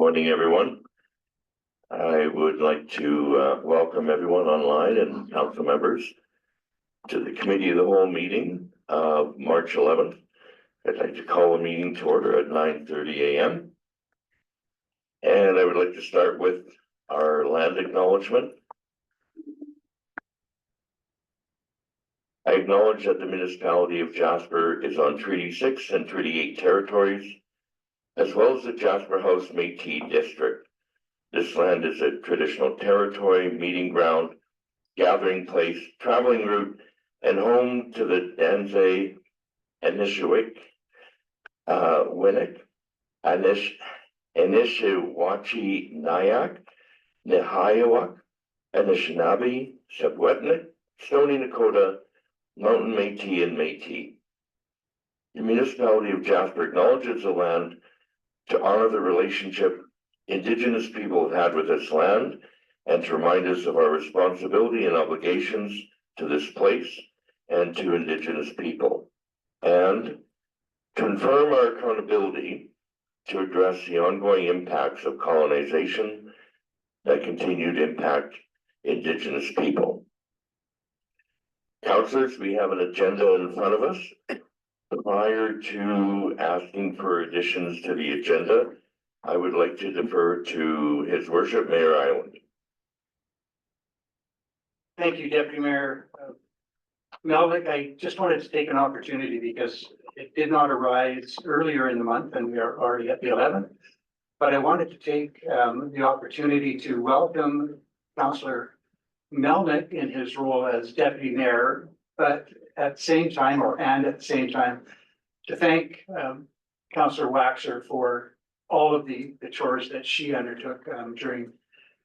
Morning, everyone. I would like to welcome everyone online and council members to the Committee of the Whole meeting of March 11th. I'd like to call the meeting to order at 9:30 a.m. And I would like to start with our land acknowledgement. I acknowledge that the municipality of Jasper is on Treaty 6 and Treaty 8 territories, as well as the Jasper House Métis District. This land is a traditional territory, meeting ground, gathering place, traveling route, and home to the Danzé, Anishinaabe, Winnick, Anishiwachi, Nyack, Nehiyawak, Anishinaabe, Secwepemc, Stoney Nakoda, Mountain Métis, and Métis. The municipality of Jasper acknowledges the land to honor the relationship Indigenous people have had with this land and to remind us of our responsibility and obligations to this place and to Indigenous people, and confirm our accountability to address the ongoing impacts of colonization that continue to impact Indigenous people. Councillors, we have an agenda in front of us. Prior to asking for additions to the agenda, I would like to defer to His Worship Mayor Island. Thank you, Deputy Mayor Melvick. I just wanted to take an opportunity because it did not arise earlier in the month and we are already at the 11th. But I wanted to take the opportunity to welcome Councillor Melnick in his role as Deputy Mayor, but at the same time, to thank Councillor Waxer for all of the chores that she undertook during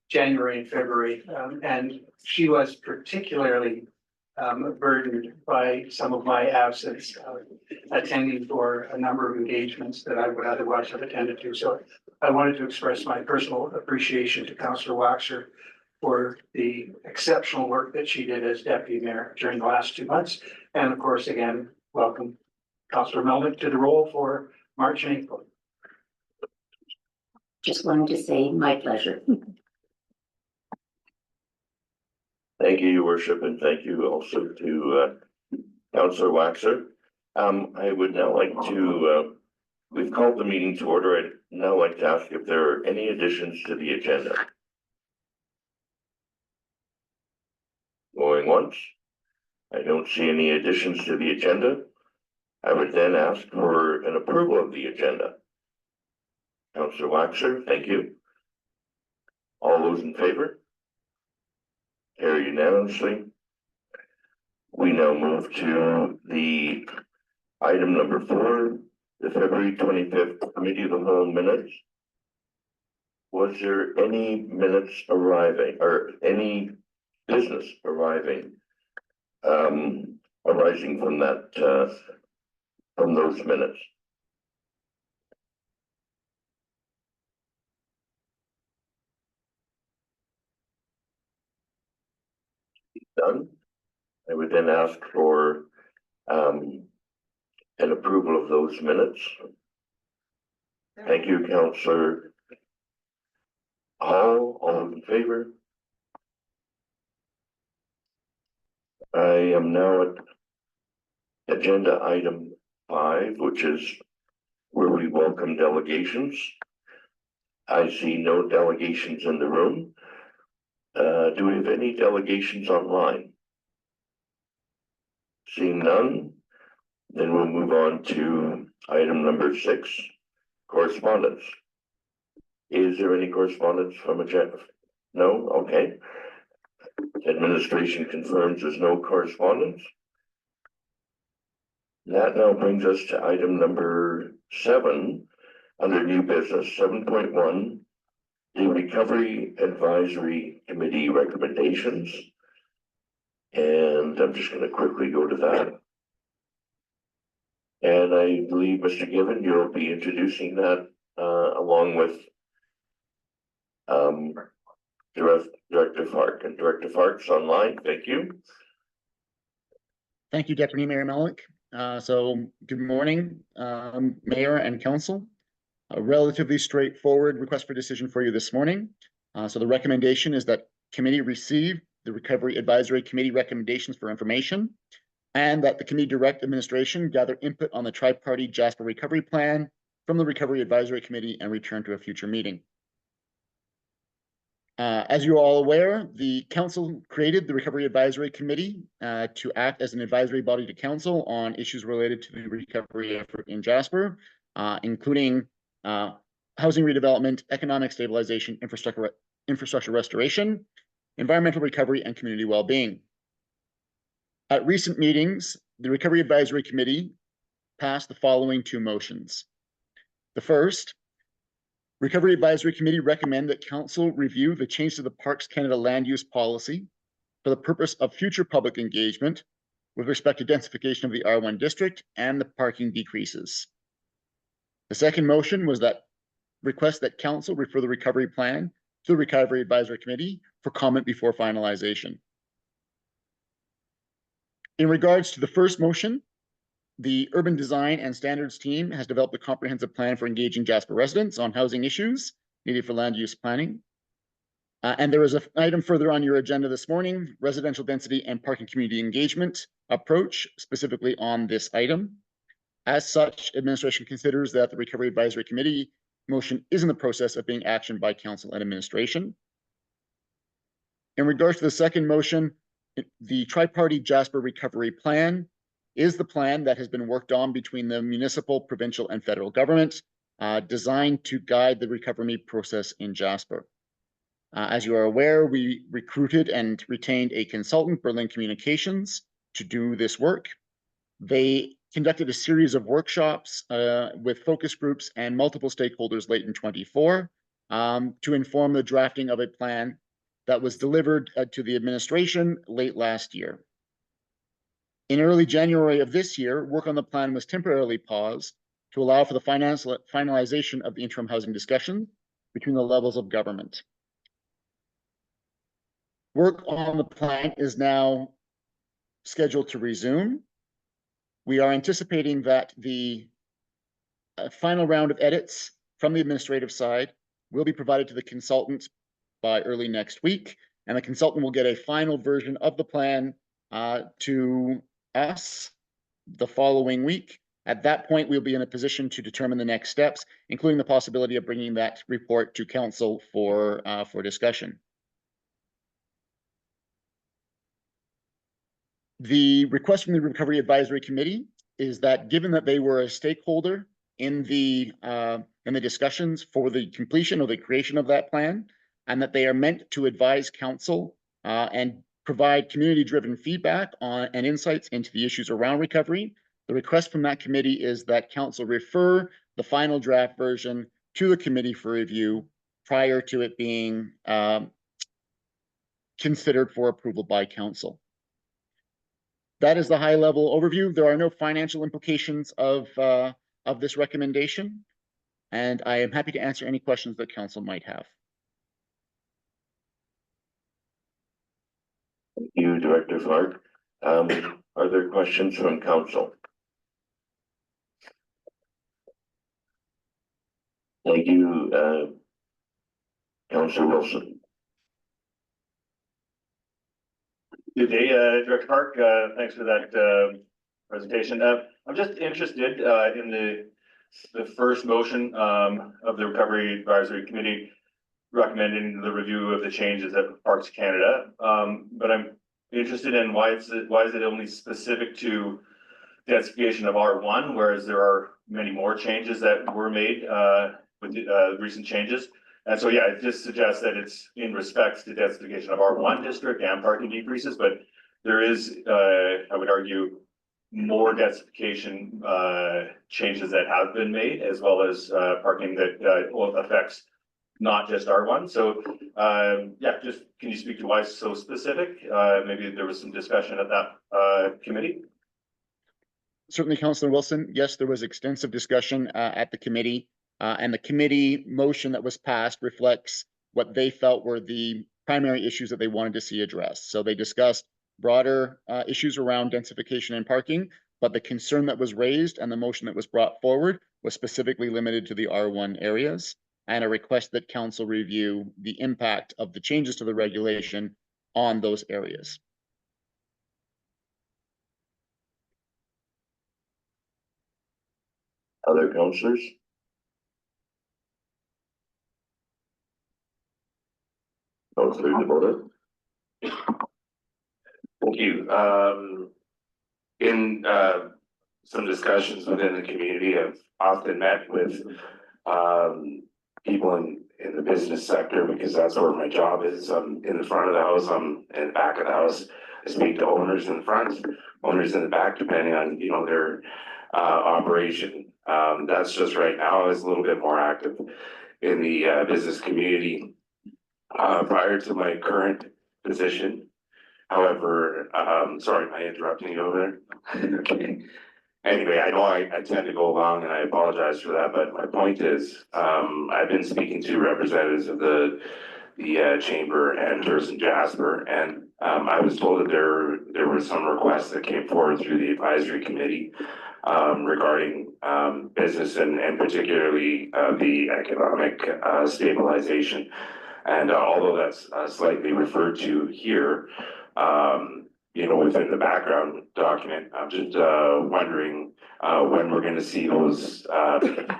January and February. And she was particularly burdened by some of my absence, attending for a number of engagements that I would otherwise have attended to. So I wanted to express my personal appreciation to Councillor Waxer for the exceptional work that she did as Deputy Mayor during the last 2 months. And of course, again, welcome Councillor Melnick to the role for March and April. Just wanted to say my pleasure. Thank you, Your Worship, and thank you also to Councillor Waxer. I would now like to, we've called the meeting to order. I'd now like to ask if there are any additions to the agenda. Going once. I don't see any additions to the agenda. I would then ask for an approval of the agenda. Councillor Waxer, thank you. All those in favor? Carry unanimously. We now move to the item number 4, the February 25th Committee of the Whole minutes. Was there any minutes arriving or any business arriving arising from that from those minutes? Done. I would then ask for an approval of those minutes. Thank you, Councillor Hall. All in favor? I am now at agenda item 5, which is where we welcome delegations. I see no delegations in the room. Do we have any delegations online? Seeing none, then we'll move on to item number 6, correspondence. Is there any correspondence from agenda? No? Okay. Administration confirms there's no correspondence. That now brings us to item number 7 under new business, 7.1, the Recovery Advisory Committee recommendations. And I'm just going to quickly go to that. And I believe, Mr. Given, you'll be introducing that along with Director Fark. And Director Fark's online. Thank you. Thank you, Deputy Mayor Melnick. So good morning, Mayor and Council. A relatively straightforward request for decision for you this morning. So the recommendation is that committee receive the Recovery Advisory Committee recommendations for information, and that the committee direct administration gather input on the tri-party Jasper Recovery Plan from the Recovery Advisory Committee and return to a future meeting. As you are all aware, the council created the Recovery Advisory Committee to act as an advisory body to council on issues related to the recovery effort in Jasper, including housing redevelopment, economic stabilization, infrastructure restoration, environmental recovery, and community well-being. At recent meetings, the Recovery Advisory Committee passed the following two motions. The first, Recovery Advisory Committee recommend that council review the change to the Parks Canada land use policy for the purpose of future public engagement with respect to densification of the R1 district and the parking decreases. The second motion was that request that council refer the recovery plan to the Recovery Advisory Committee for comment before finalization. In regards to the first motion, the Urban Design and Standards team has developed a comprehensive plan for engaging Jasper residents on housing issues needed for land use planning. And there is an item further on your agenda this morning, residential density and parking community engagement approach, specifically on this item. As such, administration considers that the Recovery Advisory Committee motion is in the process of being actioned by council and administration. In regards to the second motion, the tri-party Jasper Recovery Plan is the plan that has been worked on between the municipal, provincial, and federal government, designed to guide the recovery process in Jasper. As you are aware, we recruited and retained a consultant, Berlin Communications, to do this work. They conducted a series of workshops with focus groups and multiple stakeholders late in 24 to inform the drafting of a plan that was delivered to the administration late last year. In early January of this year, work on the plan was temporarily paused to allow for the finalization of the interim housing discussion between the levels of government. Work on the plan is now scheduled to resume. We are anticipating that the final round of edits from the administrative side will be provided to the consultant by early next week, and the consultant will get a final version of the plan to us the following week. At that point, we'll be in a position to determine the next steps, including the possibility of bringing that report to council for discussion. The request from the Recovery Advisory Committee is that, given that they were a stakeholder in the discussions for the completion or the creation of that plan, and that they are meant to advise council and provide community-driven feedback on and insights into the issues around recovery, the request from that committee is that council refer the final draft version to the committee for review prior to it being considered for approval by council. That is the high-level overview. There are no financial implications of this recommendation, and I am happy to answer any questions that council might have. Thank you, Director Clark. Are there questions from council? Thank you, Councillor Wilson. Good day, Director Park. Thanks for that presentation. I'm just interested in the first motion of the Recovery Advisory Committee recommending the review of the changes at Parks Canada. But I'm interested in why is it only specific to densification of R1, whereas there are many more changes that were made with recent changes. And so, yeah, it just suggests that it's in respects to densification of R1 district and parking decreases, but there is, I would argue, more densification changes that have been made, as well as parking that affects not just R1. So, yeah, just can you speak to why it's so specific? Maybe there was some discussion at that committee. Certainly, Councillor Wilson. Yes, there was extensive discussion at the committee. And the committee motion that was passed reflects what they felt were the primary issues that they wanted to see addressed. So they discussed broader issues around densification and parking, but the concern that was raised and the motion that was brought forward was specifically limited to the R1 areas, and a request that council review the impact of the changes to the regulation on those areas. Other councillors? Councillor DeBoda? Thank you. In some discussions within the community, I've often met with people in the business sector because that's where my job is. I'm in the front of the house, I'm in the back of the house. I speak to owners in the front, owners in the back, depending on, you know, their operation. That's just right now. I was a little bit more active in the business community prior to my current position. However, sorry, am I interrupting you over there? Okay. Anyway, I know I tend to go along and I apologize for that, but my point is, I've been speaking to representatives of the chamber and Thurston Jasper, and I was told that there were some requests that came forward through the advisory committee regarding business and particularly the economic stabilization. And although that's slightly referred to here, you know, within the background document, I'm just wondering when we're going to see those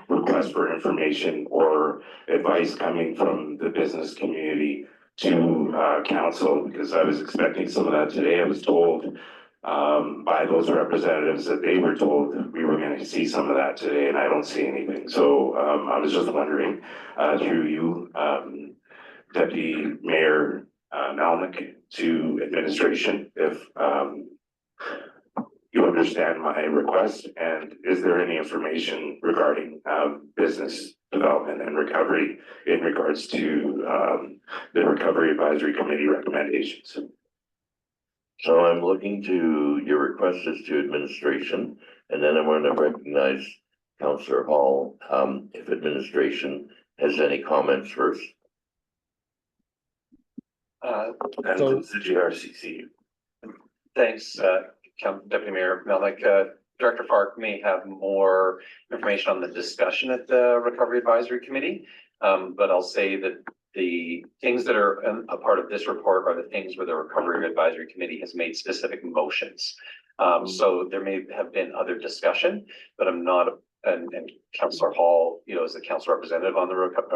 requests for information or advice coming from the business community to council, because I was expecting some of that today. I was told by those representatives that they were told we were going to see some of that today, and I don't see anything. So I was just wondering through you, Deputy Mayor Melnick, to administration, if you understand my request, and is there any information regarding business development and recovery in regards to the Recovery Advisory Committee recommendations? So I'm looking to, your request is to administration, and then I want to recognize Councillor Hall, if administration has any comments first. And So- it's the GRCC. Thanks, Deputy Mayor Melnick. Director Fark may have more information on the discussion at the Recovery Advisory Committee. But I'll say that the things that are a part of this report are the things where the Recovery Advisory Committee has made specific motions. So there may have been other discussion, but I'm not, and Councillor Hall, you know, is the council representative on the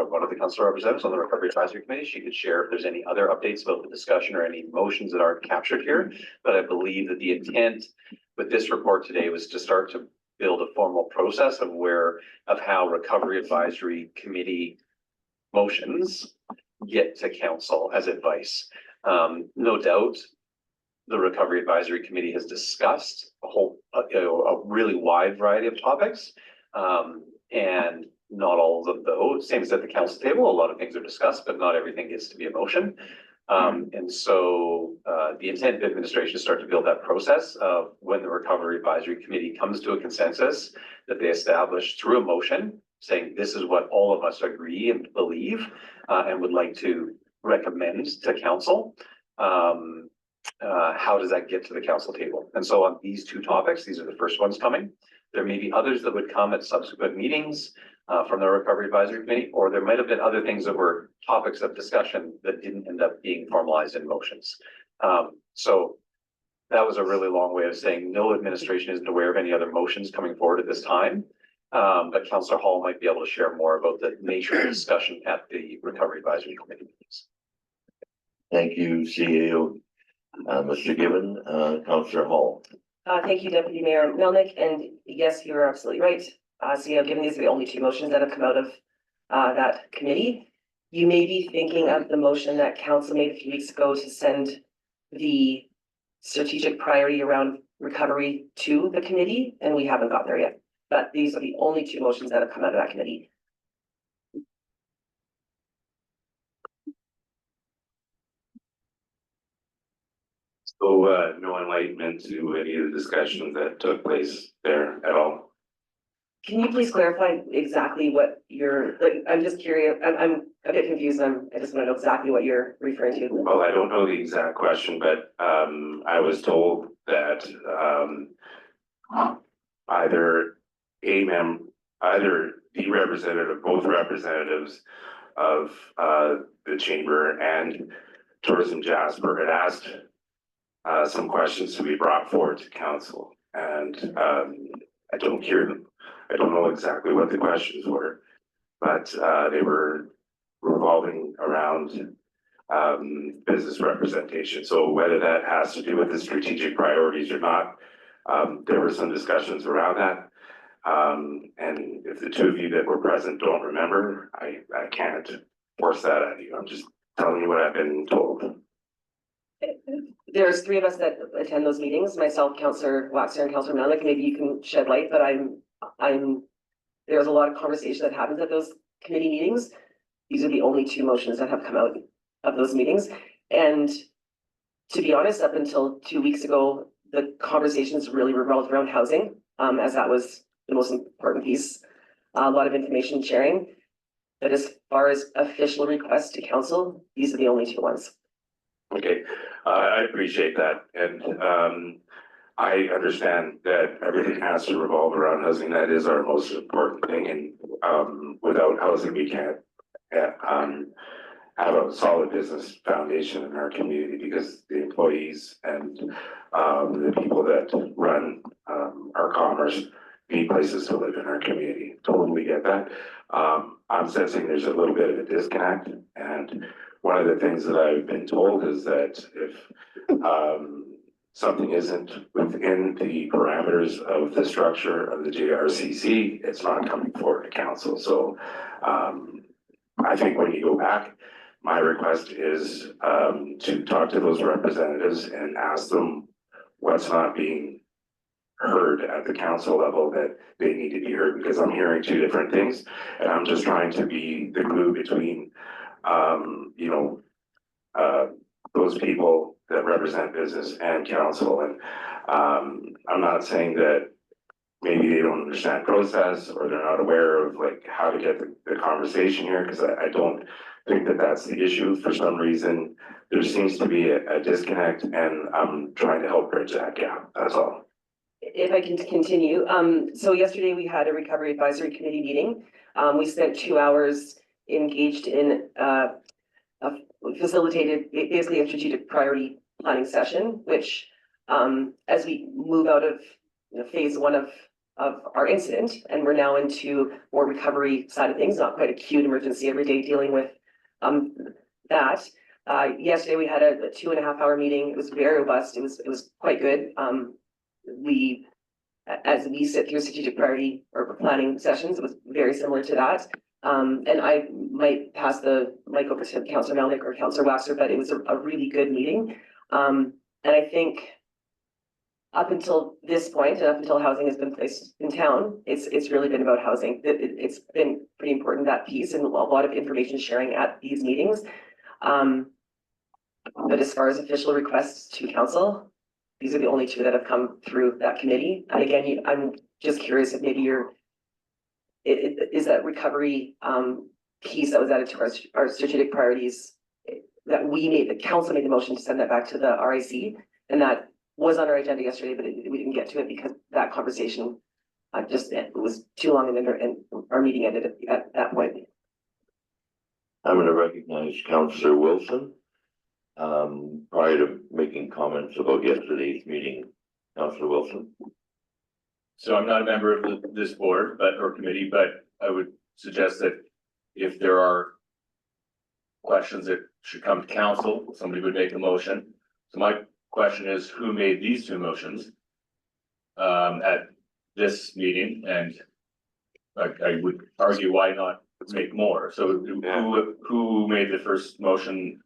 one of the council representatives on the Recovery Advisory Committee. She could share if there's any other updates about the discussion or any motions that aren't captured here. But I believe that the intent with this report today was to start to build a formal process of how Recovery Advisory Committee motions get to council as advice. No doubt, the Recovery Advisory Committee has discussed a really wide variety of topics. And not all of them, though, same as at the council table, a lot of things are discussed, but not everything gets to be a motion. And so the intent of administration is start to build that process of when the Recovery Advisory Committee comes to a consensus that they establish through a motion, saying this is what all of us agree and believe and would like to recommend to council. How does that get to the council table? And so on these two topics, these are the first ones coming. There may be others that would come at subsequent meetings from the Recovery Advisory Committee, or there might have been other things that were topics of discussion that didn't end up being formalized in motions. So that was a really long way of saying no administration isn't aware of any other motions coming forward at this time. But Councillor Hall might be able to share more about the nature of the discussion at the Recovery Advisory Committee meetings. Thank you, CAO. Mr. Gibbon, Councillor Hall. Thank you, Deputy Mayor Melnick, and yes, you're absolutely right. CEO, given these are the only two motions that have come out of that committee, you may be thinking of the motion that council made a few weeks ago to send the strategic priority around recovery to the committee, and we haven't got there yet. But these are the only two motions that have come out of that committee. So no enlightenment to any of the discussions that took place there at all. Can you please clarify exactly what you're, like, I'm just curious, I'm a bit confused, I just want to know exactly what you're referring to. Well, I don't know the exact question, but I was told that either either the representative, both representatives of the chamber and Tourism Jasper had asked some questions to be brought forward to council, and I don't hear them. I don't know exactly what the questions were, but they were revolving around business representation. So whether that has to do with the strategic priorities or not, there were some discussions around that. And if the two of you that were present don't remember, I can't force that on you. I'm just telling you what I've been told. There's three of us that attend those meetings, myself, Councillor Waxer and Councillor Malik. Maybe you can shed light, but there's a lot of conversation that happens at those committee meetings. These are the only two motions that have come out of those meetings. And to be honest, up until 2 weeks ago, the conversations really revolved around housing, as that was the most important piece. A lot of information sharing. But as far as official requests to council, these are the only two ones. Okay, I appreciate that, and I understand that everything has to revolve around housing. That is our most important thing, and without housing, we can't have a solid business foundation in our community, because the employees and the people that run our commerce need places to live in our community. Totally get that. I'm sensing there's a little bit of a disconnect, and one of the things that I've been told is that if something isn't within the parameters of the structure of the JRCC, it's not coming forward to council. So I think when you go back, my request is to talk to those representatives and ask them what's not being heard at the council level that they need to be heard, because I'm hearing two different things, and I'm just trying to be the glue between those people that represent business and council. And I'm not saying that maybe they don't understand process or they're not aware of like how to get the conversation here, because I don't think that that's the issue. For some reason, there seems to be a disconnect, and I'm trying to help bridge that gap. That's all. If I can continue, so yesterday we had a recovery advisory committee meeting. We spent 2 hours engaged in facilitated basically a strategic priority planning session, which as we move out of phase one of our incident, and we're now into more recovery side of things, not quite acute emergency every day dealing with that. Yesterday we had a 2.5 hour meeting. It was very robust. It was quite good. As we sit through strategic priority or planning sessions, it was very similar to that. And I might pass the mic over to Councillor Melnick or Councillor Waxer, but it was a really good meeting. And I think up until this point, and up until housing has been placed in town, it's really been about housing. It's been pretty important, that piece, and a lot of information sharing at these meetings. But as far as official requests to council, these are the only two that have come through that committee. And again, I'm just curious if maybe is that recovery piece that was added to our strategic priorities that the council made the motion to send that back to the RIC, and that was on our agenda yesterday, but we didn't get to it because that conversation it was too long, and our meeting ended at that point. I'm going to recognize Councillor Wilson. Prior to making comments about yesterday's meeting, Councillor Wilson. So I'm not a member of this board, or committee, but I would suggest that if there are questions that should come to council, somebody would make a motion. So my question is, who made these two motions at this meeting? And I would argue, why not make more? So who made the first motion?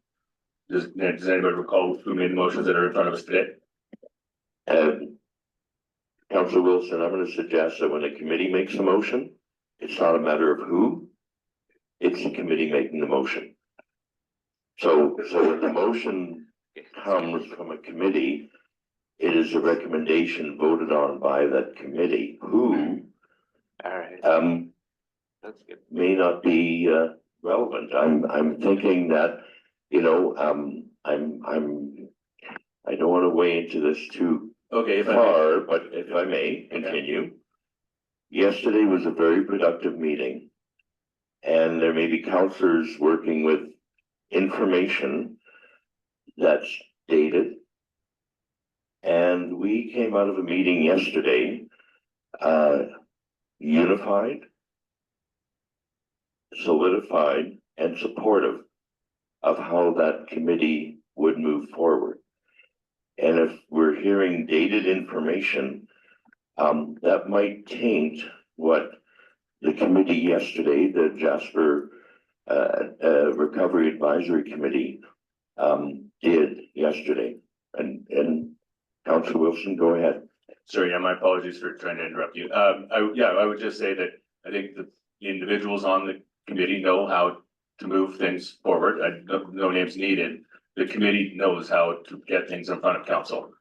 Does anybody recall who made the motions that are in front of us today? Councillor Wilson, I'm going to suggest that when a committee makes a motion, it's not a matter of who, it's the committee making the motion. So when the motion comes from a committee, it is a recommendation voted on by that committee, who may not be relevant. I'm thinking that, I don't want to weigh into this too far, but if I may continue. yesterday was a very productive meeting. And there may be counselors working with information that's dated. And we came out of a meeting yesterday, unified, solidified, and supportive of how that committee would move forward. And if we're hearing dated information, that might taint what the committee yesterday, the Jasper Recovery Advisory Committee, did yesterday. And Councillor Wilson, go ahead. Sorry, yeah, my apologies for trying to interrupt you. I would just say that I think the individuals on the committee know how to move things forward. No names needed. The committee knows how to get things in front of council.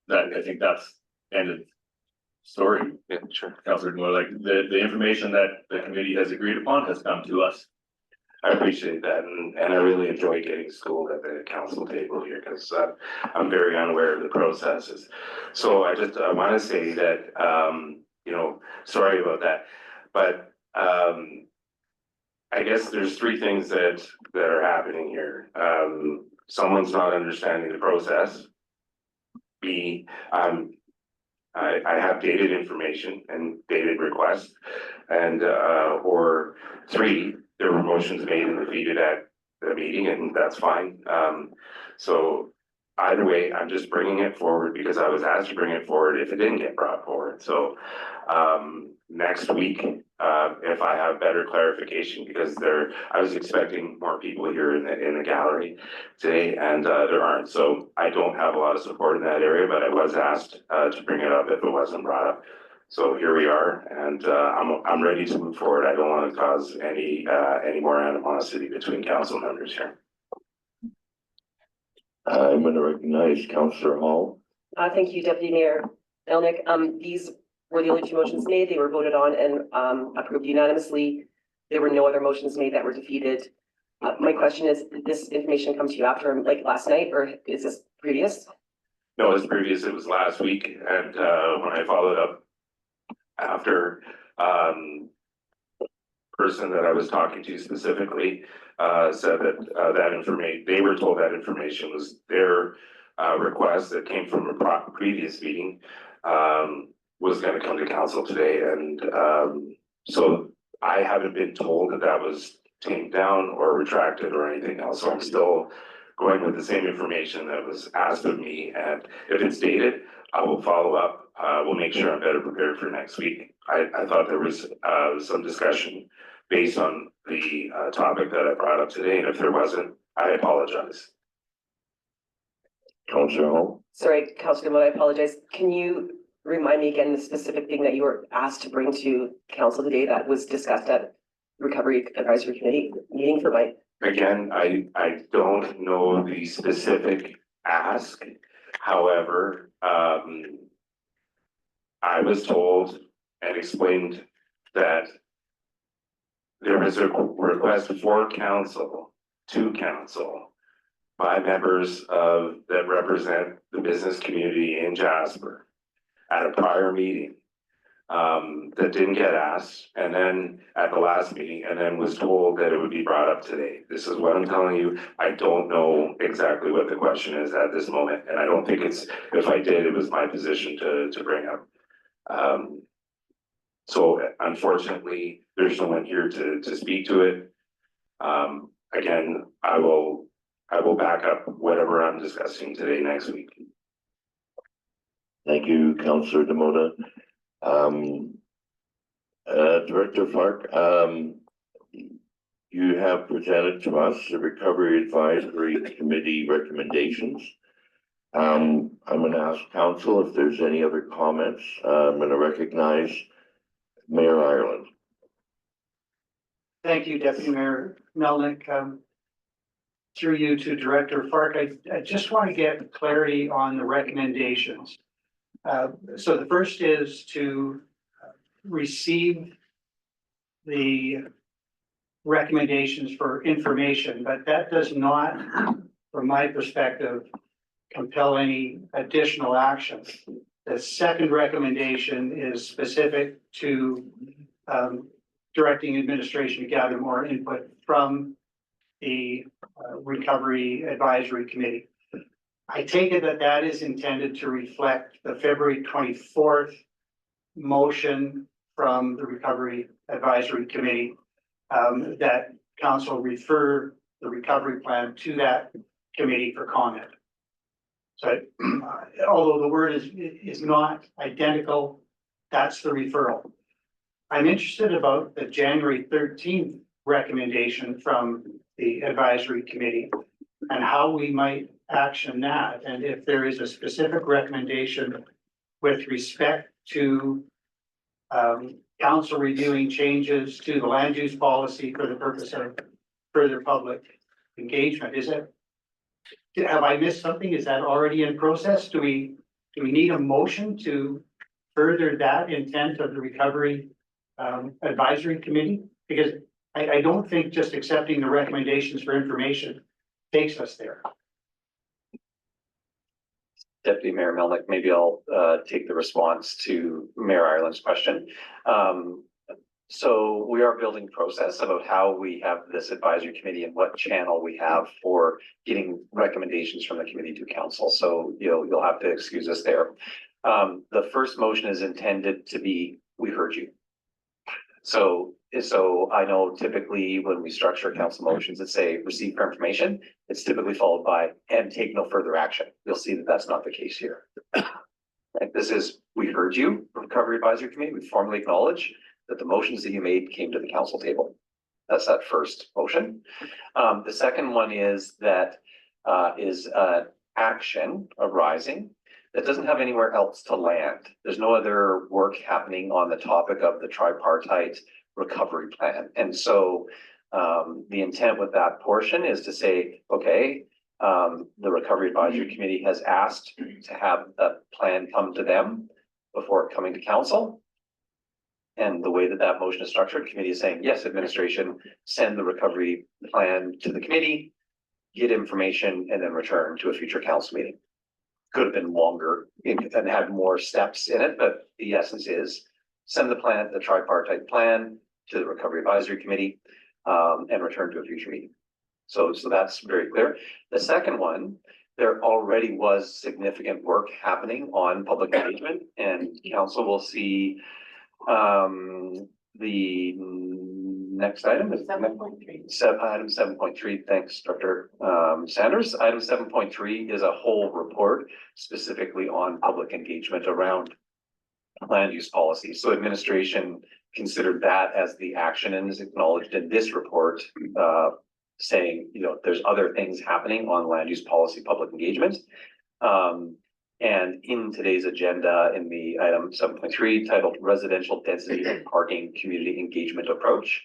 I think that's end of story. Yeah, sure. Councillor, more like the information that the committee has agreed upon has come to us. I appreciate that, and I really enjoy getting schooled at the council table here, because I'm very unaware of the processes. So I want to say that, sorry about that, but I guess there's three things that are happening here. Someone's not understanding the process. B, I have dated information and dated requests, and or three, there were motions made and defeated at the meeting, and that's fine. So either way, I'm just bringing it forward because I was asked to bring it forward if it didn't get brought forward. So next week, if I have better clarification, because I was expecting more people here in the gallery today, and there aren't. So I don't have a lot of support in that area, but I was asked to bring it up if it wasn't brought up. So here we are, and I'm ready to move forward. I don't want to cause any more animosity between council members here. I'm going to recognize Councillor Hall. Thank you, Deputy Mayor Melnick. These were the only two motions made. They were voted on and approved unanimously. There were no other motions made that were defeated. My question is, did this information come to you after, like last night, or is this previous? No, it was previous. It was last week, and when I followed up after, person that I was talking to specifically said that that information, they were told that information was their request that came from a previous meeting, was going to come to council today, and so I haven't been told that that was taken down or retracted or anything else. So I'm still going with the same information that was asked of me, and if it's dated, I will follow up. We'll make sure I'm better prepared for next week. I thought there was some discussion based on the topic that I brought up today, and if there wasn't, I apologize. Councillor Hall. Sorry, Councillor Moore, I apologize. Can you remind me again the specific thing that you were asked to bring to council today that was discussed at Recovery Advisory Committee meeting for Mike? Again, I don't know the specific ask. However, I was told and explained that there was a request for council, to council, by members that represent the business community in Jasper at a prior meeting that didn't get asked, and then at the last meeting, and then was told that it would be brought up today. This is what I'm telling you. I don't know exactly what the question is at this moment, and I don't think if I did, it was my position to bring up. So unfortunately, there's no one here to speak to it. Again, I will back up whatever I'm discussing today next week. Thank you, Councillor Demota. Director Fark, you have presented to us the Recovery Advisory Committee recommendations. I'm going to ask council if there's any other comments. I'm going to recognize Mayor Ireland. Thank you, Deputy Mayor Melnick. Through you to Director Fark, I just want to get clarity on the recommendations. So the first is to receive the recommendations for information, but that does not, from my perspective, compel any additional action. The second recommendation is specific to directing administration to gather more input from the Recovery Advisory Committee. I take it that that is intended to reflect the February 24th motion from the Recovery Advisory Committee that council refer the recovery plan to that committee for comment. So although the word is not identical, that's the referral. I'm interested about the January 13th recommendation from the advisory committee and how we might action that. And if there is a specific recommendation with respect to council reviewing changes to the land use policy for the purpose of further public engagement. Have I missed something? Is that already in process? Do we need a motion to further that intent of the recovery advisory committee? Because I don't think just accepting the recommendations for information takes us there. Deputy Mayor Melnick, maybe I'll take the response to Mayor Ireland's question. So we are building process about how we have this advisory committee and what channel we have for getting recommendations from the committee to council. So you'll have to excuse us there. The first motion is intended to be, we heard you. So I know typically when we structure council motions that say receive for information, it's typically followed by and take no further action. You'll see that that's not the case here. Right? This is, we heard you, Recovery Advisory Committee. We formally acknowledge that the motions that you made came to the council table. That's that first motion. The second one is that is action arising that doesn't have anywhere else to land. There's no other work happening on the topic of the tripartite recovery plan. And so the intent with that portion is to say, okay, the Recovery Advisory Committee has asked to have a plan come to them before coming to council. And the way that that motion is structured, committee is saying, yes, administration, send the recovery plan to the committee, get information, and then return to a future council meeting. Could have been longer and had more steps in it, but the essence is send the plan, the tripartite plan to the Recovery Advisory Committee and return to a future meeting. So that's very clear. The second one, there already was significant work happening on public engagement, and council will see the next item is 7.3. Item 7.3. Thanks, Dr. Sanders. Item 7.3 is a whole report specifically on public engagement around land use policy. So administration considered that as the action and is acknowledged in this report, saying, there's other things happening on land use policy, public engagement. And in today's agenda, in the item 7.3 titled Residential Density and Parking Community Engagement Approach,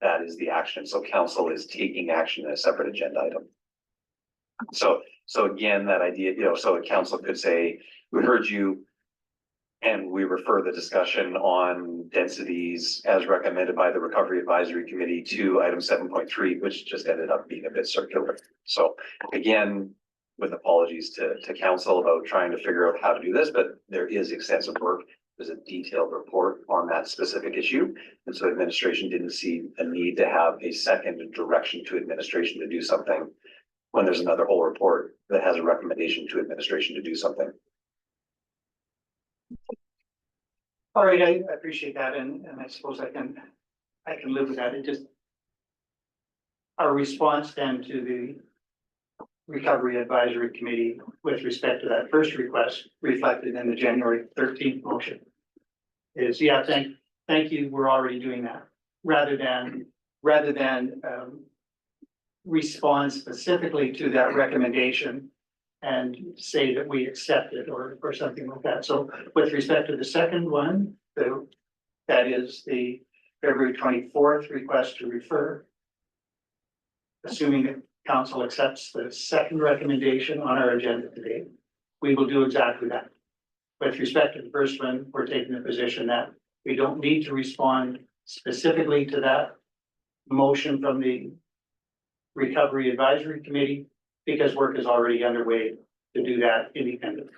that is the action. So council is taking action in a separate agenda item. So again, that idea, so a council could say, we heard you, and we refer the discussion on densities as recommended by the Recovery Advisory Committee to item 7.3, which just ended up being a bit circular. So again, with apologies to council about trying to figure out how to do this, but there is extensive work. There's a detailed report on that specific issue. And so administration didn't see a need to have a second direction to administration to do something when there's another whole report that has a recommendation to administration to do something. All right, I appreciate that, and I suppose I can live with that. It just our response then to the Recovery Advisory Committee with respect to that first request reflected in the January 13th motion is, thank you, we're already doing that, rather than respond specifically to that recommendation and say that we accept it or something like that. So with respect to the second one, that is the February 24th request to refer, assuming that council accepts the second recommendation on our agenda today, we will do exactly that. With respect to the first one, we're taking the position that we don't need to respond specifically to that motion from the Recovery Advisory Committee because work is already underway to do that independently.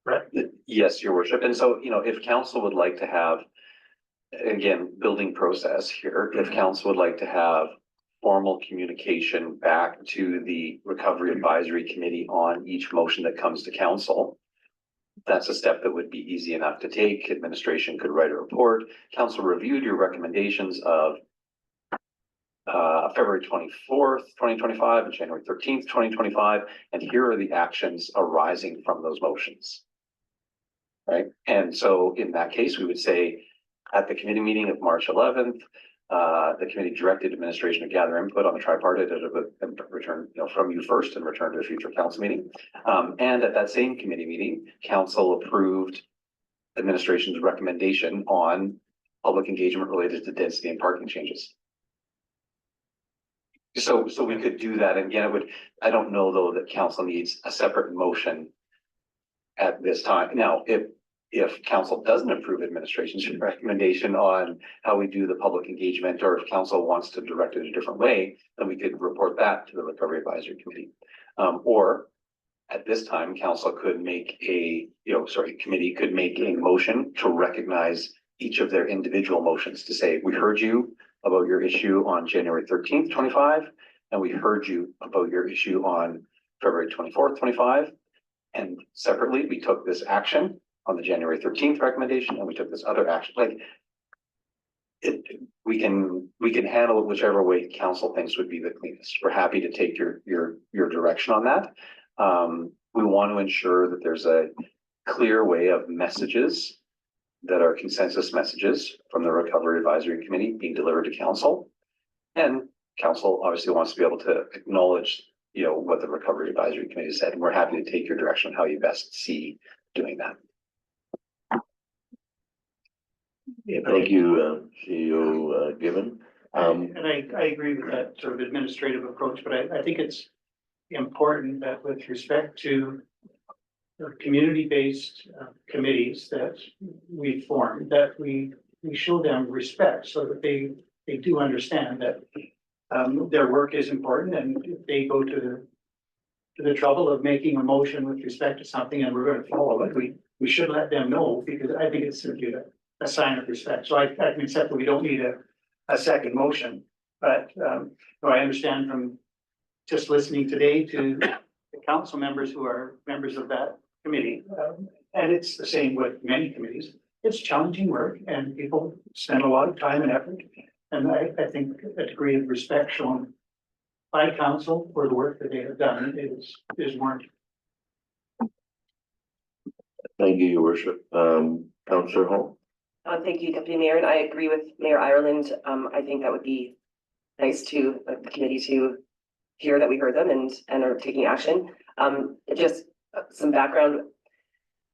Correct? Yes, your worship. And so, if council would like to have, again, building process here, if council would like to have formal communication back to the Recovery Advisory Committee on each motion that comes to council, that's a step that would be easy enough to take. Administration could write a report. Council reviewed your recommendations of February 24th, 2025 and January 13th, 2025. And here are the actions arising from those motions. Right. And so in that case, we would say at the committee meeting of March 11th, the committee directed administration to gather input on the tripartite and return, from you first and return to a future council meeting. And at that same committee meeting, council approved administration's recommendation on public engagement related to density and parking changes. So we could do that. And again, I don't know though that council needs a separate motion at this time. Now, if council doesn't approve administration's recommendation on how we do the public engagement, or if council wants to direct it a different way, then we could report that to the Recovery Advisory Committee. Or at this time, council could make committee could make a motion to recognize each of their individual motions to say, we heard you about your issue on January 13th, 25, and we heard you about your issue on February 24th, 25. And separately, we took this action on the January 13th recommendation, and we took this other action. We can handle it whichever way council thinks would be the cleanest. We're happy to take your direction on that. We want to ensure that there's a clear way of messages that are consensus messages from the Recovery Advisory Committee being delivered to council. And council obviously wants to be able to acknowledge, what the Recovery Advisory Committee said. And we're happy to take your direction on how you best see doing that. Thank you, CEO Given. And I agree with that sort of administrative approach, but I think it's important that with respect to the community-based committees that we form, that we show them respect so that they do understand that their work is important, and if they go to the trouble of making a motion with respect to something and we're going to follow it, we should let them know, because I think it's simply a sign of respect. So I can accept that we don't need a second motion, but I understand from just listening today to the council members who are members of that committee, and it's the same with many committees. It's challenging work and people spend a lot of time and effort. And I think a degree of respect shown by council for the work that they have done is warranted. Thank you, Your Worship. Councillor Hall. Thank you, Deputy Mayor, and I agree with Mayor Ireland. I think that would be nice to the committee to hear that we heard them and are taking action. Just some background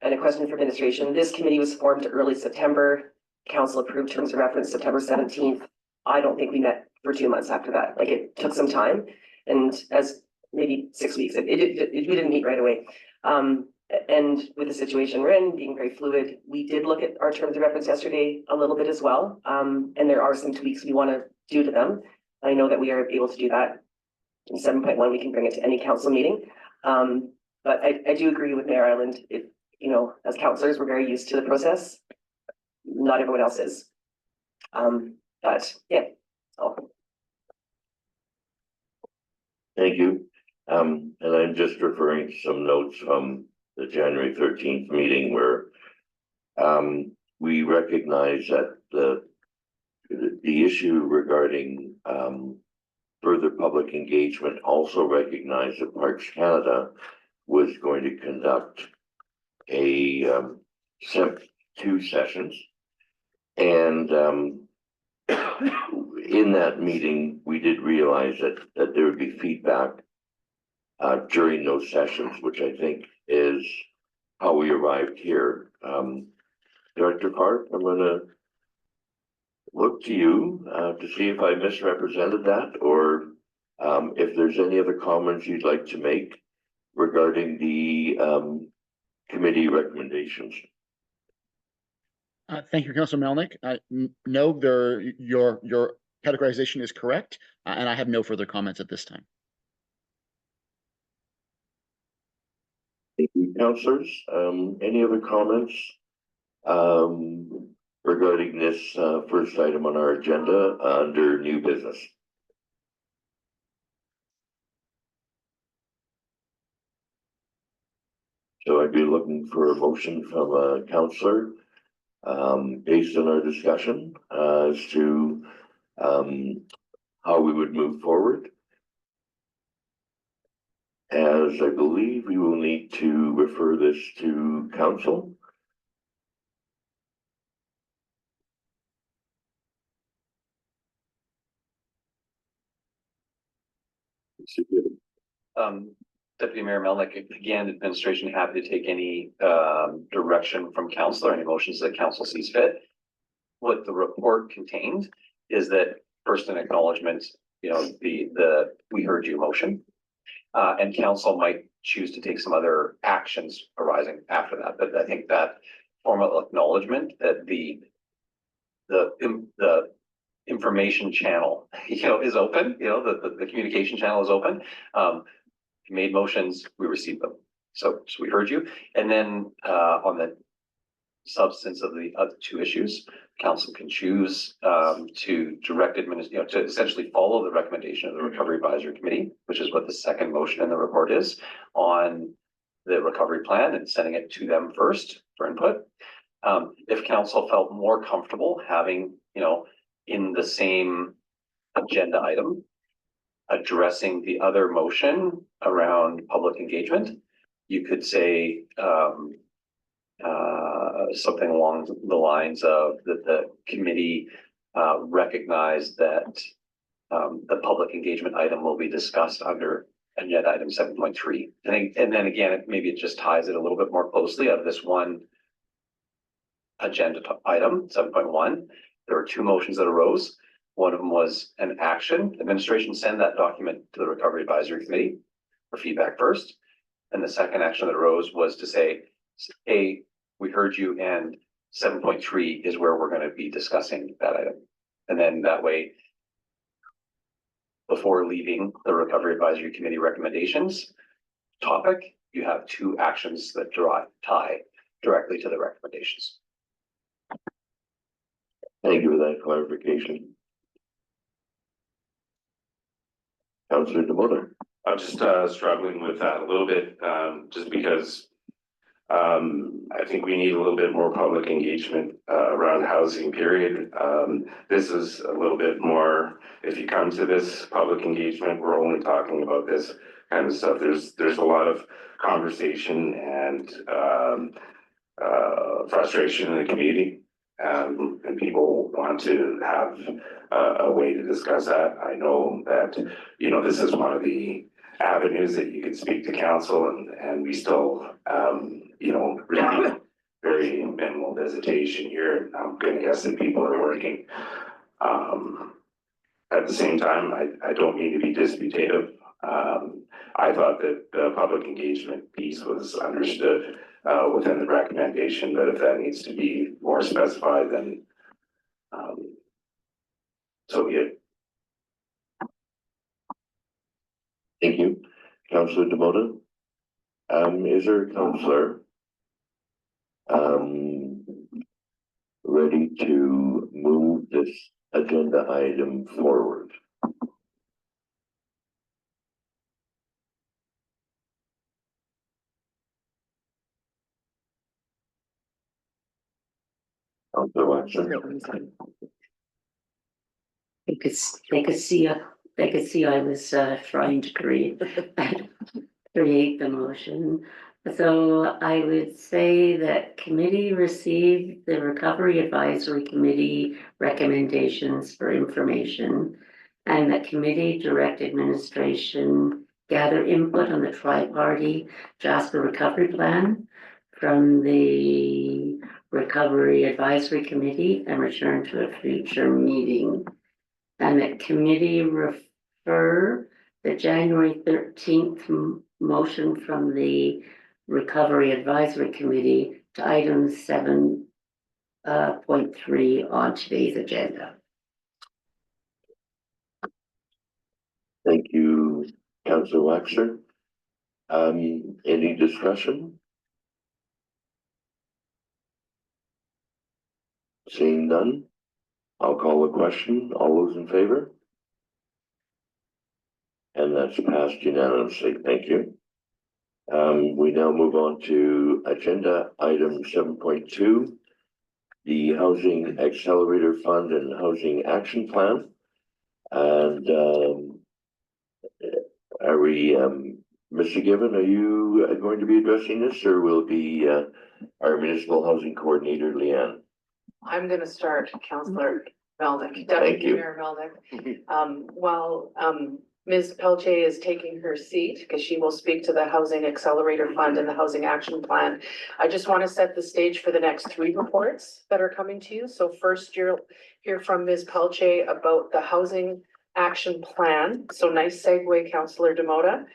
and a question for administration. This committee was formed early September. Council approved terms of reference September 17th. I don't think we met for 2 months after that. It took some time, and as maybe 6 weeks, we didn't meet right away. And with the situation we're in being very fluid, we did look at our terms of reference yesterday a little bit as well. And there are some tweaks we want to do to them. I know that we are able to do that. In 7.1, we can bring it to any council meeting. But I do agree with Mayor Ireland. As councillors, we're very used to the process. Not everyone else is. But yeah. Thank you. And I'm just referring to some notes from the January 13th meeting where we recognize that the issue regarding further public engagement also recognized that Parks Canada was going to conduct two sessions. And in that meeting, we did realize that there would be feedback during those sessions, which I think is how we arrived here. Director Park, I'm going to look to you to see if I misrepresented that, or if there's any other comments you'd like to make regarding the committee recommendations. Thank you, Councillor Melnick. No, your categorization is correct, and I have no further comments at this time. Thank you. councillors. Any other comments? Regarding this, first item on our agenda under new business? So I'd be looking for a motion from a councillor, based on our discussion, as to, how we would move forward. As I believe we will need to refer this to council. Deputy Mayor Melnick, again, administration happy to take any direction from council or any motions that council sees fit. What the report contained is that first an acknowledgement, you know, the we heard you motion. And council might choose to take some other actions arising after that, but I think that formal acknowledgement that the information channel, you know, is open, you know, the communication channel is open. You made motions, we received them. So we heard you. And then on the substance of the other two issues, council can choose to direct to essentially follow the recommendation of the Recovery Advisory Committee, which is what the second motion in the report is, on the recovery plan and sending it to them first for input. If council felt more comfortable having, you know, in the same agenda item, addressing the other motion around public engagement, you could say something along the lines of that the committee recognized that the public engagement item will be discussed under agenda item 7.3. And then again, maybe it just ties it a little bit more closely out of this one agenda item 7.1. There were two motions that arose. One of them was an action. Administration send that document to the Recovery Advisory Committee for feedback first. And the second action that arose was to say, hey, we heard you, and 7.3 is where we're going to be discussing that item. And then that way, before leaving the Recovery Advisory Committee recommendations topic, you have two actions that tie directly to the recommendations. Thank you for that clarification. Councillor DeMotor. I'm just struggling with that a little bit, just because I think we need a little bit more public engagement around housing, period. This is a little bit more, if you come to this public engagement, we're only talking about this kind of stuff. There's a lot of conversation and frustration in the community. And people want to have a way to discuss that. I know that, you know, this is one of the avenues that you can speak to council, and we still, you know, really very minimal visitation here. I'm gonna guess that people are working. At the same time, I don't mean to be disputative. I thought that the public engagement piece was understood within the recommendation, but if that needs to be more specified, then so be it. Thank you. Councillor DeMoto. Is there a councillor ready to move this agenda item forward? Councillor Watson. They could see I was trying to create the motion. So I would say that committee received the Recovery Advisory Committee recommendations for information, and that committee direct administration gather input on the tri-party Jasper Recovery Plan from the Recovery Advisory Committee and return to a future meeting. And that committee refer the January 13th motion from the Recovery Advisory Committee to item 7.3 on today's agenda. Thank you, Councillor Waxer. Any discussion? Seeing none, I'll call the question. All those in favor? And that's passed unanimously. Thank you. We now move on to agenda item 7.2, the Housing Accelerator Fund and Housing Action Plan. And are we, Mr. Given, are you going to be addressing this, or will it be our municipal housing coordinator, Leanne? I'm gonna start, Councillor Melnick, Thank Deputy you. Mayor Melnick. While Ms. Pelche is taking her seat, because she will speak to the Housing Accelerator Fund and the Housing Action Plan, I just want to set the stage for the next 3 reports that are coming to you. So first, you'll hear from Ms. Pelche about the Housing Action Plan. So nice segue, Councillor Demota.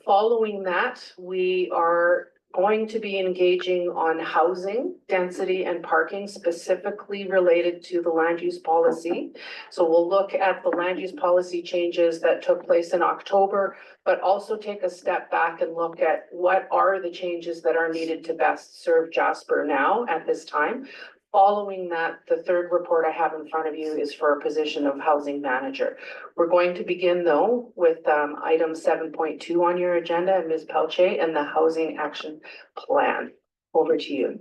Following that, we are going to be engaging on housing, density and parking specifically related to the land use policy. So we'll look at the land use policy changes that took place in October, but also take a step back and look at what are the changes that are needed to best serve Jasper now at this time. Following that, the third report I have in front of you is for a position of housing manager. We're going to begin though with item 7.2 on your agenda, Ms. Pelche, and the Housing Action Plan. Over to you.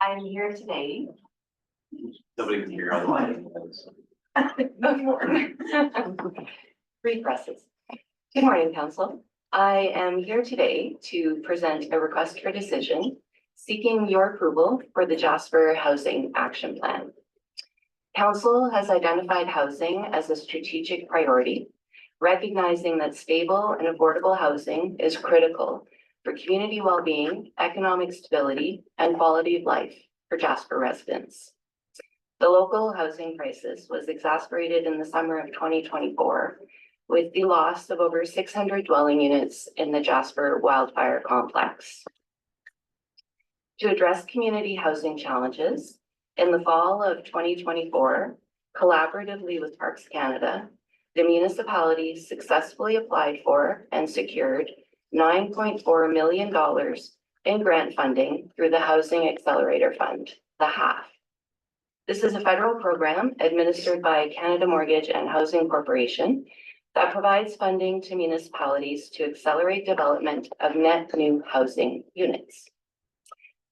I'm here today. Nobody can hear on the line. Three presses. Good morning, Council. I am here today to present a request for decision seeking your approval for the Jasper Housing Action Plan. Council has identified housing as a strategic priority, recognizing that stable and affordable housing is critical for community well-being, economic stability, and quality of life for Jasper residents. The local housing crisis was exacerbated in the summer of 2024 with the loss of over 600 dwelling units in the Jasper wildfire complex. To address community housing challenges, in the fall of 2024, collaboratively with Parks Canada, the municipality successfully applied for and secured $9.4 million in grant funding through the Housing Accelerator Fund, the HAF. This is a federal program administered by Canada Mortgage and Housing Corporation that provides funding to municipalities to accelerate development of net new housing units.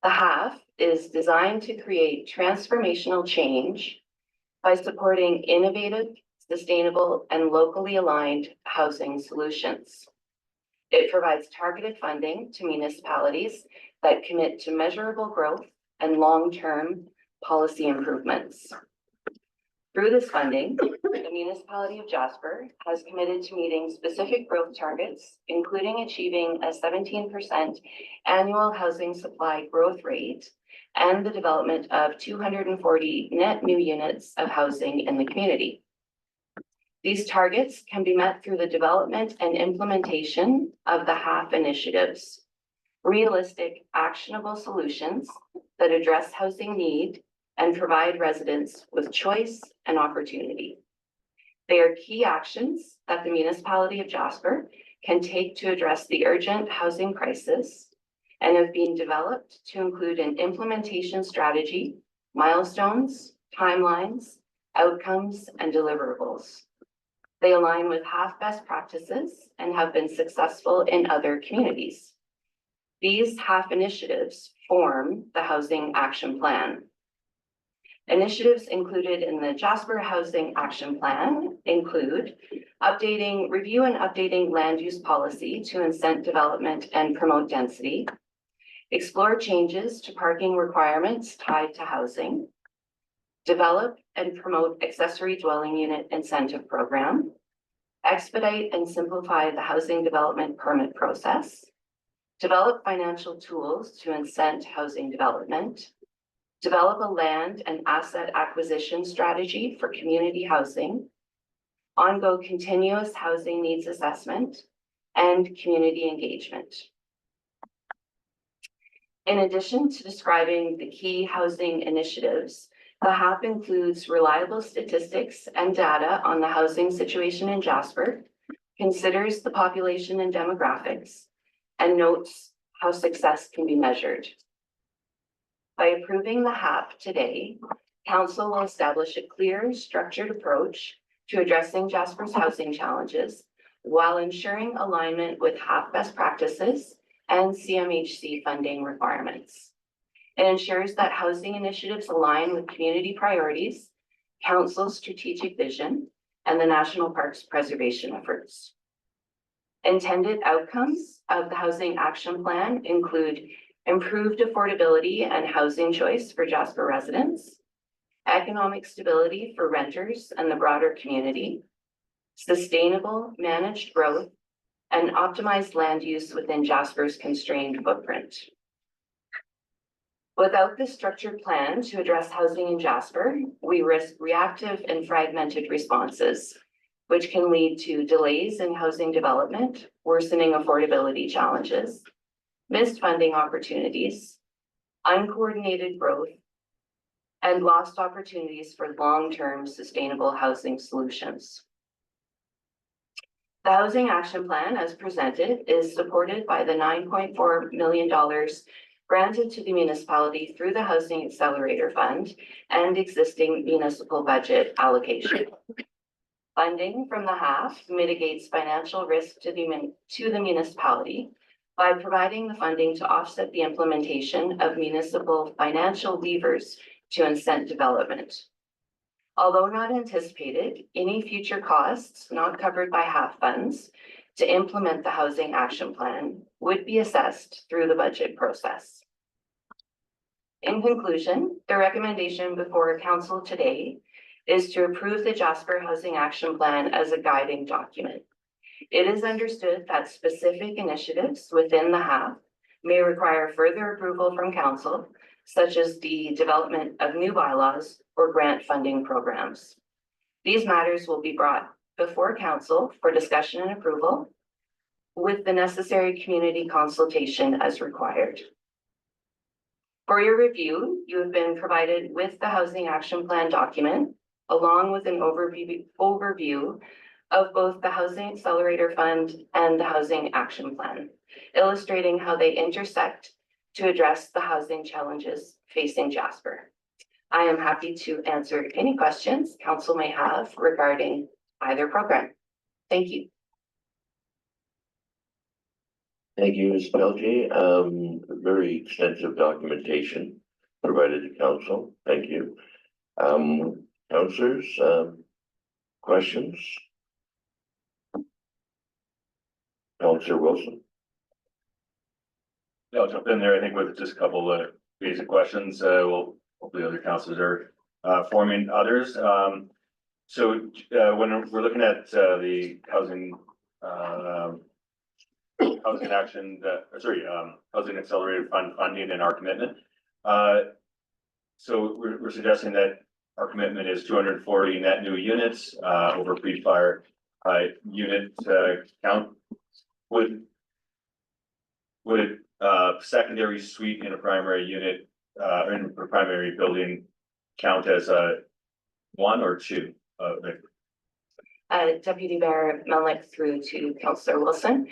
The HAF is designed to create transformational change by supporting innovative, sustainable, and locally aligned housing solutions. It provides targeted funding to municipalities that commit to measurable growth and long-term policy improvements. Through this funding, the municipality of Jasper has committed to meeting specific growth targets, including achieving a 17% annual housing supply growth rate and the development of 240 net new units of housing in the community. These targets can be met through the development and implementation of the HAF initiatives, realistic, actionable solutions that address housing need and provide residents with choice and opportunity. They are key actions that the municipality of Jasper can take to address the urgent housing crisis and have been developed to include an implementation strategy, milestones, timelines, outcomes, and deliverables. They align with HAF best practices and have been successful in other communities. These HAF initiatives form the Housing Action Plan. Initiatives included in the Jasper Housing Action Plan include review and updating land use policy to incent development and promote density, explore changes to parking requirements tied to housing, develop and promote accessory dwelling unit incentive program, expedite and simplify the housing development permit process, develop financial tools to incent housing development, develop a land and asset acquisition strategy for community housing, ongoing continuous housing needs assessment, and community engagement. In addition to describing the key housing initiatives, The HAP includes reliable statistics and data on the housing situation in Jasper, considers the population and demographics, and notes how success can be measured. By approving the HAP today, Council will establish a clear, structured approach to addressing Jasper's housing challenges while ensuring alignment with HAP best practices and CMHC funding requirements. It ensures that housing initiatives align with community priorities, Council's strategic vision, and the National Parks preservation efforts. Intended outcomes of the Housing Action Plan include improved affordability and housing choice for Jasper residents, economic stability for renters and the broader community, sustainable managed growth, and optimized land use within Jasper's constrained footprint. Without this structured plan to address housing in Jasper, we risk reactive and fragmented responses, which can lead to delays in housing development, worsening affordability challenges, missed funding opportunities, uncoordinated growth, and lost opportunities for long-term sustainable housing solutions. The Housing Action Plan, as presented, is supported by the $9.4 million granted to the municipality through the Housing Accelerator Fund and existing municipal budget allocation. Funding from the HAF mitigates financial risk to the municipality by providing the funding to offset the implementation of municipal financial levers to incent development. Although not anticipated, any future costs not covered by HAF funds to implement the Housing Action Plan would be assessed through the budget process. In conclusion, the recommendation before Council today is to approve the Jasper Housing Action Plan as a guiding document. It is understood that specific initiatives within the HAF may require further approval from Council, such as the development of new bylaws or grant funding programs. These matters will be brought before Council for discussion and approval with the necessary community consultation as required. For your review, you have been provided with the Housing Action Plan document, along with an overview of both the Housing Accelerator Fund and the Housing Action Plan, illustrating how they intersect to address the housing challenges facing Jasper. I am happy to answer any questions Council may have regarding either program. Thank you. Thank you, Ms. Pelkey. Very extensive documentation provided to Council. Thank you. Councillors, questions? Councillor Wilson. Yeah, I'll jump in there, I think, with just a couple of basic questions. Hopefully other councillors are forming others. So when we're looking at the housing Housing Accelerated Fund funding and our commitment. So we're suggesting that our commitment is 240 net new units over pre-fire unit count. Would secondary suite in a primary unit in a primary building count as a one or two? Deputy Mayor Melnick through to Councillor Wilson.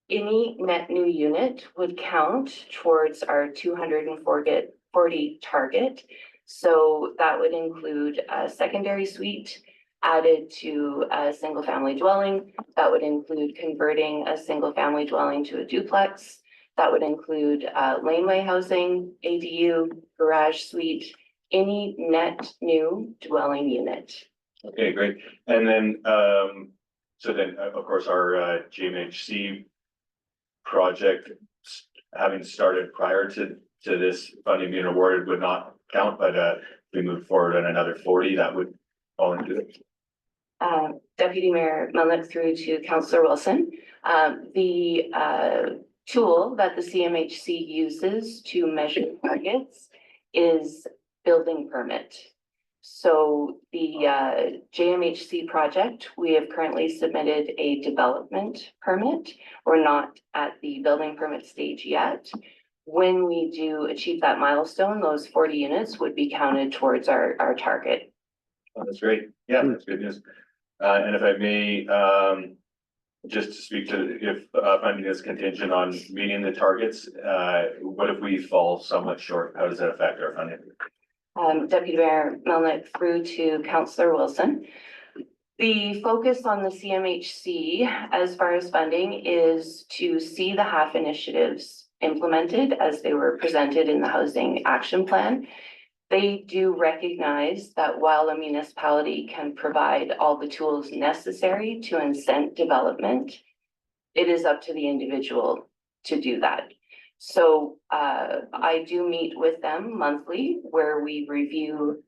Any net new unit would count towards our 240 target. So that would include a secondary suite added to a single family dwelling. That would include converting a single family dwelling to a duplex. That would include laneway housing, ADU, garage suite, any net new dwelling unit. Okay, great. And then, so then, of course, our GMHC project, having started prior to this funding being awarded, would not count, but if we move forward on another 40, that would fall into it. Deputy Mayor Melnick through to Councillor Wilson. The tool that the CMHC uses to measure targets is building permit. So the JMHC project, we have currently submitted a development permit. We're not at the building permit stage yet. when we do achieve that milestone, those 40 units would be counted towards our target. Oh, that's great. Yeah, that's good news. And if I may, just to speak to if funding is contingent on meeting the targets, what if we fall somewhat short? How does that affect our funding? Deputy Mayor Melnick through to Councillor Wilson. The focus on the CMHC as far as funding is to see the HAF initiatives implemented as they were presented in the Housing Action Plan. They do recognize that while a municipality can provide all the tools necessary to incent development, it is up to the individual to do that. So I do meet with them monthly where we review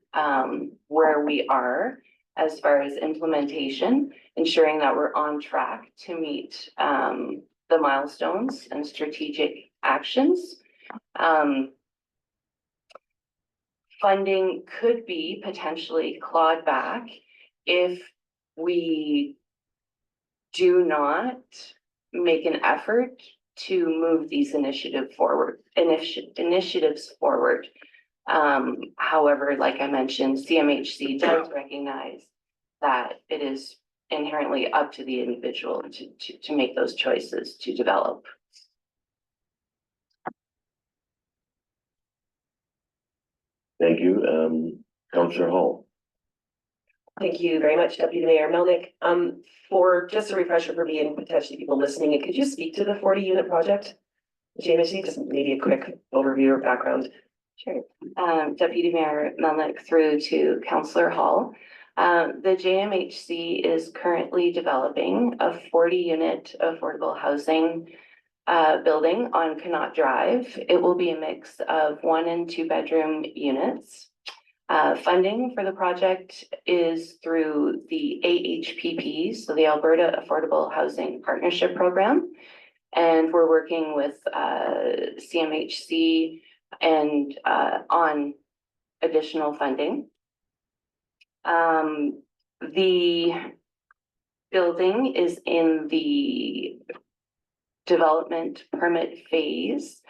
where we are as far as implementation, ensuring that we're on track to meet the milestones and strategic actions. Funding could be potentially clawed back if we do not make an effort to move these initiatives forward. However, like I mentioned, CMHC does recognize that it is inherently up to the individual to make those choices to develop. Thank you. Councillor Hall. Thank you very much, Deputy Mayor Melnick. For just a refresher for me and potentially people listening, could you speak to the 40-unit project? JMHC, just maybe a quick overview or background. Sure. Deputy Mayor Melnick through to Councillor Hall. The JMHC is currently developing a 40-unit affordable housing building on Connaught Drive. It will be a mix of 1 and 2 bedroom units. Funding for the project is through the AHPP, so the Alberta Affordable Housing Partnership Program. And we're working with CMHC and on additional funding. The building is in the development permit phase.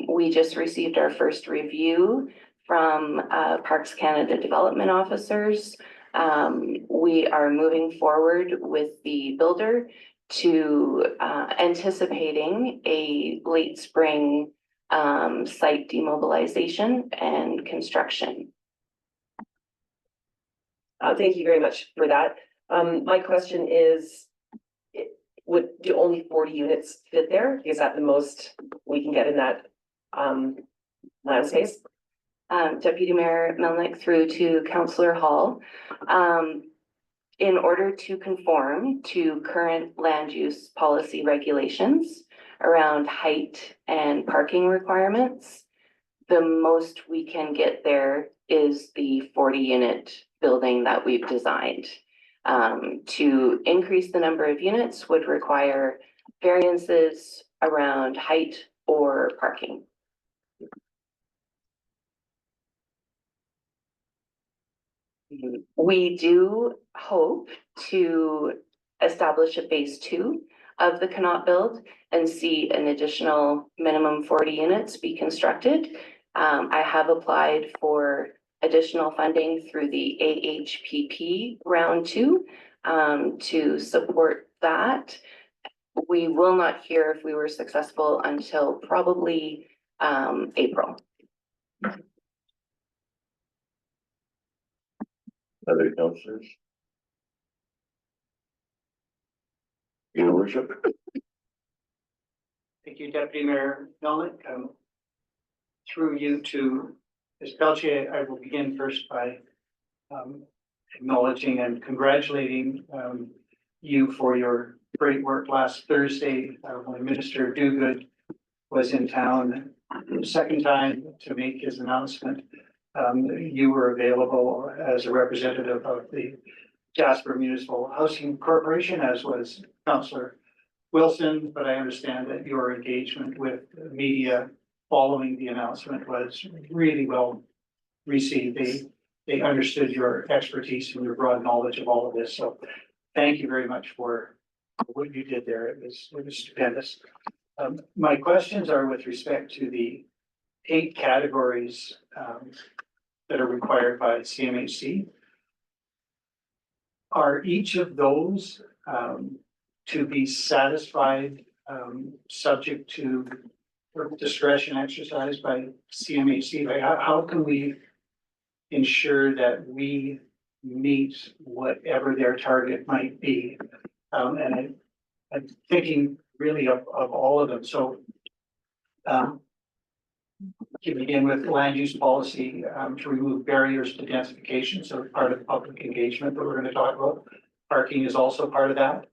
We just received our first review from Parks Canada development officers. We are moving forward with the builder to anticipating a late spring site demobilization and construction. Thank you very much for that. My question is, do only 40 units fit there? Is that the most we can get in that land space? Deputy Mayor Melnick through to Councillor Hall. In order to conform to current land use policy regulations around height and parking requirements, the most we can get there is the 40-unit building that we've designed. To increase the number of units would require variances around height or parking. We do hope to establish a phase 2 of the Connaught build and see an additional minimum 40 units be constructed. I have applied for additional funding through the AHPP round 2 to support that. We will not hear if we were successful until probably April. Other councillors? Your worship. Thank you, Deputy Mayor Melnick. Through you to Ms. Pelche, I will begin first by acknowledging and congratulating you for your great work last Thursday when Minister Duguid was in town the second time to make his announcement. You were available as a representative of the Jasper Municipal Housing Corporation, as was Councillor Wilson, but I understand that your engagement with the media following the announcement was really well received. They understood your expertise and your broad knowledge of all of this. So thank you very much for what you did there. It was stupendous. My questions are with respect to the 8 categories that are required by CMHC. Are each of those to be satisfied, subject to discretion exercised by CMHC? Like, how can we ensure that we meet whatever their target might be? And I'm thinking really of all of them. So to begin with land use policy, to remove barriers to densification, so part of public engagement that we're going to talk about. Parking is also part of that.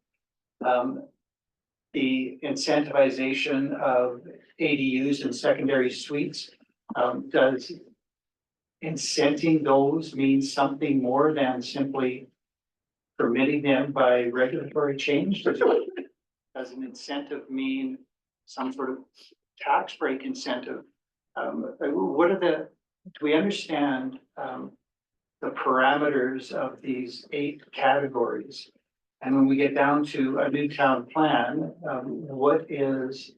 The incentivization of ADUs and secondary suites, does incenting those mean something more than simply permitting them by regulatory change? Does an incentive mean some sort of tax break incentive? Do we understand the parameters of these 8 categories? And when we get down to a new town plan, what is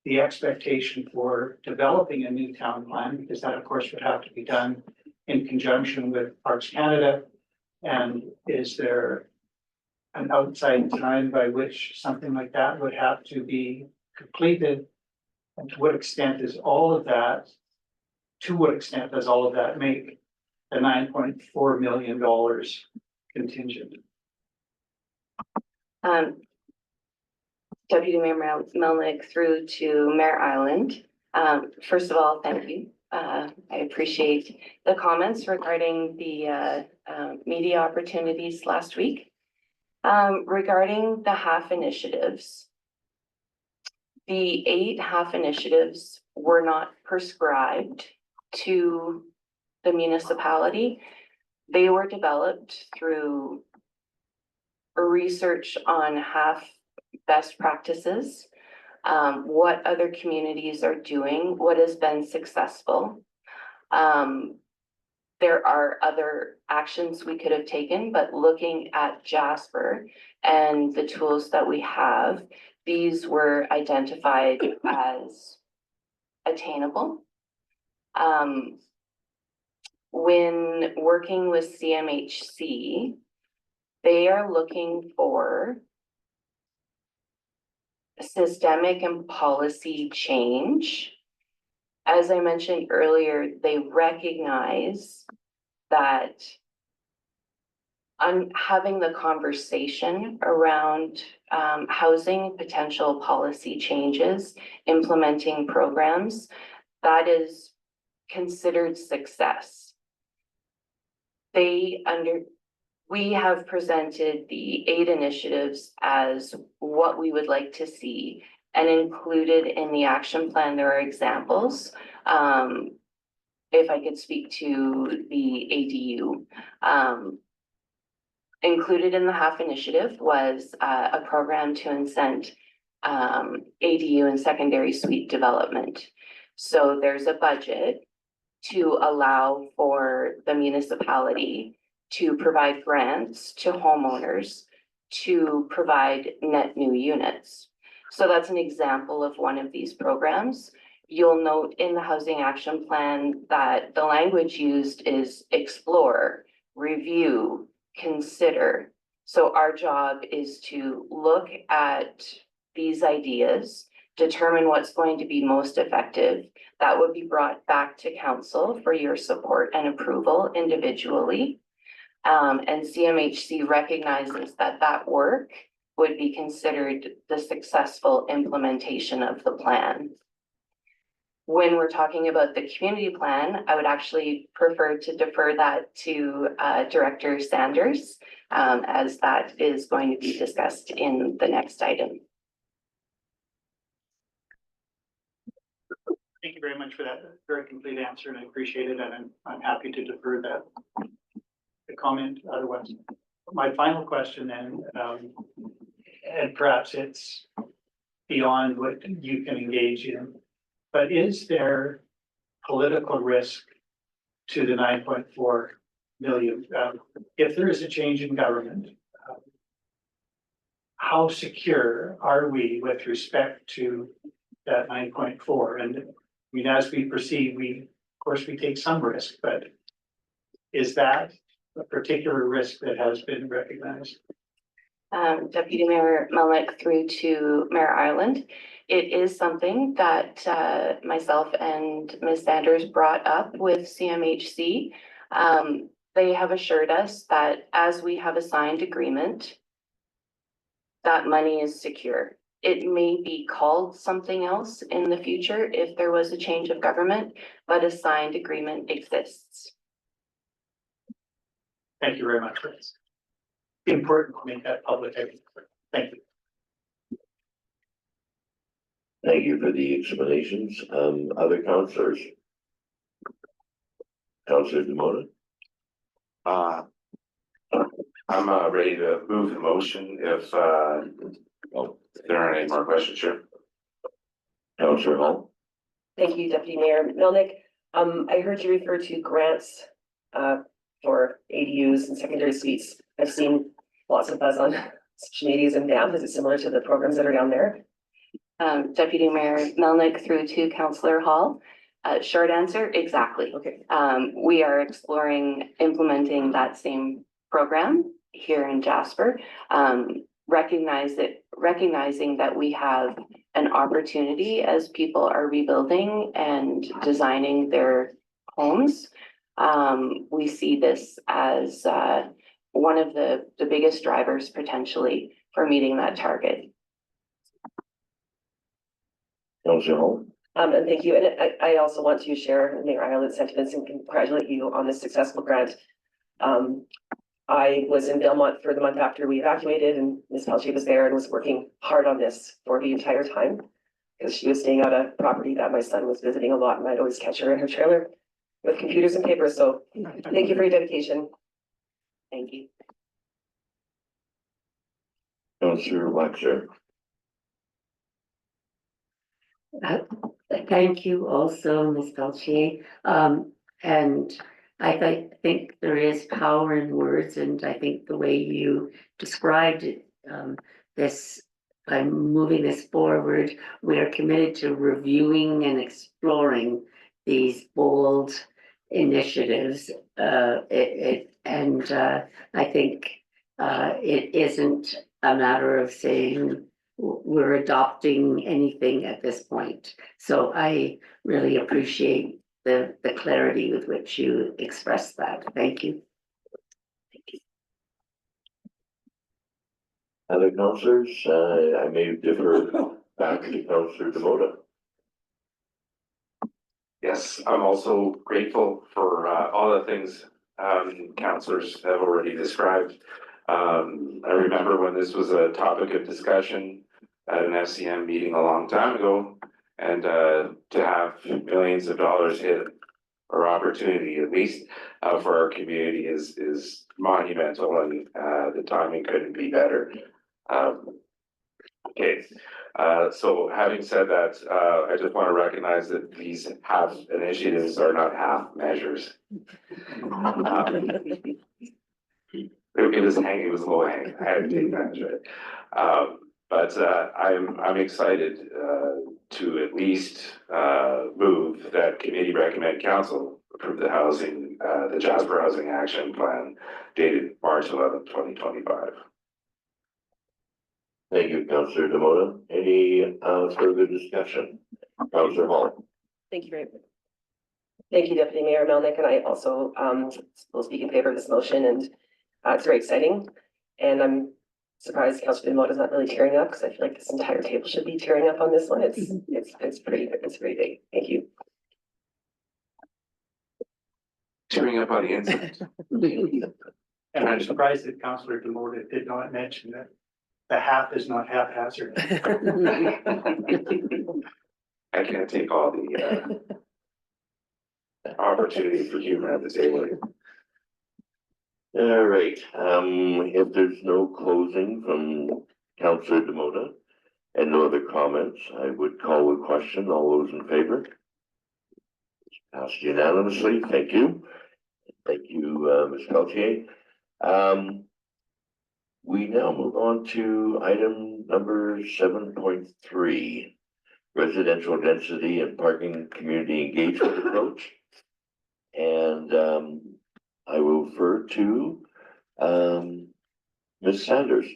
the expectation for developing a new town plan? Because that, of course, would have to be done in conjunction with Parks Canada. And is there an outside time by which something like that would have to be completed? And to what extent does all of that make the $9.4 million contingent? Deputy Mayor Melnick through to Mayor Island. First of all, thank you. I appreciate the comments regarding the media opportunities last week. Regarding the HAF initiatives, the 8 HAF initiatives were not prescribed to the municipality. They were developed through research on HAF best practices, what other communities are doing, what has been successful. There are other actions we could have taken, but looking at Jasper and the tools that we have, these were identified as attainable. When working with CMHC, they are looking for systemic and policy change. As I mentioned earlier, they recognize that having the conversation around housing, potential policy changes, implementing programs, that is considered success. We have presented the 8 initiatives as what we would like to see, and included in the action plan, there are examples. If I could speak to the ADU, included in the HAF initiative was a program to incent ADU and secondary suite development. So there's a budget to allow for the municipality to provide grants to homeowners to provide net new units. So that's an example of one of these programs. You'll note in the housing action plan that the language used is explore, review, consider. So our job is to look at these ideas, determine what's going to be most effective. That would be brought back to council for your support and approval individually. And CMHC recognizes that that work would be considered the successful implementation of the plan. When we're talking about the community plan, I would actually prefer to defer that to Director Sanders, as that is going to be discussed in the next item. Thank you very much for that very complete answer, and I appreciate it, and I'm happy to defer that the comment otherwise. My final question then, and perhaps it's beyond what you can engage in, but is there political risk to the 9.4 million? If there is a change in government, how secure are we with respect to that 9.4. And I mean, as we proceed, of course, we take some risk, but is that a particular risk that has been recognized? Deputy Mayor Melnick through to Mayor Ireland. It is something that myself and Ms. Sanders brought up with CMHC. They have assured us that as we have a signed agreement, that money is secure. It may be called something else in the future if there was a change of government, but a signed agreement exists. Thank you very much for this. Important to make that public. Thank you. Thank you for the explanations. Other councillors? Councillor Demona? I'm ready to move the motion if there aren't any more questions, sure. Councillor Hall? Thank you, Deputy Mayor Melnick. I heard you refer to grants for ADUs and secondary suites. I've seen lots of buzz on social medias and BAM. Is it similar to the programs that are down there? Deputy Mayor Melnick through to Councillor Hall. Short answer, exactly. Okay. We are exploring implementing that same program here in Jasper. Recognizing that we have an opportunity as people are rebuilding and designing their homes. We see this as one of the biggest drivers potentially for meeting that target. Councillor Hall? And thank you. And I also want to share Mayor Ireland's sentiments and congratulate you on this successful grant. I was in Belmont for the month after we evacuated, and Ms. Pelche was there and was working hard on this for the entire time because she was staying at a property that my son was visiting a lot, and I'd always catch her in her trailer with computers and papers. So thank you for your dedication. Thank you. Councillor Wexler? Thank you also, Ms. Pelche. And I think there is power in words, and I think the way you described it, this, by moving this forward, we are committed to reviewing and exploring these bold initiatives. I think it isn't a matter of saying we're adopting anything at this point. So I really appreciate the clarity with which you expressed that. Thank you. Other councillors? I may defer back to Councillor Demona. Yes, I'm also grateful for all the things councillors have already described. I remember when this was a topic of discussion at an FCM meeting a long time ago, and to have millions of dollars hit or opportunity, at least for our community, is monumental, and the timing couldn't be better. Okay, so having said that, I just want to recognize that these half initiatives are not half measures. It was low hanging. I had to take that. But I'm excited to at least move that committee recommend council approve the Jasper Housing Action Plan dated March 11th, 2025. Thank you, Councillor Demona. Any further discussion? Councillor Hall? Thank you very much. Thank you, Deputy Mayor Melnick, and I also will speak in favor of this motion, and it's very exciting. And I'm surprised Councillor Demona is not really tearing up, because I feel like this entire table should be tearing up on this one. It's pretty big. Thank you. Tearing up on the inside. And I'm surprised that Councillor Demona did not mention that the half is not haphazard. I can't take all the opportunity for humor at the table. All right, if there's no closing from Councillor Demona and no other comments, I would call the question. All those in favor? Passed unanimously. Thank you. Thank you, Ms. Peltier. We now move on to item number 7.3. residential density and parking community engagement approach. And I will refer to Ms. Sanders.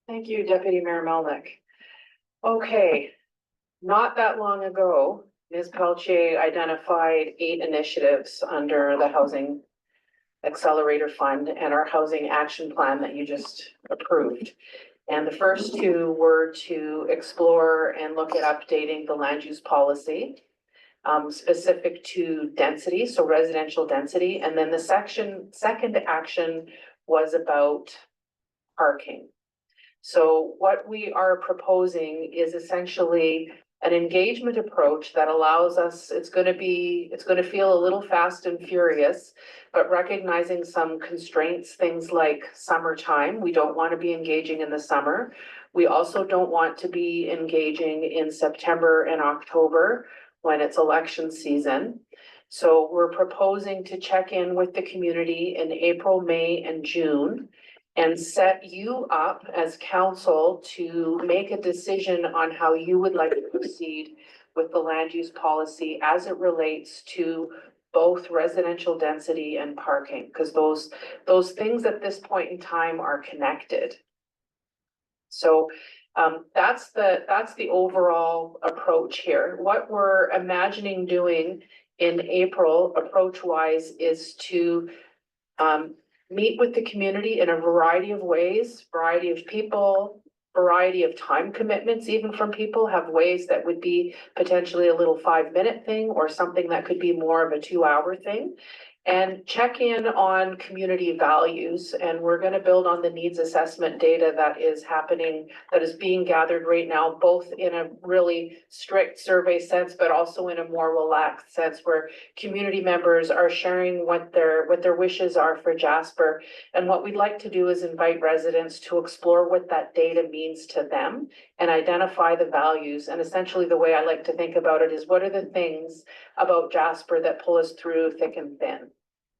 Thank you, Deputy Mayor Melnick. Okay, not that long ago, Ms. Pelche identified 8 initiatives under the Housing Accelerator Fund and our Housing Action Plan that you just approved. And the first 2 were to explore and look at updating the land use policy, specific to density, so residential density. And then the second action was about parking. So what we are proposing is essentially an engagement approach that allows us, it's gonna feel a little fast and furious, but recognizing some constraints, things like summertime. We don't want to be engaging in the summer. We also don't want to be engaging in September and October when it's election season. So we're proposing to check in with the community in April, May, and June and set you up as council to make a decision on how you would like to proceed with the land use policy as it relates to both residential density and parking, because those things at this point in time are connected. So that's the overall approach here. What we're imagining doing in April approach-wise is to meet with the community in a variety of ways, variety of people, variety of time commitments, even from people have ways that would be potentially a little 5-minute thing or something that could be more of a 2-hour thing. And check in on community values, and we're going to build on the needs assessment data that is happening, that is being gathered right now, both in a really strict survey sense, but also in a more relaxed sense where community members are sharing what their wishes are for Jasper. And what we'd like to do is invite residents to explore what that data means to them and identify the values. And essentially the way I like to think about it is, what are the things about Jasper that pull us through thick and thin?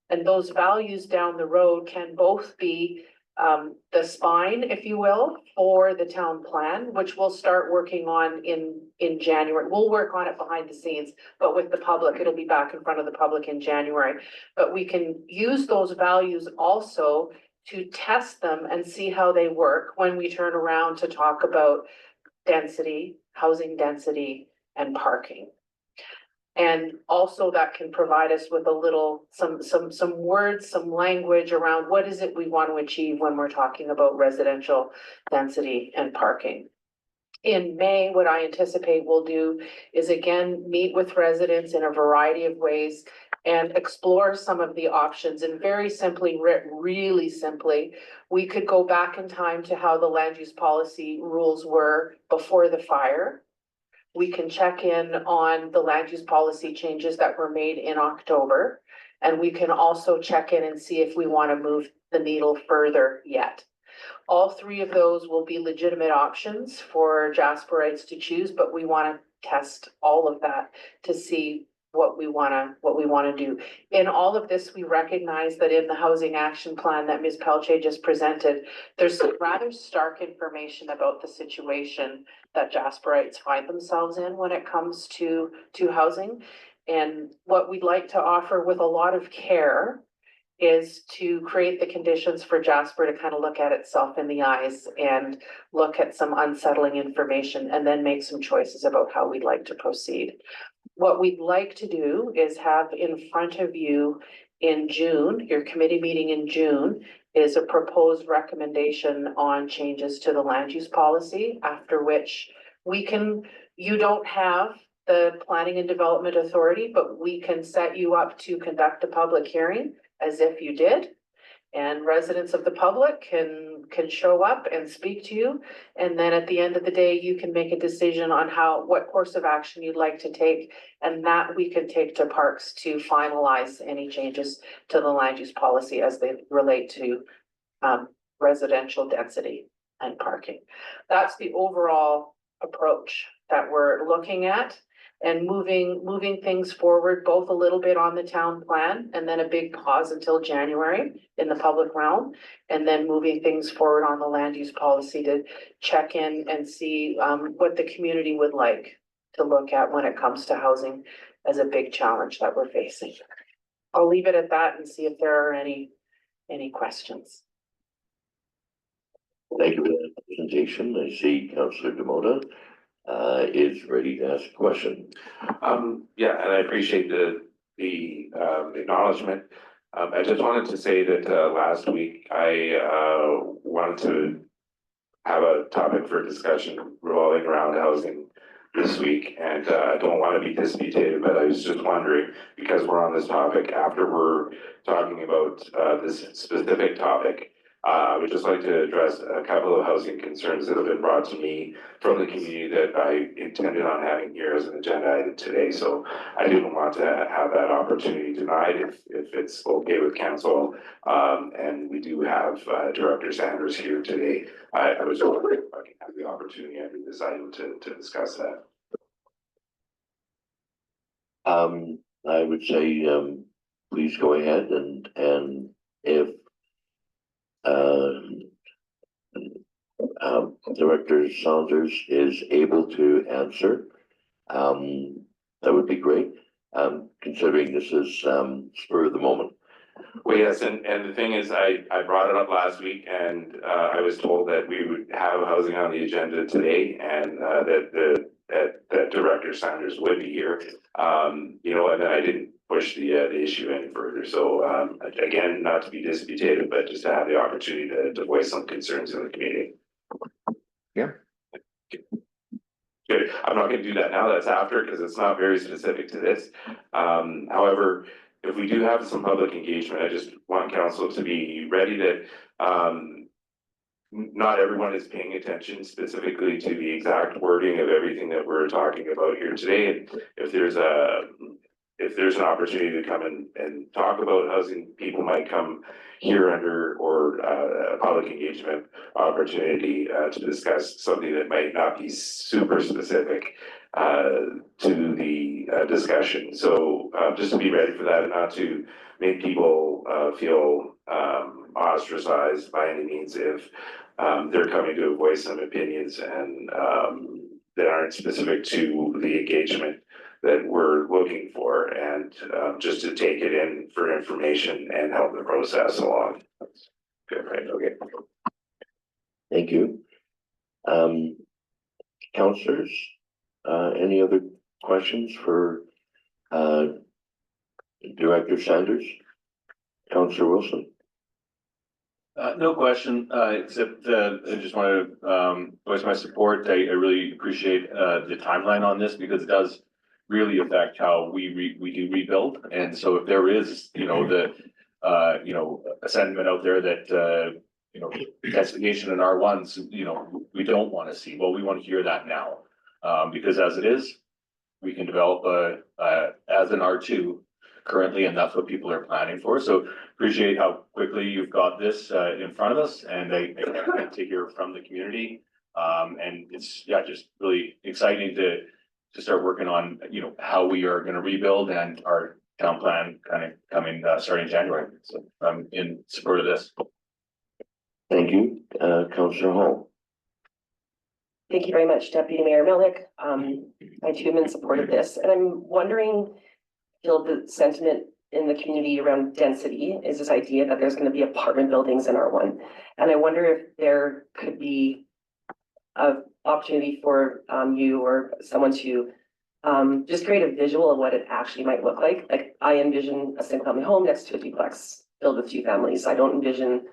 And those values down the road can both be the spine, if you will, for the town plan, which we'll start working on in January. We'll work on it behind the scenes, but with the public, it'll be back in front of the public in January. But we can use those values also to test them and see how they work when we turn around to talk about density, housing density, and parking. And also that can provide us with a little, some words, some language around what is it we want to achieve when we're talking about residential density and parking. In May, what I anticipate we'll do is again, meet with residents in a variety of ways and explore some of the options. And very simply, really simply, we could go back in time to how the land use policy rules were before the fire. We can check in on the land use policy changes that were made in October. And we can also check in and see if we want to move the needle further yet. All 3 of those will be legitimate options for Jasperites to choose, but we want to test all of that to see what we want to do. In all of this, we recognize that in the housing action plan that Ms. Pelche just presented, there's some rather stark information about the situation that Jasperites find themselves in when it comes to housing. And what we'd like to offer with a lot of care is to create the conditions for Jasper to kind of look at itself in the eyes and look at some unsettling information and then make some choices about how we'd like to proceed. What we'd like to do is have in front of you in June, your committee meeting in June, is a proposed recommendation on changes to the land use policy, after which you don't have the planning and development authority, but we can set you up to conduct a public hearing as if you did. And residents of the public can show up and speak to you. And then at the end of the day, you can make a decision on what course of action you'd like to take. And that we can take to parks to finalize any changes to the land use policy as they relate to residential density and parking. That's the overall approach that we're looking at. and moving things forward, both a little bit on the town plan and then a big pause until January in the public realm. And then moving things forward on the land use policy to check in and see what the community would like to look at when it comes to housing as a big challenge that we're facing. I'll leave it at that and see if there are any questions. Thank you for that presentation. I see Councillor Demota is ready to ask a question. Yeah, and I appreciate the acknowledgement. I just wanted to say that last week I wanted to have a topic for discussion revolving around housing this week, and I don't want to be disputated, but I was just wondering, because we're on this topic, after we're talking about this specific topic, I would just like to address a couple of housing concerns that have been brought to me from the community that I intended on having here as an agenda item today. So I didn't want to have that opportunity denied if it's okay with council. And we do have Director Sanders here today. I was wondering if I can have the opportunity under this item to discuss that. I would say, please go ahead and if Director Saunders is able to answer, that would be great, considering this is spur of the moment. Well, yes, and the thing is, I brought it up last week, and I was told that we would have housing on the agenda today, and that Director Sanders would be here. You know, and then I didn't push the issue any further. So again, not to be disputated, but just to have the opportunity to voice some concerns in the community. Yeah. Good. I'm not going to do that now. That's after, because it's not very specific to this. However, if we do have some public engagement, I just want council to be ready that not everyone is paying attention specifically to the exact wording of everything that we're talking about here today. And if there's an opportunity to come and talk about housing, people might come here under or a public engagement opportunity to discuss something that might not be super specific to the discussion. So just to be ready for that and not to make people feel ostracized by any means if they're coming to voice some opinions and that aren't specific to the engagement that we're looking for, and just to take it in for information and help the process along. That's good, right? Okay. Thank you. Councillors, any other questions for Director Sanders? Councillor Wilson? No question, except I just want to voice my support. I really appreciate the timeline on this, because it does really affect how we do rebuild. And so if there is, you know, a sentiment out there that, you know, investigation in R1s, you know, we don't want to see, well, we want to hear that now. Because as it is, we can develop as an R2 currently, and that's what people are planning for. So appreciate how quickly you've got this in front of us, and I can't wait to hear from the community. And it's, yeah, just really exciting to start working on, you know, how we are going to rebuild, and our town plan kind of coming starting January. So I'm in support of this. Thank you. Councillor Hall? Thank you very much, Deputy Mayor Melnick. I too am in support of this, and I'm wondering, Phil, the sentiment in the community around density is this idea that there's going to be apartment buildings in R1. And I wonder if there could be an opportunity for you or someone to just create a visual of what it actually might look like. Like, I envision a single family home next to a duplex filled with two families. I don't envision,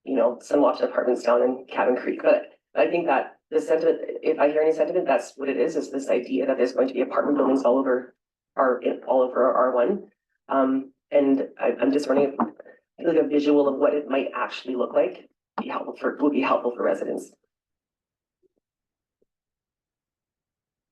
you know, some loft apartments down in Cabin Creek, but I think that the sentiment, if I hear any sentiment, that's what it is this idea that there's going to be apartment buildings all over our R1. And I'm just wondering if like a visual of what it might actually look like would be helpful for residents.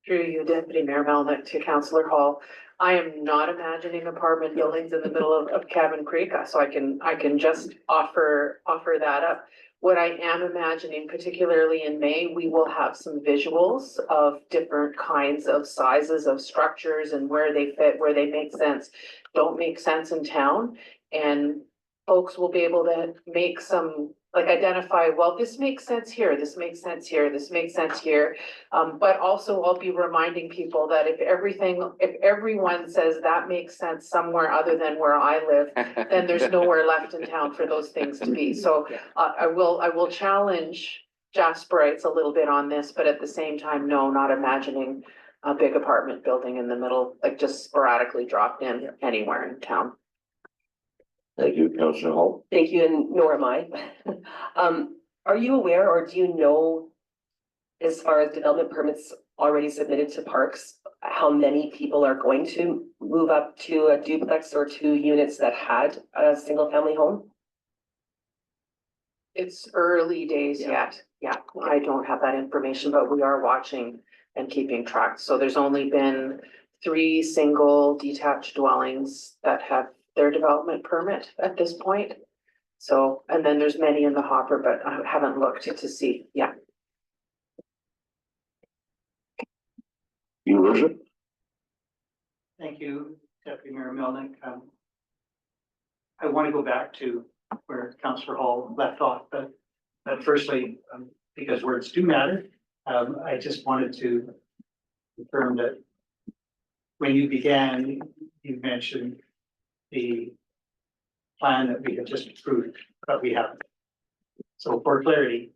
Through you, Deputy Mayor Melnick, to Councillor Hall. I am not imagining apartment buildings in the middle of Cabin Creek, so I can just offer that up. what I am imagining, particularly in May, we will have some visuals of different kinds of sizes of structures and where they fit, where they make sense, don't make sense in town. And folks will be able to make some, like identify, well, this makes sense here, this makes sense here, this makes sense here. But also I'll be reminding people that if everyone says that makes sense somewhere other than where I live, then there's nowhere left in town for those things to be. So I will challenge Jasperites a little bit on this, but at the same time, no, not imagining a big apartment building in the middle, like just sporadically dropped in anywhere in town. Thank you, Councillor Hall. Thank you, and nor am I. Are you aware, or do you know, as far as development permits already submitted to parks, how many people are going to move up to a duplex or 2 units that had a single family home? It's early days yet. Yeah, I don't have that information, but we are watching and keeping track. So there's only been 3 single detached dwellings that have their development permit at this point. So, and then there's many in the hopper, but I haven't looked to see. Yeah. Your worship? Thank you, Deputy Mayor Melnick. I want to go back to where Councillor Hall left off, but firstly, because words do matter, I just wanted to confirm that when you began, you mentioned the plan that we have just approved, but we haven't. So for clarity,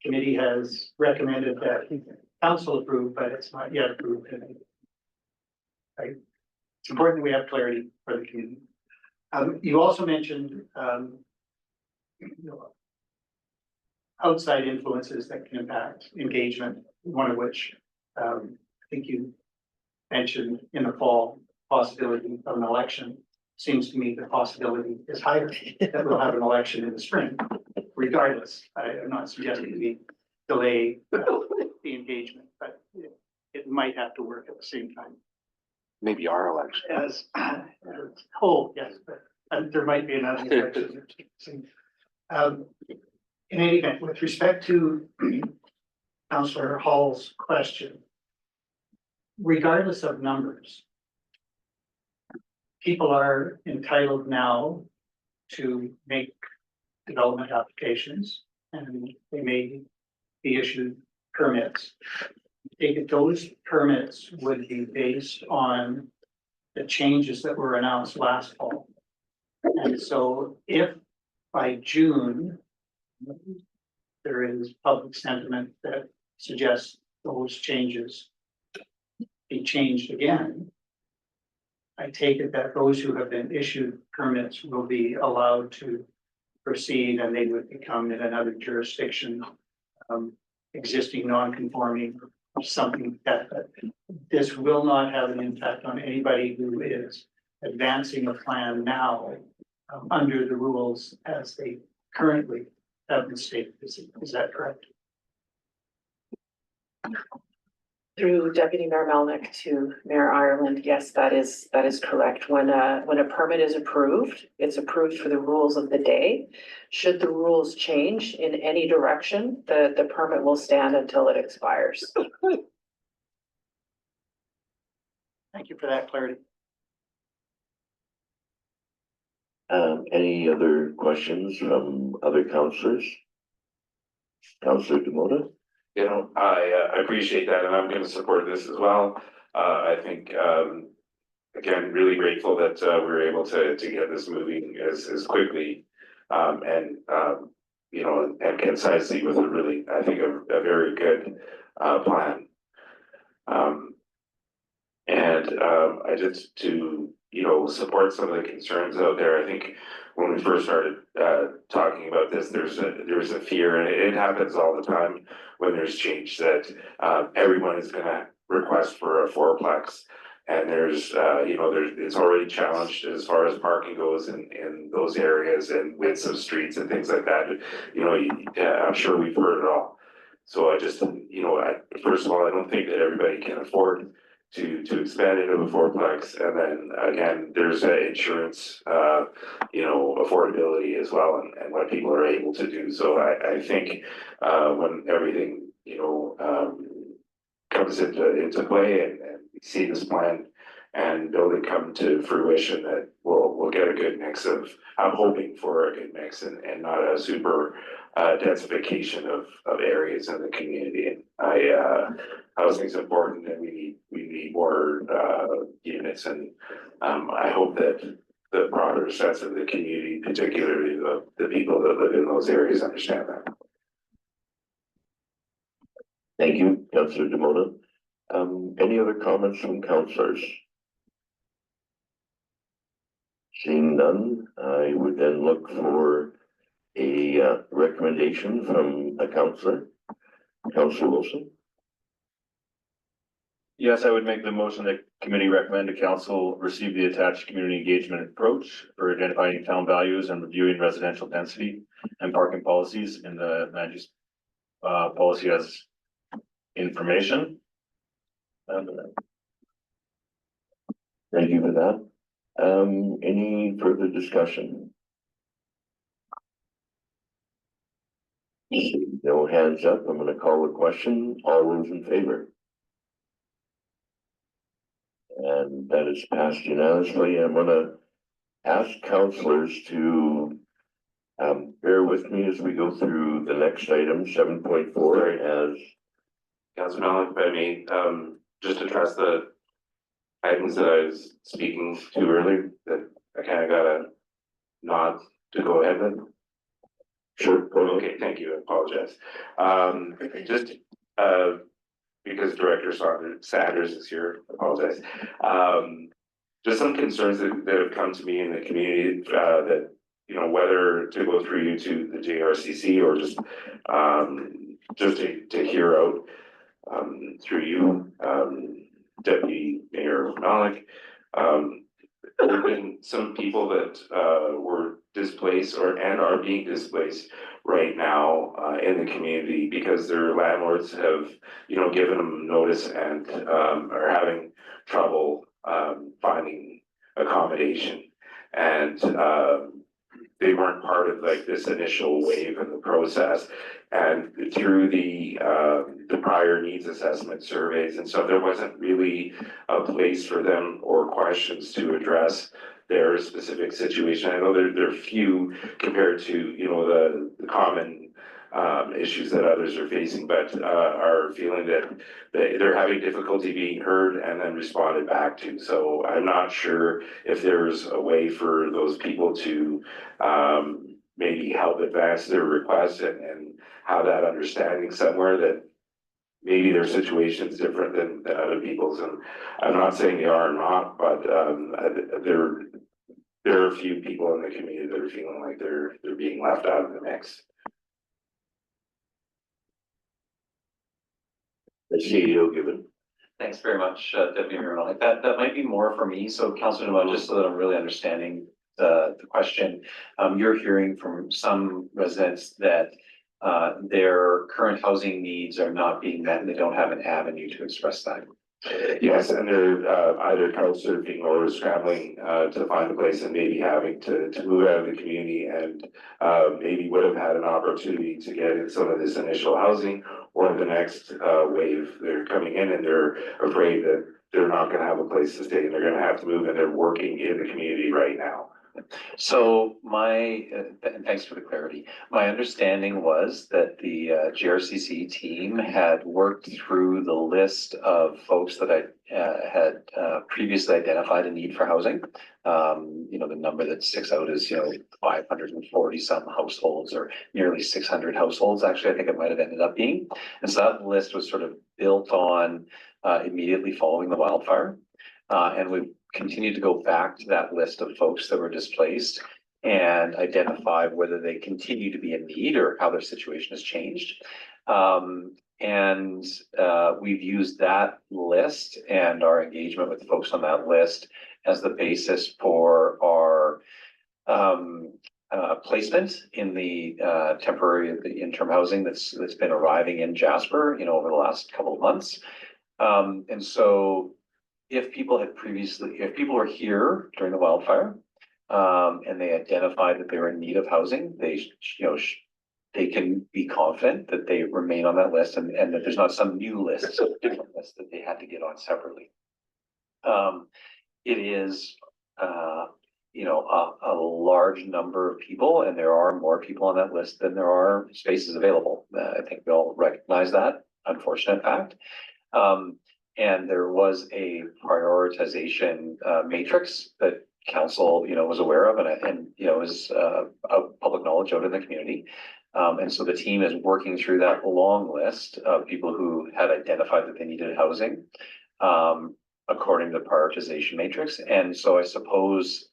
committee has recommended that council approve, but it's not yet approved. And it's important that we have clarity for the community. You also mentioned outside influences that can impact engagement, one of which I think you mentioned in the fall, possibility of an election. Seems to me the possibility is higher that we'll have an election in the spring. Regardless, I am not suggesting we delay the engagement, but it might have to work at the same time. Maybe our election. Yes, but there might be another election. In any event, with respect to Councillor Hall's question, regardless of numbers, people are entitled now to make development applications and they may be issued permits. I think that those permits would be based on the changes that were announced last fall. And so if by June, there is public sentiment that suggests those changes be changed again, I take it that those who have been issued permits will be allowed to proceed and they would become in another jurisdiction, existing non-conforming or something like that. This will not have an impact on anybody who is advancing a plan now under the rules as they currently have been stated. Is that correct? Through Deputy Mayor Melnick to Mayor Ireland, yes, that is correct. When a permit is approved, it's approved for the rules of the day. Should the rules change in any direction, the permit will stand until it expires. Thank you for that clarity. Any other questions from other councillors? Councillor Demota? You know, I appreciate that, and I'm gonna support this as well. I think, again, really grateful that, we were able to get this moving as quickly, and, you know, and concisely with a really, I think, a very good, plan. I just to, you know, support some of the concerns out there. I think when we first started, talking about this, there's a fear, and it happens all the time when there's change that, everyone is gonna request for a fourplex. And there's, you know, it's already challenged as far as parking goes in those areas and widths of streets and things like that. You know, I'm sure we've heard it all. So I just, you know, first of all, I don't think that everybody can afford to expand into a fourplex. And then again, there's insurance, affordability as well, and what people are able to do. So I think when everything, comes into play and we see this plan and building come to fruition, that we'll get a good mix of, I'm hoping for a good mix and not a super densification of areas in the community. And housing's important, and we need more units, and I hope that the broader sense of the community, particularly the people that live in those areas, understand that. Thank you, Councillor Demona. Any other comments from councillors? Seeing none, I would then look for a recommendation from a councillor. Councillor Wilson. Yes, I would make the motion that committee recommend to council receive the attached community engagement approach for identifying town values and reviewing residential density and parking policies in the land use policy as information. Thank you for that. Any further discussion? No hands up. I'm gonna call a question. All those in favor? And that is passed unanimously. I'm gonna ask councillors to bear with me as we go through the next item, 7.4, as Councilor Malik, if I may, just address the items that I was speaking to earlier, that I kind of got a nod to go ahead with. sure. Okay, thank you, I apologize. Just, because Director Sanders is here, I apologize. Just some concerns that have come to me in the community, that, whether to go through you to the JRCC or just to hear out, through you, Deputy Mayor Malik. There have been some people that were displaced and are being displaced right now in the community because their landlords have, given them notice and are having trouble finding accommodation. And they weren't part of like this initial wave in the process, and through the prior needs assessment surveys and stuff, there wasn't really a place for them or questions to address their specific situation. I know they're few compared to the common issues that others are facing, but are feeling that they're having difficulty being heard and then responded back to. So I'm not sure if there's a way for those people to maybe help advance their requests and have that understanding somewhere that maybe their situation is different than other people's. And I'm not saying they are or not, but there are a few people in the community that are feeling like they're being left out of the mix. The CEO given. Thanks very much, Deputy Mayor Malik. That might be more for me. So Councillor Demona, just so that I'm really understanding the question, you're hearing from some residents that their current housing needs are not being met and they don't have an avenue to express that. Yes, and they're either couch surfing or scrambling to find a place and maybe having to move out of the community, and maybe would have had an opportunity to get in some of this initial housing or the next wave. They're coming in and they're afraid that they're not going to have a place to stay and they're going to have to move, and they're working in the community right now. So and thanks for the clarity. My understanding was that the GRCC team had worked through the list of folks that I had previously identified a need for housing. The number that sticks out is 540 some households, or nearly 600 households. Actually, I think it might have ended up being. And so that list was sort of built on immediately following the wildfire, and we continue to go back to that list of folks that were displaced and identify whether they continue to be in need or how their situation has changed. We've used that list and our engagement with folks on that list as the basis for our placement in the the interim housing that's been arriving in Jasper, over the last couple of months. And so if people were here during the wildfire, and they identified that they were in need of housing, they can be confident that they remain on that list and that there's not some new list, some different list that they had to get on separately. It is, a large number of people, and there are more people on that list than there are spaces available. I think we all recognize that unfortunate fact. And there was a prioritization matrix that council, was aware of and is public knowledge out in the community. And so the team is working through that long list of people who had identified that they needed housing, according to the prioritization matrix. And so I suppose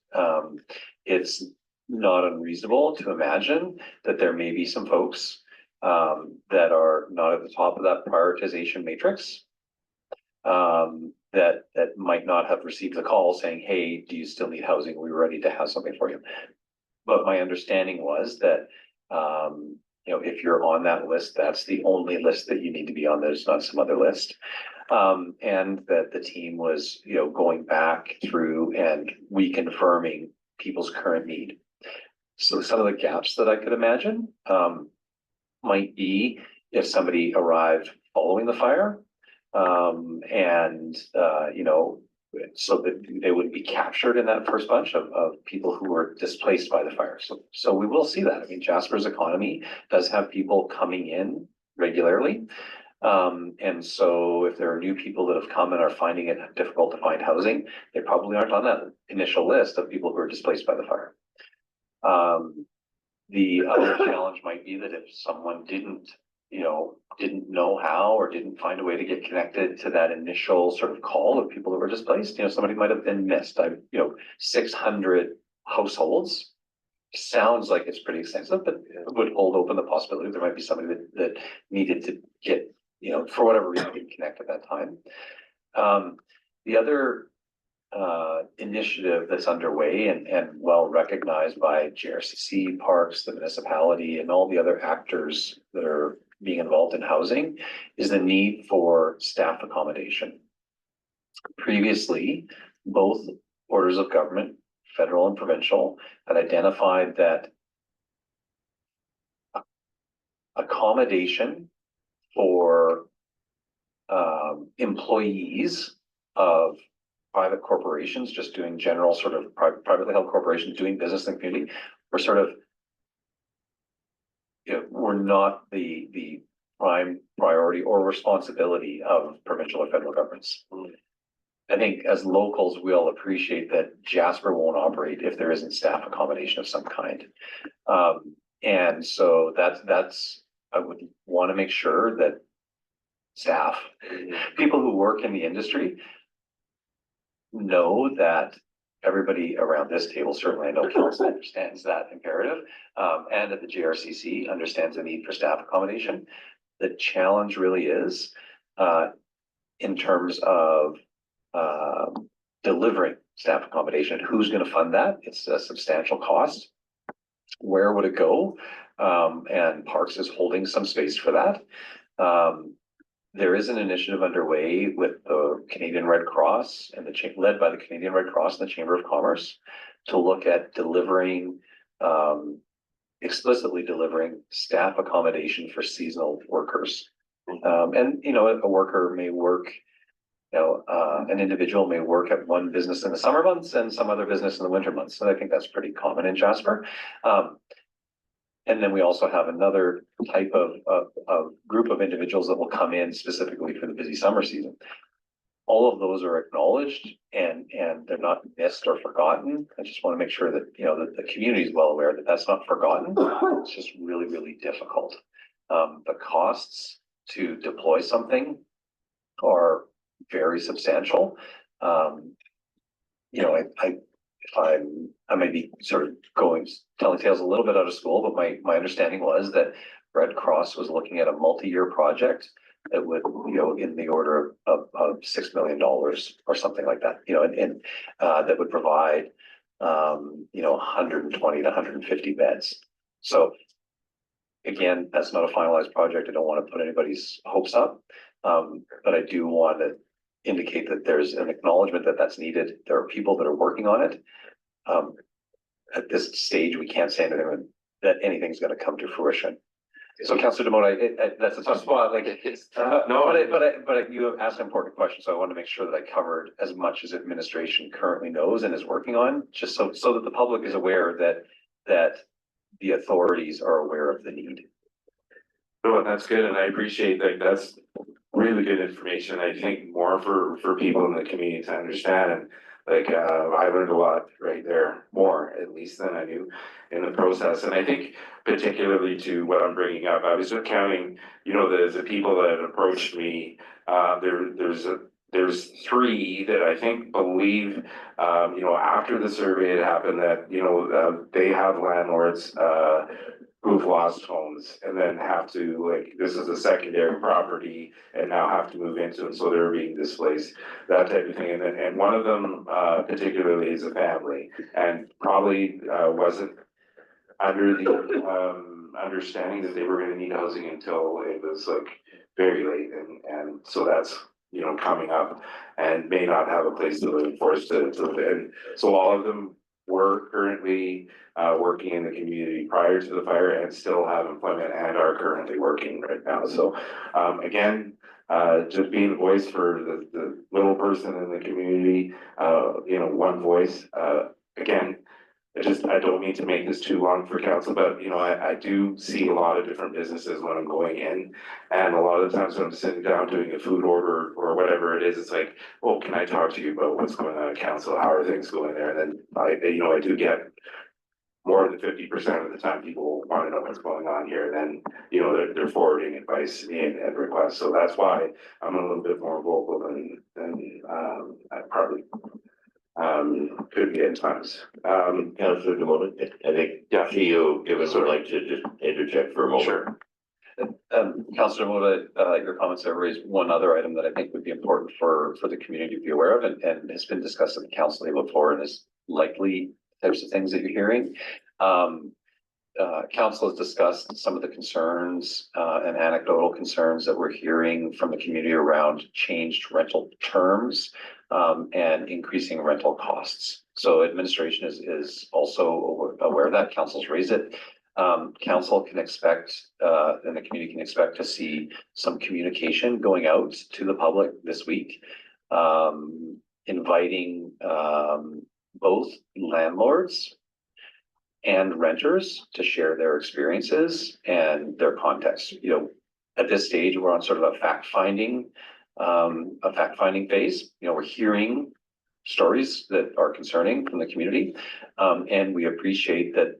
it's not unreasonable to imagine that there may be some folks that are not at the top of that prioritization matrix, that might not have received the call saying, hey, do you still need housing? We're ready to have something for you. But my understanding was that, if you're on that list, that's the only list that you need to be on. There's not some other list. And that the team was, going back through and reconfirming people's current need. So some of the gaps that I could imagine, might be if somebody arrived following the fire, so that they would be captured in that first bunch of people who were displaced by the fire. So we will see that. I mean, Jasper's economy does have people coming in regularly. And so if there are new people that have come and are finding it difficult to find housing, they probably aren't on that initial list of people who are displaced by the fire. The other challenge might be that if someone didn't know how or didn't find a way to get connected to that initial sort of call of people that were displaced, somebody might have been missed. 600 households sounds like it's pretty extensive, but it would hold open the possibility there might be somebody that needed to get, for whatever reason, didn't connect at that time. The other initiative that's underway and well recognized by GRCC, parks, the municipality, and all the other actors that are being involved in housing is the need for staff accommodation. Previously, both orders of government, federal and provincial, had identified that accommodation for employees of private corporations, just doing general sort of privately held corporations doing business in the community, were sort of, were not the prime priority or responsibility of provincial or federal governments. I think as locals, we all appreciate that Jasper won't operate if there isn't staff accommodation of some kind. And so that's, I would want to make sure that staff, people who work in the industry, know that everybody around this table, certainly I know council understands that imperative, and that the GRCC understands the need for staff accommodation. The challenge really is in terms of delivering staff accommodation. Who's going to fund that? It's a substantial cost. Where would it go? And Parks is holding some space for that. There is an initiative underway with the Canadian Red Cross and led by the Canadian Red Cross and the Chamber of Commerce to look at delivering, explicitly delivering staff accommodation for seasonal workers. And a worker may work, an individual may work at one business in the summer months and some other business in the winter months. So I think that's pretty common in Jasper. And then we also have another type of group of individuals that will come in specifically for the busy summer season. All of those are acknowledged and they're not missed or forgotten. I just want to make sure that, that the community is well aware that that's not forgotten. It's just really, really difficult. The costs to deploy something are very substantial. I may be sort of telling tales a little bit out of school, but my understanding was that Red Cross was looking at a multi-year project that would, in the order of $6 million or something like that, and that would provide, 120 to 150 beds. So again, that's not a finalized project. I don't want to put anybody's hopes up, but I do want to, indicate that there's an acknowledgement that that's needed. There are people that are working on it. At this stage, we can't say anything that anything's gonna come to fruition. So Councillor Demota, that's a tough spot, like, but you have asked an important question, so I want to make sure that I covered as much as administration currently knows and is working on, just so that the public is aware that the authorities are aware of the need. No, that's good, and I appreciate that. That's really good information. I think more for people in the community to understand, and like, I learned a lot right there, more at least than I knew in the process. And I think particularly to what I'm bringing up, I was just counting, you know, the people that approached me. There's 3 that I think believe, you know, after the survey had happened that, you know, they have landlords, who've lost homes and then have to, like, this is a secondary property and now have to move into it, so they're being displaced, that type of thing. And one of them, particularly is a family and probably, wasn't under the, understanding that they were gonna need housing until it was like very late. And so that's, you know, coming up and may not have a place to live, forced to live in. So all of them were currently working in the community prior to the fire and still have employment and are currently working right now. So again, just being a voice for the little person in the community, you know, one voice. Again, I don't mean to make this too long for council, but you know, I do see a lot of different businesses when I'm going in. And a lot of the times when I'm sitting down doing a food order or whatever it is, it's like, oh, can I talk to you about what's going on at council? How are things going there? And then I do get more than 50% of the time people want to know what's going on here, then, you know, they're forwarding advice and requests. So that's why I'm a little bit more vocal than I probably could be at times. Councillor Demona, I think Yeah. CEO Gibbons would like to just interject for a moment. Sure. Councillor Demota, your comments there raised one other item that I think would be important for the community to be aware of and has been discussed at the council before and is likely types of things that you're hearing. Council has discussed some of the concerns and anecdotal concerns that we're hearing from the community around changed rental terms and increasing rental costs. So administration is also aware of that. Council's raised it. Council can expect and the community can expect to see some communication going out to the public this week, inviting both landlords and renters to share their experiences and their context. You know, at this stage, we're on sort of a fact-finding phase. You know, we're hearing stories that are concerning from the community, and we appreciate that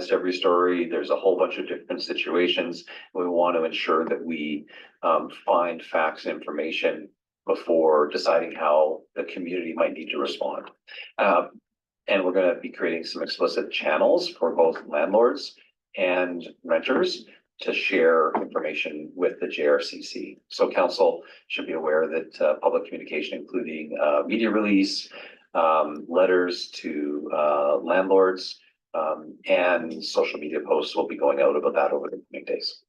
every story, there's a whole bunch of different situations. We want to ensure that we find facts and information before deciding how the community might need to respond. And we're going to be creating some explicit channels for both landlords and renters to share information with the JRCC. So council should be aware that public communication, including media release, letters to landlords, and social media posts will be going out about that over the coming days.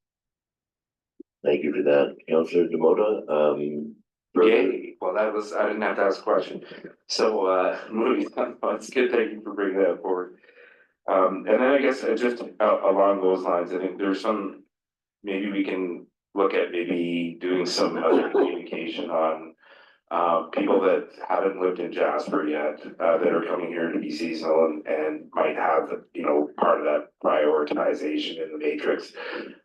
Thank you for that, Councillor Demota. Yay, well, I didn't have to ask a question. So, moving on, it's good, thank you for bringing that forward. And then I guess just along those lines, I think there's some, maybe we can look at maybe doing some other communication on people that haven't lived in Jasper yet, that are coming here to be seasonal and might have, you know, part of that prioritization in the matrix.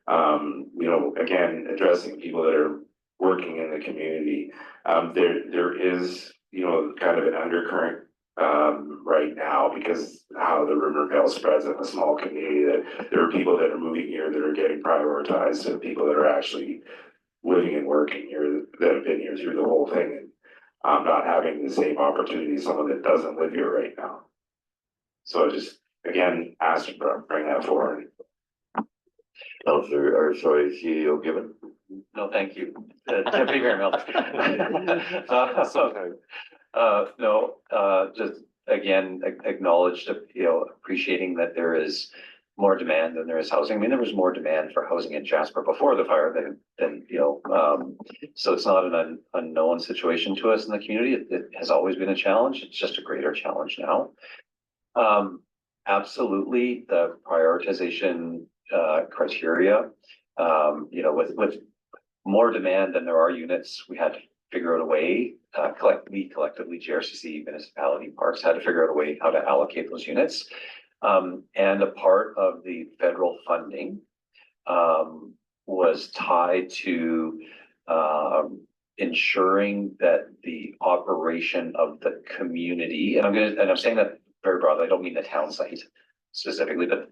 You know, again, addressing people that are working in the community. There is, you know, kind of an undercurrent right now because how the rumor mill spreads in a small community, that there are people that are moving here that are getting prioritized to people that are actually living and working here, that have been here through the whole thing, and not having the same opportunity as someone that doesn't live here right now. So I just, again, ask to bring that forward. CEO Gibbons. No, thank you. Deputy Mayor Melton. Just again, acknowledge that, you know, appreciating that there is more demand than there is housing. I mean, there was more demand for housing in Jasper before the fire than, so it's not an unknown situation to us in the community. It has always been a challenge. It's just a greater challenge now. Absolutely, the prioritization criteria, with more demand than there are units, we had to figure out a way, collectively, GRCC, municipality, parks had to figure out a way how to allocate those units. And a part of the federal funding was tied to ensuring that the operation of the community, and I'm saying that very broadly, I don't mean the town site specifically, but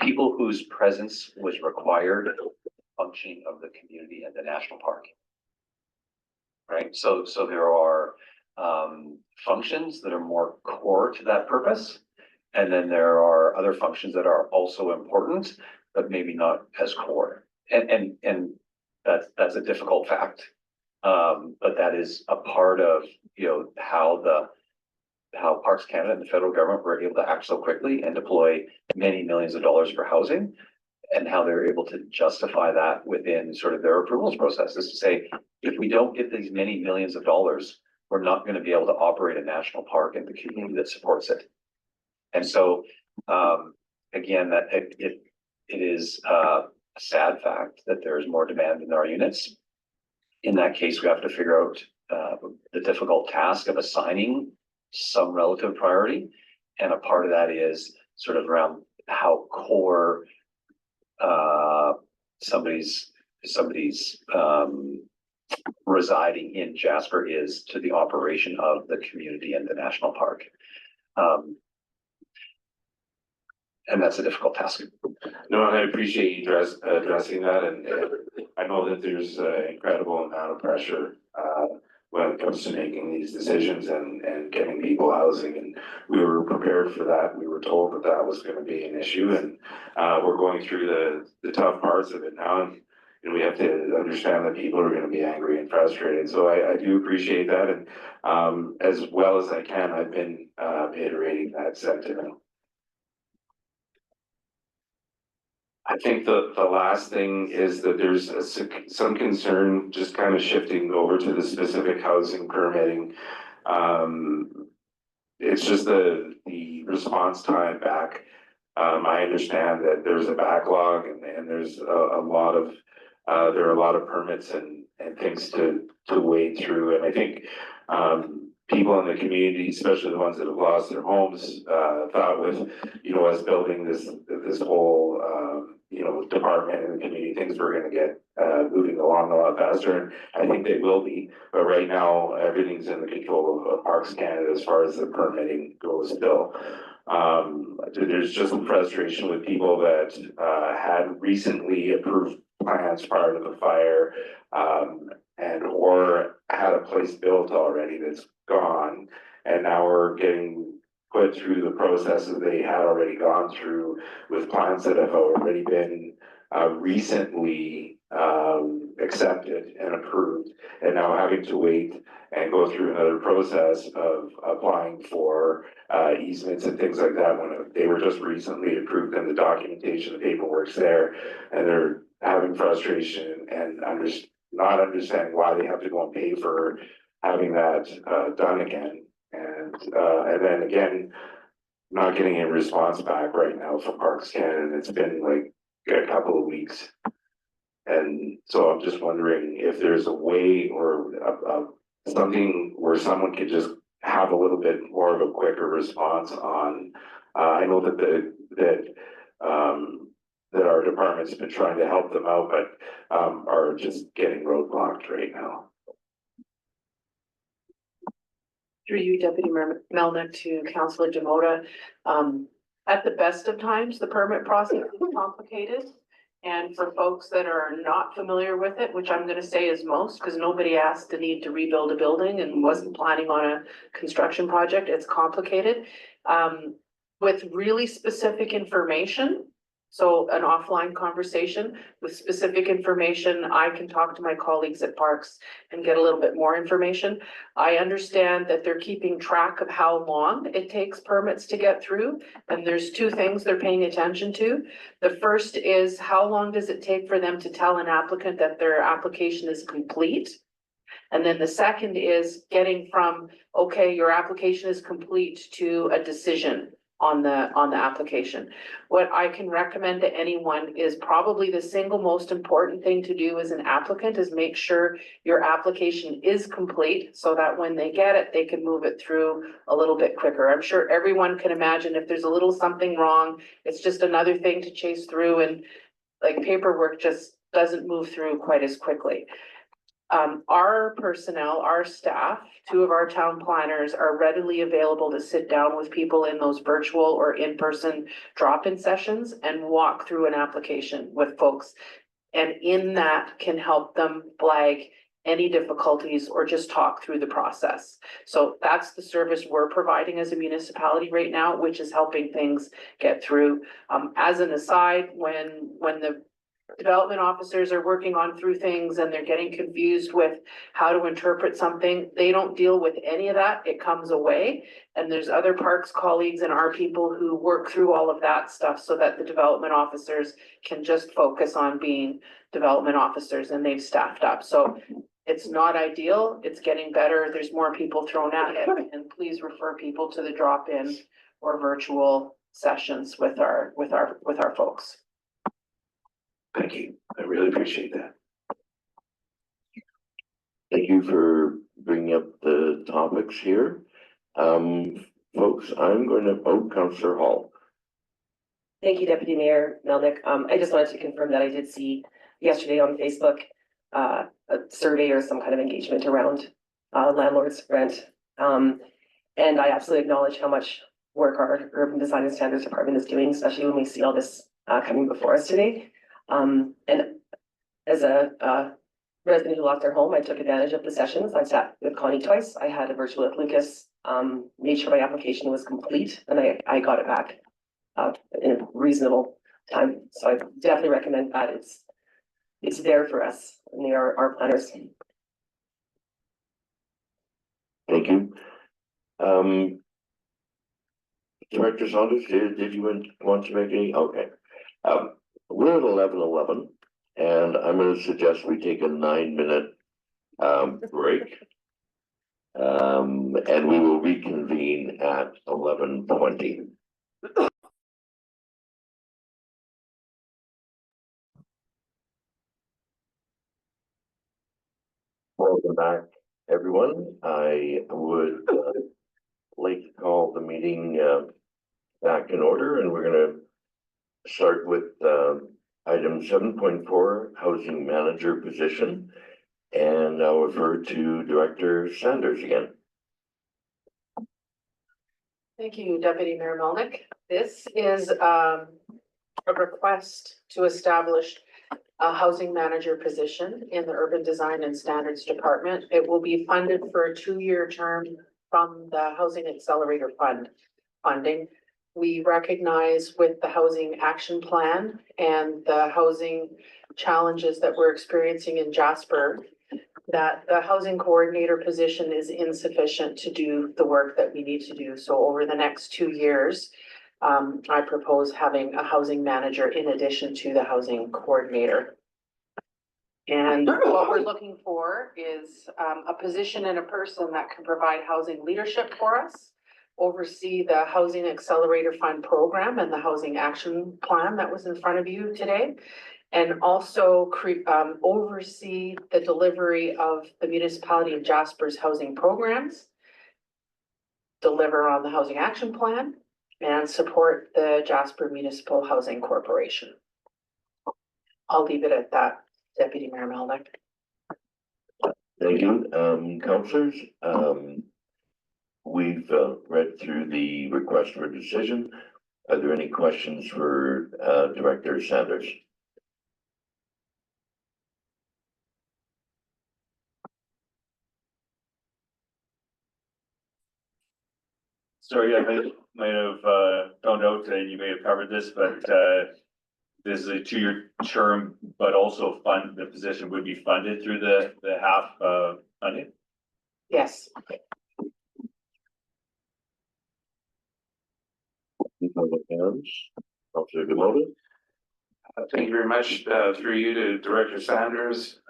people whose presence was required functioning of the community and the national park. Right, so there are functions that are more core to that purpose. And then there are other functions that are also important, but maybe not as core. And that's a difficult fact. But that is a part of, how Parks Canada and the federal government were able to act so quickly and deploy many millions of dollars for housing, and how they're able to justify that within sort of their approvals process, is to say, if we don't get these many millions of dollars, we're not going to be able to operate a national park in the community that supports it. And so, again, that it is a sad fact that there is more demand than there are units. In that case, we have to figure out the difficult task of assigning some relative priority. And a part of that is sort of around how core somebody's residing in Jasper is to the operation of the community and the national park. And that's a difficult task. No, and I appreciate you addressing that, and I know that there's an incredible amount of pressure when it comes to making these decisions and getting people housing, and we were prepared for that. We were told that that was going to be an issue, and we're going through the tough parts of it now, and we have to understand that people are going to be angry and frustrated. So I do appreciate that, and as well as I can, I've been iterating that sentiment. I think the last thing is that there's some concern, just kind of shifting over to the specific housing permitting. It's just the response time back. I understand that there's a backlog and there's there are a lot of permits and things to wade through. And I think people in the community, especially the ones that have lost their homes, thought with, us building this whole, department in the community, things were going to get moving along a lot faster. And I think they will be, but right now everything's in the control of Parks Canada as far as the permitting goes still. There's just some frustration with people that had recently approved plans prior to the fire, and or had a place built already that's gone, and now we're getting put through the processes they had already gone through with plans that have already been recently accepted and approved, and now having to wait and go through another process of applying for easements and things like that when they were just recently approved, and the documentation, the paperwork's there, and they're having frustration and not understanding why they have to go and pay for having that done again. And then again, not getting a response back right now from Parks Canada, and it's been like a couple of weeks. And so I'm just wondering if there's a way or something where someone could just have a little bit more of a quicker response on. I know that our department's been trying to help them out, but are just getting roadblocked right now. Through you, Deputy Mayor Melnick, to Councillor Demota. At the best of times, the permit process is complicated. And for folks that are not familiar with it, which I'm gonna say is most, because nobody asked to need to rebuild a building and wasn't planning on a construction project, it's complicated. With really specific information, So an offline conversation with specific information, I can talk to my colleagues at Parks and get a little bit more information. I understand that they're keeping track of how long it takes permits to get through, and there's two things they're paying attention to. The first is how long does it take for them to tell an applicant that their application is complete? And then the second is getting from, okay, your application is complete to a decision on the application. What I can recommend to anyone is probably the single most important thing to do as an applicant is make sure your application is complete so that when they get it, they can move it through a little bit quicker. I'm sure everyone can imagine if there's a little something wrong, it's just another thing to chase through, and like paperwork just doesn't move through quite as quickly. Our personnel, our staff, two of our town planners are readily available to sit down with people in those virtual or in-person drop-in sessions and walk through an application with folks. And in that can help them flag any difficulties or just talk through the process. So that's the service we're providing as a municipality right now, which is helping things get through. As an aside, when the development officers are working on through things and they're getting confused with how to interpret something, they don't deal with any of that. It comes away. And there's other parks colleagues and our people who work through all of that stuff so that the development officers can just focus on being development officers, and they've staffed up. So it's not ideal. It's getting better. There's more people thrown at it, and please refer people to the drop-in or virtual sessions with our folks. Thank you. I really appreciate that. Thank you for bringing up the topics here. Folks, I'm going to, Councillor Hall. Thank you, Deputy Mayor Melnick. I just wanted to confirm that I did see yesterday on Facebook, a survey or some kind of engagement around landlords rent. And I absolutely acknowledge how much work our Urban Design and Standards Department is doing, especially when we see all this coming before us today. And as a resident who lost their home, I took advantage of the sessions. I sat with Connie twice. I had a virtual with Lucas, made sure my application was complete, and I got it back in a reasonable time. So I definitely recommend that. It's there for us, and they are our planners. Thank you. Director Saunders, did you want to make any? Okay. We're at 11:11, and I'm going to suggest we take a 9-minute break. And we will reconvene at 11:20. Welcome back, everyone. I would like to call the meeting back in order, and we're going to start with item 7.4, housing manager position. And I'll refer to Director Sanders again. Thank you, Deputy Mayor Melnick. This is a request to establish a housing manager position in the Urban Design and Standards Department. It will be funded for a 2-year term from the Housing Accelerator Fund funding. We recognize with the Housing Action Plan and the housing challenges that we're experiencing in Jasper, that the housing coordinator position is insufficient to do the work that we need to do. So over the next 2 years, I propose having a housing manager in addition to the housing coordinator. And what we're looking for is a position and a person that can provide housing leadership for us, oversee the Housing Accelerator Fund program and the Housing Action Plan that was in front of you today, and also oversee the delivery of the municipality of Jasper's housing programs, deliver on the Housing Action Plan, and support the Jasper Municipal Housing Corporation. I'll leave it at that, Deputy Mayor Melnick. Thank you, councillors. We've read through the request for decision. Are there any questions for Director Sanders? Sorry, I might have found out, and you may have covered this, but this is a 2-year term, but also the position would be funded through the half funding? Yes. Councillor Demoda? Thank you very much, through you to Director Sanders.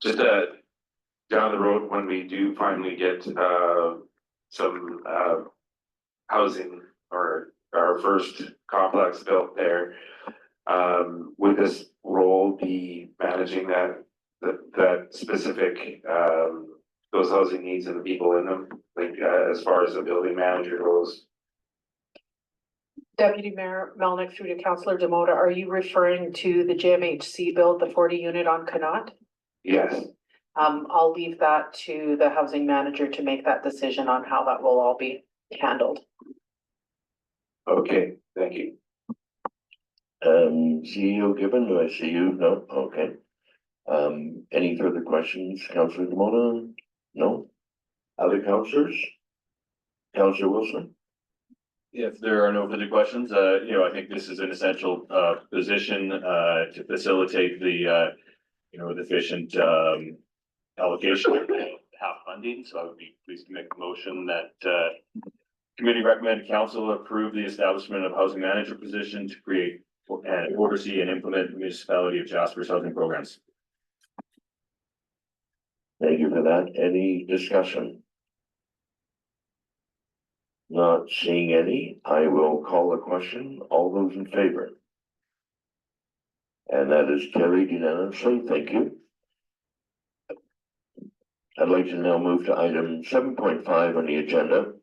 Just down the road, when we do finally get some housing or our first complex built there, would this role be managing that specific those housing needs and the people in them, like as far as the building manager goes? Deputy Mayor Melnick through to Councillor Demoda, are you referring to the GMHC build, the 40 unit on Connaught? Yes. I'll leave that to the housing manager to make that decision on how that will all be handled. Okay, thank you. CEO Gibbon, do I see you? No, okay. Any further questions, Councillor Demoda? No? Other councillors? Councillor Wilson? If there are no further questions, I think this is an essential position to facilitate the the efficient allocation of half funding. So I would be pleased to make a motion that committee recommend council approve the establishment of housing manager position to create and oversee and implement the municipality of Jasper's housing programs. Thank you for that. Any discussion? Not seeing any, I will call a question. All those in favor? And that is carried unanimously. Thank you. I'd like to now move to item 7.5 on the agenda,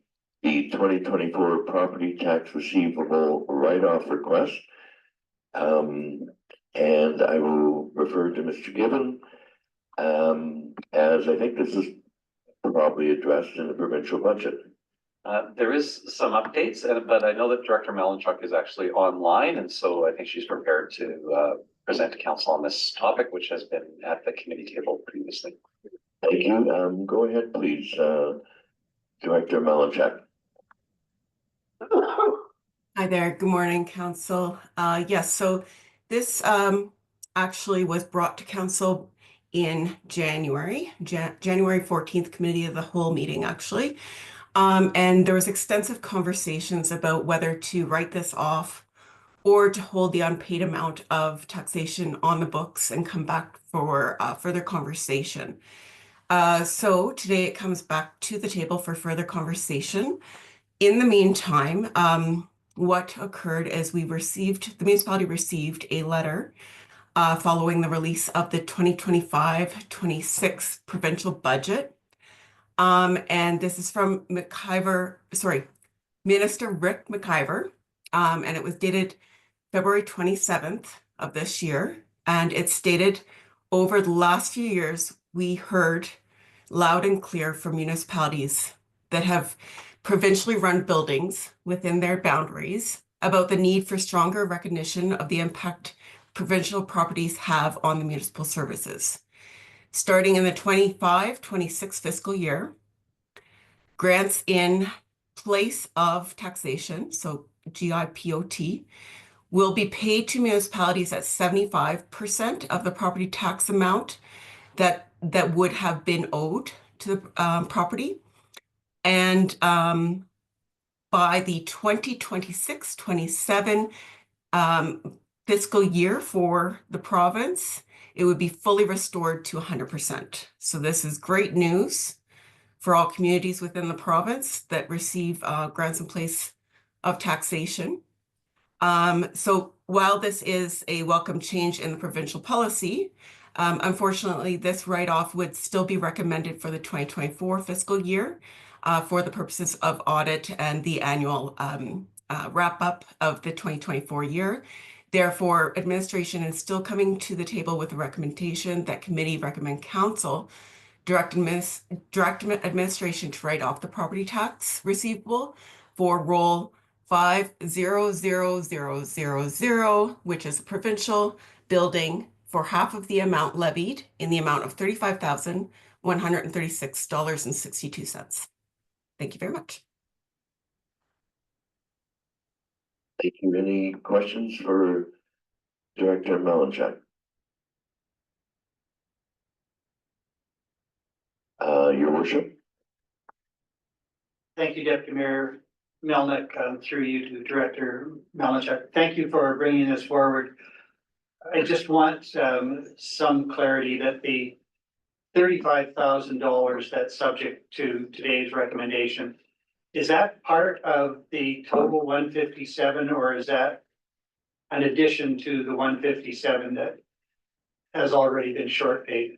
the 2024 property tax receivable write-off request. And I will refer to Mr. Gibbon, as I think this is probably addressed in the provincial budget. There is some updates, but I know that Director Malinchuk is actually online, and so I think she's prepared to present to council on this topic, which has been at the committee table previously. Thank you. Go ahead, please, Director Malinchuk. Hi there. Good morning, council. Yes, so this actually was brought to council in January 14th committee of the whole meeting, actually. And there was extensive conversations about whether to write this off or to hold the unpaid amount of taxation on the books and come back for further conversation. So today it comes back to the table for further conversation. In the meantime, what occurred is the municipality received a letter following the release of the 2025-26 provincial budget. And this is from Minister Rick McIver, and it was dated February 27th of this year. And it stated, over the last few years, we heard loud and clear from municipalities that have provincially run buildings within their boundaries about the need for stronger recognition of the impact provincial properties have on the municipal services. Starting in the 25-26 fiscal year, grants in place of taxation, so GIPOT, will be paid to municipalities at 75% of the property tax amount that would have been owed to the property. And by the 2026-27 fiscal year for the province, it would be fully restored to 100%. So this is great news for all communities within the province that receive grants in place of taxation. So while this is a welcome change in the provincial policy, unfortunately, this write-off would still be recommended for the 2024 fiscal year for the purposes of audit and the annual wrap-up of the 2024 year. Therefore, administration is still coming to the table with a recommendation that committee recommend council direct administration to write off the property tax receivable for roll 500000, which is a provincial building, for half of the amount levied in the amount of $35,136.62. Thank you very much. Thank you. Any questions for Director Malinchak? Your worship. Thank you, Deputy Mayor Melnick, through you to Director Malinchak. Thank you for bringing this forward. I just want some clarity that the $35,000 that's subject to today's recommendation, is that part of the total 157, or is that an addition to the 157 that has already been short paid?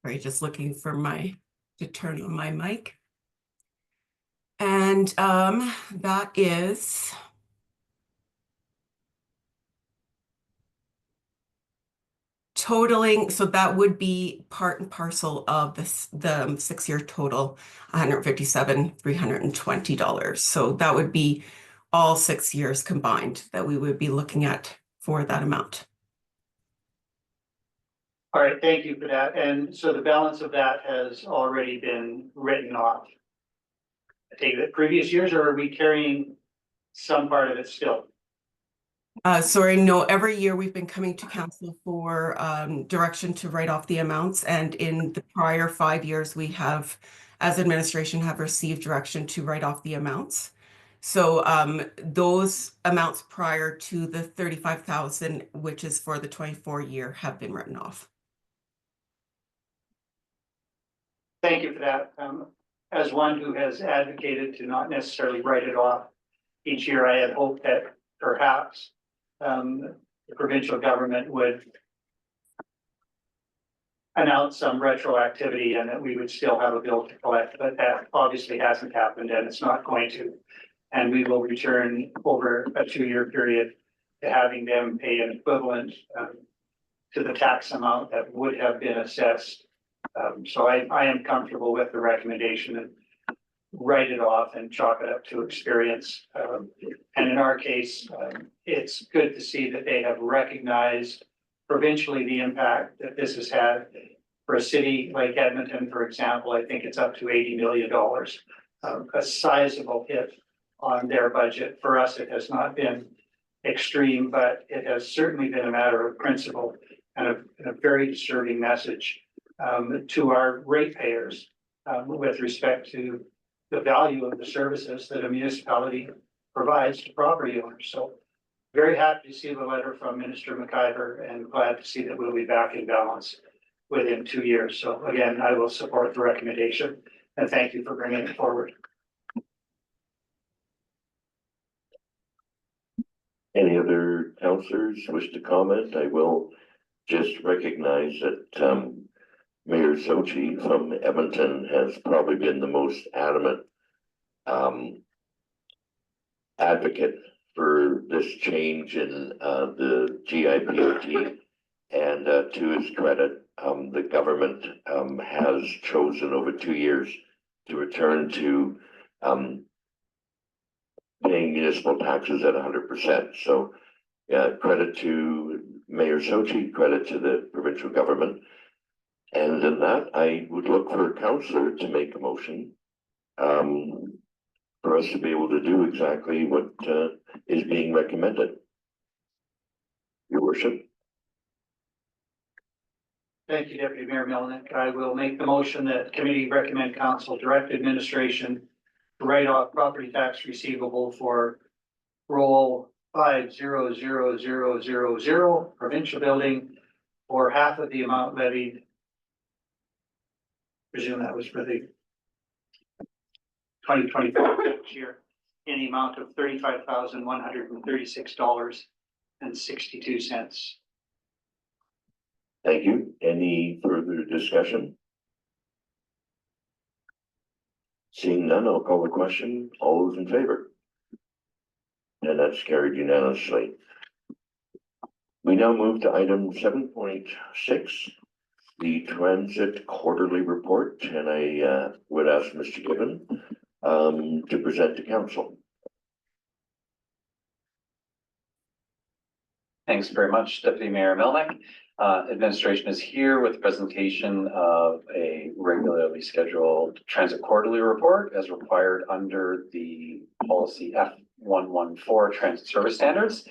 Sorry, just looking for to turn on my mic. And that is totaling, so that would be part and parcel of the 6-year total, $157,320. So that would be all 6 years combined that we would be looking at for that amount. All right, thank you for that. And so the balance of that has already been written off. I take it previous years, or are we carrying some part of it still? Sorry, no, every year we've been coming to council for direction to write off the amounts. And in the prior 5 years, we have, as administration, have received direction to write off the amounts. So those amounts prior to the 35,000, which is for the 24 year, have been written off. Thank you for that. As one who has advocated to not necessarily write it off each year, I had hoped that perhaps the provincial government would announce some retroactivity and that we would still have a bill to collect, but that obviously hasn't happened and it's not going to. And we will return over a 2-year period to having them pay an equivalent to the tax amount that would have been assessed. So I am comfortable with the recommendation and write it off and chalk it up to experience. And in our case, it's good to see that they have recognized provincially the impact that this has had. For a city like Edmonton, for example, I think it's up to $80 million, a sizable hit on their budget. For us, it has not been extreme, but it has certainly been a matter of principle and a very disturbing message to our ratepayers with respect to the value of the services that a municipality provides to property owners. So very happy to see the letter from Minister McIver and glad to see that we'll be back in balance within 2 years. So again, I will support the recommendation and thank you for bringing it forward. Any other councillors wish to comment? I will just recognize that Mayor Sochi from Edmonton has probably been the most adamant advocate for this change in the GIPOT. And to his credit, the government has chosen over 2 years to return to paying municipal taxes at 100%. So credit to Mayor Sochi, credit to the provincial government. And in that, I would look for a councillor to make a motion for us to be able to do exactly what is being recommended. Your worship. Thank you, Deputy Mayor Melnick. I will make the motion that committee recommend council direct administration to write off property tax receivable for roll 500000 provincial building for half of the amount levied. Presume that was for the 2024 year in the amount of $35,136.62. Thank you. Any further discussion? Seeing none, I'll call the question. All those in favor? And that's carried unanimously. We now move to item 7.6, the transit quarterly report, and I would ask Mr. Gibbon to present to council. Thanks very much, Deputy Mayor Melnick. Administration is here with the presentation of a regularly scheduled transit quarterly report as required under the policy F114 transit service standards.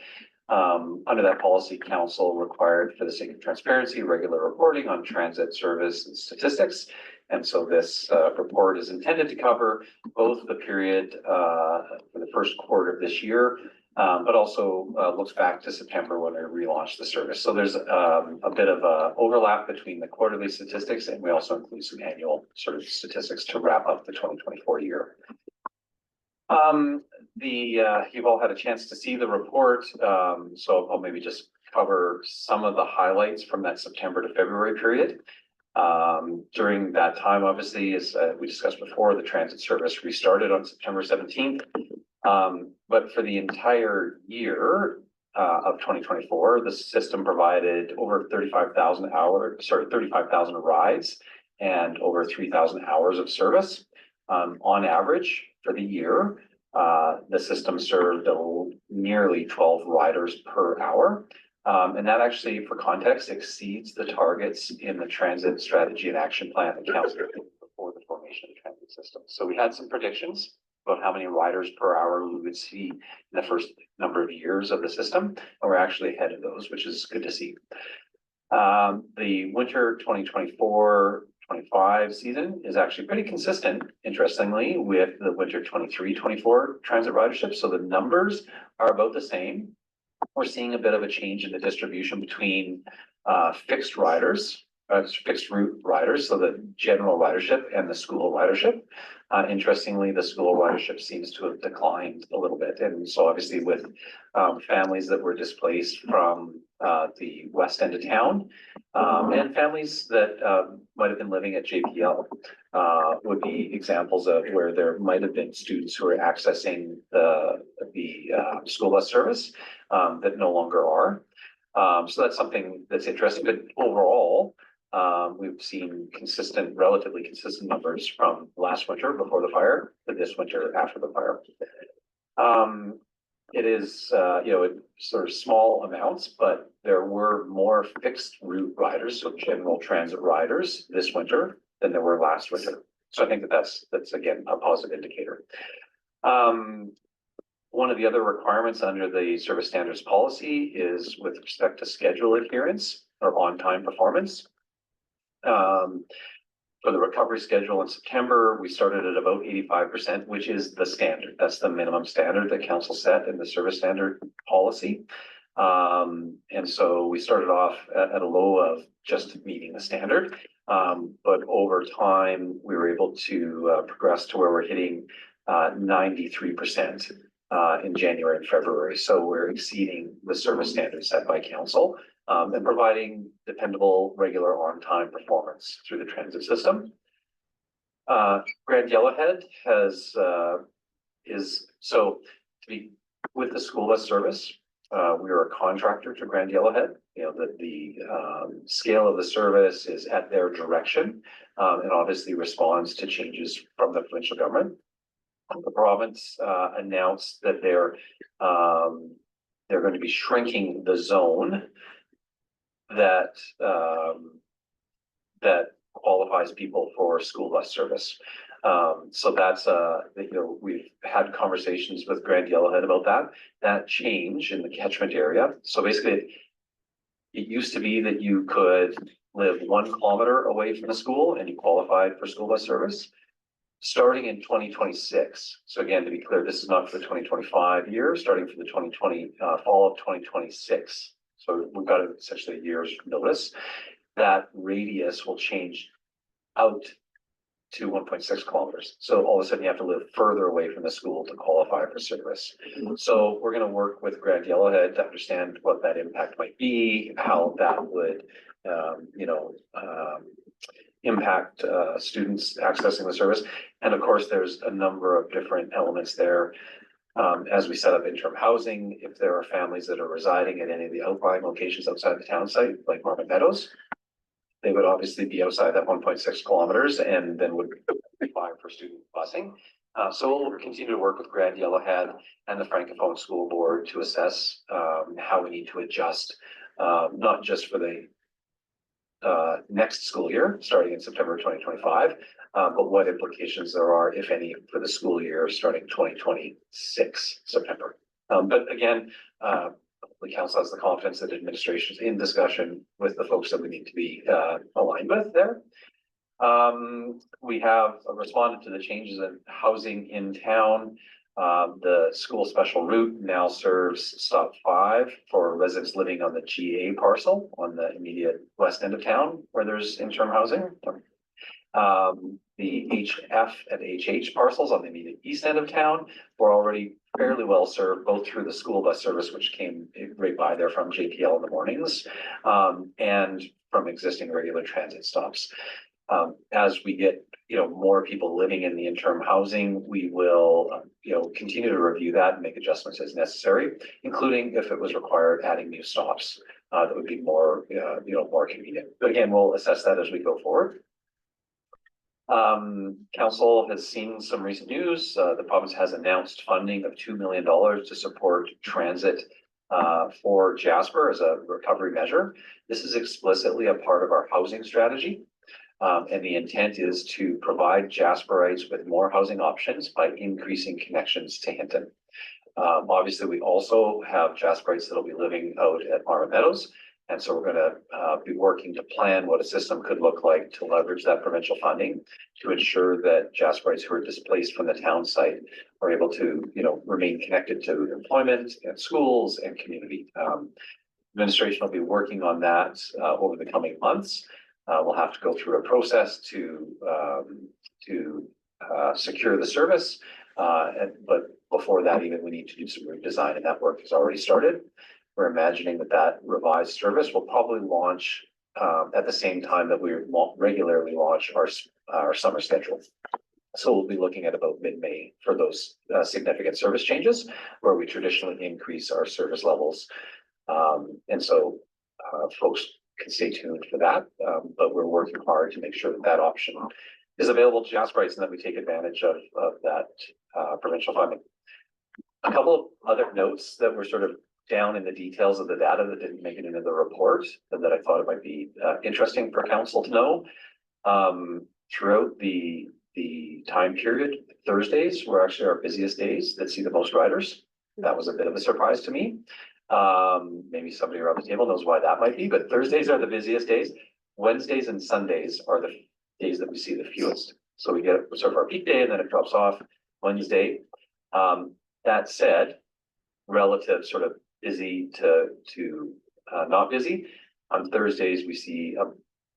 Under that policy, council required, for the sake of transparency, regular reporting on transit service and statistics. And so this report is intended to cover both the period for the first quarter of this year, but also looks back to September when we relaunched the service. So there's a bit of a overlap between the quarterly statistics, and we also include some annual sort of statistics to wrap up the 2024 year. You've all had a chance to see the report, so I'll maybe just cover some of the highlights from that September to February period. During that time, obviously, as we discussed before, the transit service restarted on September 17th. But for the entire year of 2024, the system provided over 35,000 rides and over 3,000 hours of service. On average, for the year, the system served nearly 12 riders per hour. And that actually, for context, exceeds the targets in the transit strategy and action plan that Councillor before the formation of the transit system. So we had some predictions about how many riders per hour we would see in the first number of years of the system, and we're actually ahead of those, which is good to see. The winter 2024-25 season is actually pretty consistent, interestingly, with the winter 23-24 transit ridership. So the numbers are about the same. We're seeing a bit of a change in the distribution between fixed riders, fixed route riders, so the general ridership and the school ridership. Interestingly, the school ridership seems to have declined a little bit. And so obviously with families that were displaced from the west end of town and families that might have been living at JPL would be examples of where there might have been students who are accessing the school bus service that no longer are. So that's something that's interesting, but overall, we've seen relatively consistent numbers from last winter before the fire to this winter after the fire. It is, sort of small amounts, but there were more fixed route riders, so general transit riders this winter than there were last winter. So I think that's again, a positive indicator. One of the other requirements under the service standards policy is with respect to schedule adherence or on-time performance. For the recovery schedule in September, we started at about 85%, which is the standard. That's the minimum standard that council set in the service standard policy. And so we started off at a low of just meeting the standard. But over time, we were able to progress to where we're hitting 93% in January and February. So we're exceeding the service standards set by council and providing dependable, regular on-time performance through the transit system. Grand Yellowhead with the school bus service, we are a contractor to Grand Yellowhead. The scale of the service is at their direction and obviously responds to changes from the provincial government. The province announced that they're going to be shrinking the zone that qualifies people for school bus service. So that's we've had conversations with Grand Yellowhead about that change in the catchment area. So basically, it used to be that you could live 1 kilometer away from the school and you qualified for school bus service. Starting in 2026, so again, to be clear, this is not for the 2025 year, starting for the 2020 fall of 2026. So we've got essentially a year's notice. That radius will change out to 1.6 kilometers. So all of a sudden you have to live further away from the school to qualify for service. So we're going to work with Grand Yellowhead to understand what that impact might be, how that would, impact students accessing the service. And of course, there's a number of different elements there. As we set up interim housing, if there are families that are residing at any of the outlying locations outside the town site, like Marmot Meadows, they would obviously be outside that 1.6 kilometers and then would apply for student busing. So we'll continue to work with Grand Yellowhead and the Francophone School Board to assess how we need to adjust, not just for the next school year, starting in September 2025. But what implications there are, if any, for the school year starting 2026 September. But again, the council has the confidence that administration is in discussion with the folks that we need to be aligned with there. We have responded to the changes in housing in town. The school special route now serves stop 5 for residents living on the GA parcel on the immediate west end of town where there's interim housing. The HF and HH parcels on the immediate east end of town were already fairly well served, both through the school bus service, which came right by there from JPL in the mornings, and from existing regular transit stops. As we get, more people living in the interim housing, we will, continue to review that and make adjustments as necessary, including if it was required, adding new stops, that would be more, more convenient. But again, we'll assess that as we go forward. Council has seen some recent news. The province has announced funding of $2 million to support transit for Jasper as a recovery measure. This is explicitly a part of our housing strategy. And the intent is to provide Jasperites with more housing options by increasing connections to Hinton. Obviously, we also have Jasperites that will be living out at Marma Meadows. And so we're going to be working to plan what a system could look like to leverage that provincial funding to ensure that Jasperites who are displaced from the town site are able to, remain connected to employment and schools and community. Administration will be working on that over the coming months. We'll have to go through a process to secure the service. But before that, even we need to do some redesign, and that work has already started. We're imagining that revised service will probably launch at the same time that we regularly launch our summer schedule. So we'll be looking at about mid-May for those significant service changes, where we traditionally increase our service levels. And so folks can stay tuned for that. But we're working hard to make sure that option is available to Jasperites and that we take advantage of that provincial funding. A couple of other notes that were sort of down in the details of the data that didn't make it into the report, and that I thought it might be interesting for council to know. Throughout the time period, Thursdays were actually our busiest days that see the most riders. That was a bit of a surprise to me. Maybe somebody around the table knows why that might be, but Thursdays are the busiest days. Wednesdays and Sundays are the days that we see the fewest. So we get sort of our peak day and then it drops off Wednesday. That said, relative sort of busy to not busy, on Thursdays we see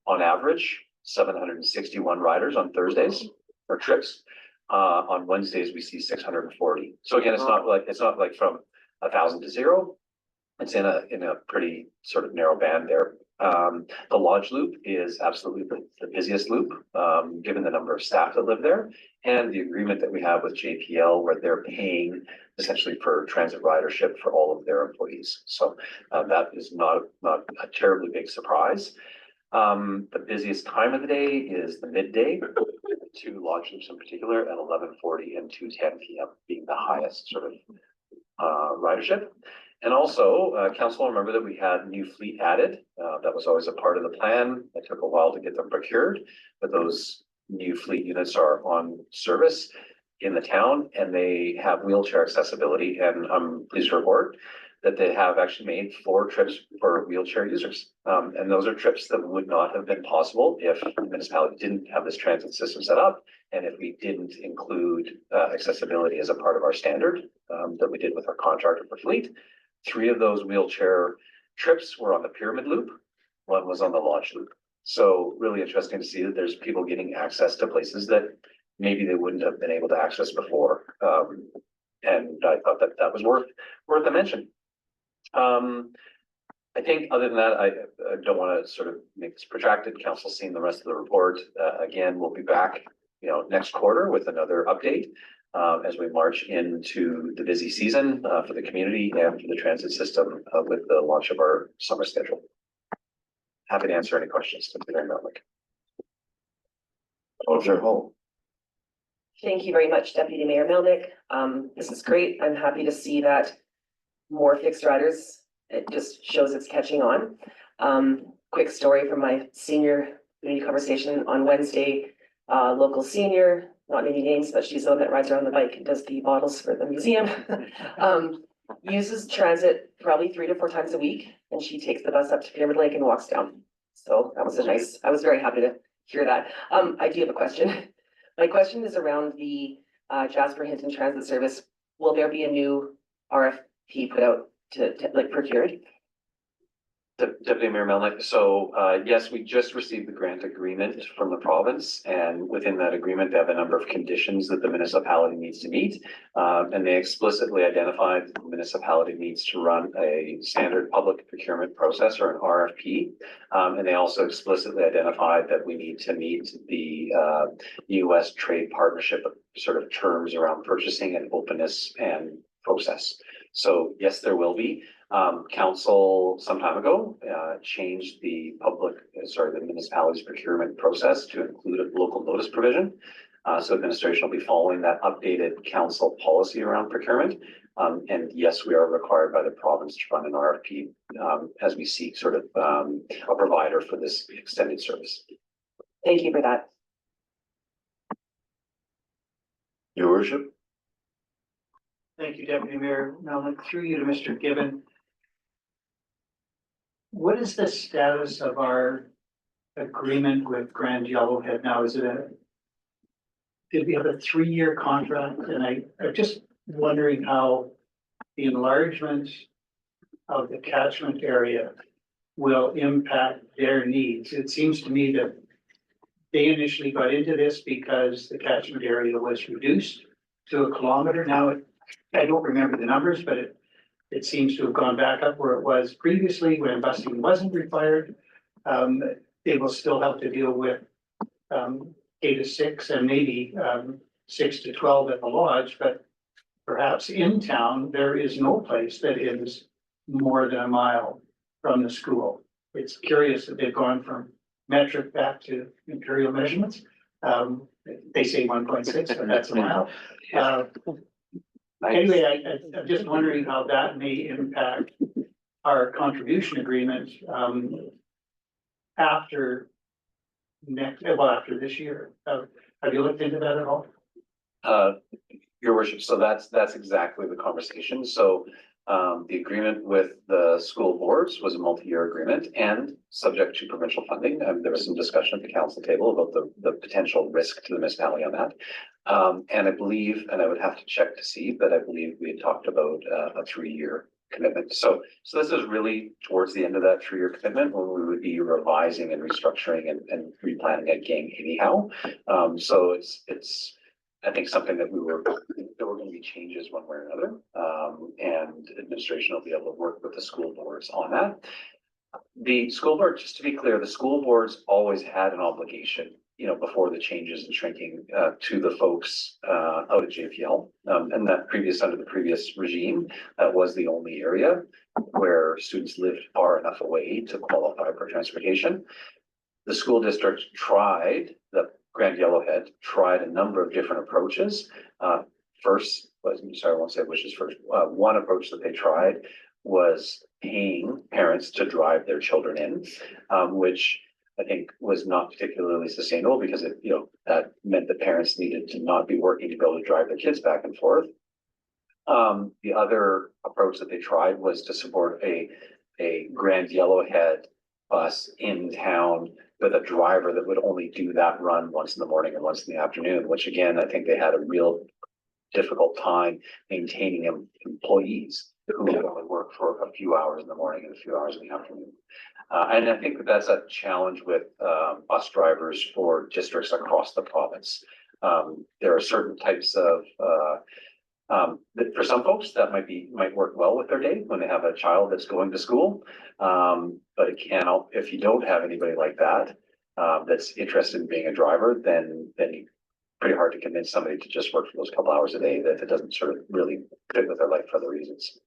on average 761 riders on Thursdays or trips. On Wednesdays we see 640. So again, it's not like from 1,000 to 0. It's in a pretty sort of narrow band there. The Lodge Loop is absolutely the busiest loop, given the number of staff that live there and the agreement that we have with JPL, where they're paying essentially for transit ridership for all of their employees. So that is not a terribly big surprise. The busiest time of the day is the midday, 2 Lodge Loops in particular at 11:40 and 2:10 p.m. being the highest sort of ridership. And also, council, remember that we had new fleet added. That was always a part of the plan. It took a while to get them procured, but those new fleet units are on service in the town and they have wheelchair accessibility. And I'm pleased to report that they have actually made 4 trips for wheelchair users. And those are trips that would not have been possible if the municipality didn't have this transit system set up. And if we didn't include accessibility as a part of our standard that we did with our contractor for fleet. 3 of those wheelchair trips were on the Pyramid Loop. 1 was on the Lodge Loop. So really interesting to see that there's people getting access to places that maybe they wouldn't have been able to access before. And I thought that was worth a mention. I think other than that, I don't want to sort of make this protracted. Council seeing the rest of the report. Again, we'll be back, next quarter with another update. As we march into the busy season for the community and for the transit system with the launch of our summer schedule. Happy to answer any questions. Thank you very much. Thank you very much, Deputy Mayor Melnick. This is great. I'm happy to see that more fixed riders. It just shows it's catching on. quick story from my senior community conversation on Wednesday. Local senior, not naming names, but she's the one that rides around the bike and does the bottles for the museum. Uses transit probably 3 to 4 times a week, and she takes the bus up to Pyramid Lake and walks down. So that was I was very happy to hear that. I do have a question. My question is around the Jasper Hinton Transit Service. Will there be a new RFP put out to like procured? Deputy Mayor Melnick, so yes, we just received the grant agreement from the province, and within that agreement, they have a number of conditions that the municipality needs to meet. And they explicitly identified that the municipality needs to run a standard public procurement process or an RFP. And they also explicitly identified that we need to meet the US trade partnership sort of terms around purchasing and openness and process. So yes, there will be. Council some time ago changed the municipality's procurement process to include a local notice provision. So administration will be following that updated council policy around procurement. And yes, we are required by the province to run an RFP as we seek sort of a provider for this extended service. Thank you for that. Your worship. Thank you, Deputy Mayor Melnick. Through you to Mr. Gibbon. What is the status of our agreement with Grand Yellowhead now? Did we have a 3-year contract? And I'm just wondering how the enlargement of the catchment area will impact their needs. It seems to me that they initially got into this because the catchment area was reduced to 1 kilometer. Now, I don't remember the numbers, but it seems to have gone back up where it was previously when busing wasn't required. They will still have to deal with K to 6 and maybe 6 to 12 at the lodge, but perhaps in town, there is no place that is more than 1 mile from the school. It's curious that they've gone from metric back to imperial measurements. They say 1.6, but that's 1 mile. Anyway, I'm just wondering how that may impact our contribution agreement after this year. Have you looked into that at all? Your worship, so that's exactly the conversation. So the agreement with the school boards was a multi-year agreement and subject to provincial funding. There was some discussion at the council table about the potential risk to the municipality on that. And I believe, and I would have to check to see, but I believe we had talked about a 3-year commitment. So this is really towards the end of that 3-year commitment when we would be revising and restructuring and replanning again anyhow. So it's I think something that there were going to be changes one way or another. And administration will be able to work with the school boards on that. The school board, just to be clear, the school boards always had an obligation, before the changes and shrinking to the folks out at JPL. And that under the previous regime, that was the only area where students lived far enough away to qualify for transportation. The school district the Grand Yellowhead tried a number of different approaches. First, I won't say which is first. One approach that they tried was paying parents to drive their children in, which I think was not particularly sustainable because that meant that parents needed to not be working to be able to drive their kids back and forth. The other approach that they tried was to support a Grand Yellowhead bus in town with a driver that would only do that run once in the morning and once in the afternoon, which again, I think they had a real difficult time maintaining employees who would only work for a few hours in the morning and a few hours in the afternoon. And I think that's a challenge with bus drivers for districts across the province. There are certain types of for some folks that might work well with their day when they have a child that's going to school. But it can't, if you don't have anybody like that, that's interested in being a driver, then you pretty hard to convince somebody to just work for those couple hours a day if it doesn't sort of really fit with their life for other reasons.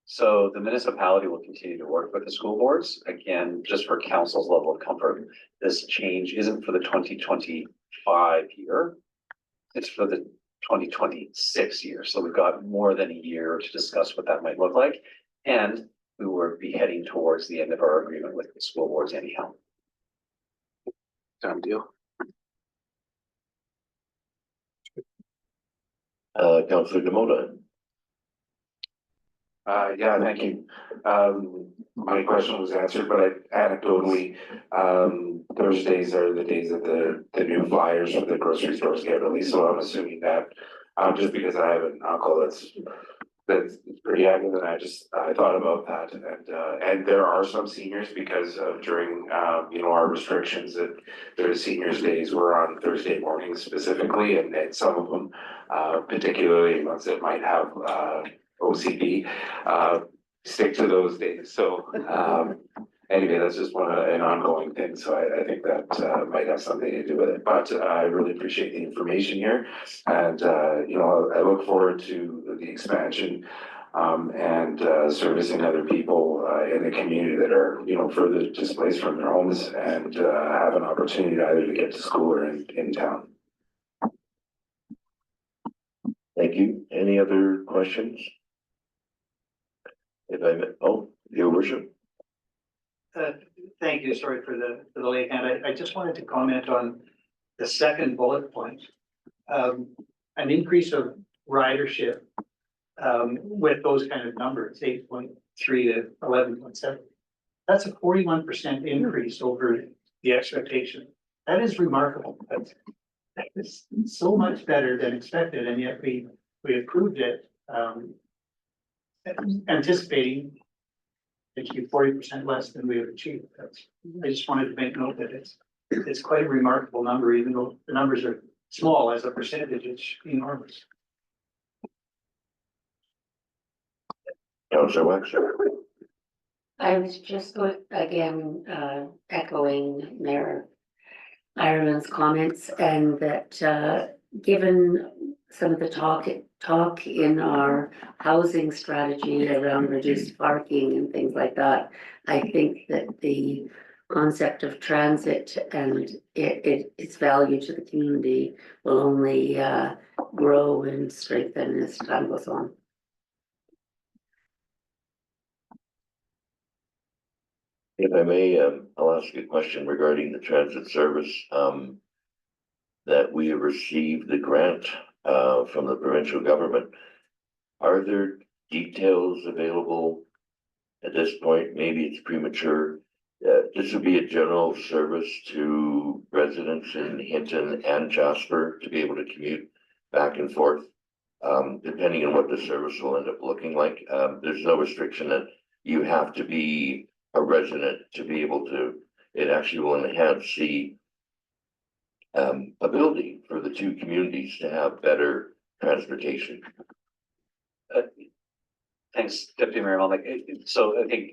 So the municipality will continue to work with the school boards. Again, just for council's level of comfort, this change isn't for the 2025 year. It's for the 2026 year. So we've got more than a year to discuss what that might look like. And we would be heading towards the end of our agreement with the school boards anyhow. Done deal. Councillor Demota. Yeah, thank you. My question was answered, but anecdotally, Thursdays are the days that the new flyers for the grocery stores get released, so I'm assuming that, just because I have an uncle that's pretty active, and I thought about that, and there are some seniors because of during, our restrictions that their seniors days were on Thursday mornings specifically, and some of them, particularly ones that might have, OCD, stick to those days. So, anyway, that's just an ongoing thing. So I think that might have something to do with it. But I really appreciate the information here, and I look forward to the expansion and servicing other people in the community that are further displaced from their homes and have an opportunity either to get to school or in town. Thank you. Any other questions? Your worship. Thank you, sorry for the late hand. I just wanted to comment on the second bullet point. An increase of ridership with those kind of numbers, 8.3 to 11.7. That's a 41% increase over the expectation. That is remarkable. That is so much better than expected, and yet we approved it, anticipating it to be 40% less than we have achieved. I just wanted to make note that it's quite a remarkable number, even though the numbers are small as a percentage, it's enormous. Councillor Wexler. I was just again echoing Mayor Ireland's comments, and that given some of the talk in our housing strategy around reduced parking and things like that, I think that the concept of transit and its value to the community will only grow and strengthen as time goes on. If I may, I'll ask a question regarding the transit service, that we have received the grant from the provincial government. Are there details available at this point? Maybe it's premature. This would be a general service to residents in Hinton and Jasper to be able to commute back and forth, depending on what the service will end up looking like. There's no restriction that you have to be a resident to be able to. It actually will enhance the ability for the two communities to have better transportation. Thanks, Deputy Mayor Melnick. So I think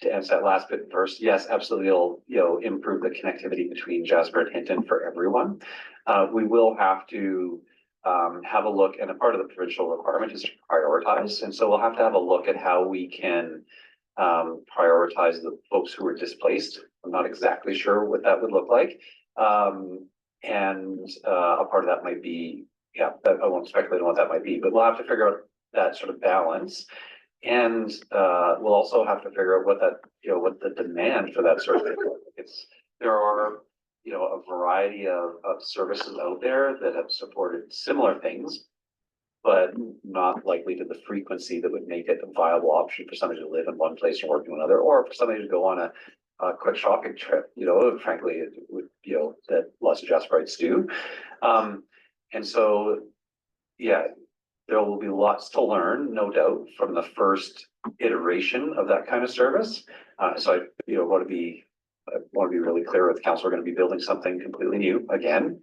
to answer that last bit first, yes, absolutely, it'll improve the connectivity between Jasper and Hinton for everyone. We will have to have a look, and a part of the provincial requirement is to prioritize, and so we'll have to have a look at how we can prioritize the folks who are displaced. I'm not exactly sure what that would look like. And a part of that might be, I won't speculate on what that might be, but we'll have to figure out that sort of balance. And we'll also have to figure out what that, what the demand for that sort of thing is. There are, a variety of services out there that have supported similar things, but not likely to the frequency that would make it a viable option for somebody to live in one place and work in another, or for somebody to go on a quick shopping trip, frankly, it would, that lots of Jasperites do. And so, there will be lots to learn, no doubt, from the first iteration of that kind of service. So I want to be really clear with council. We're going to be building something completely new again.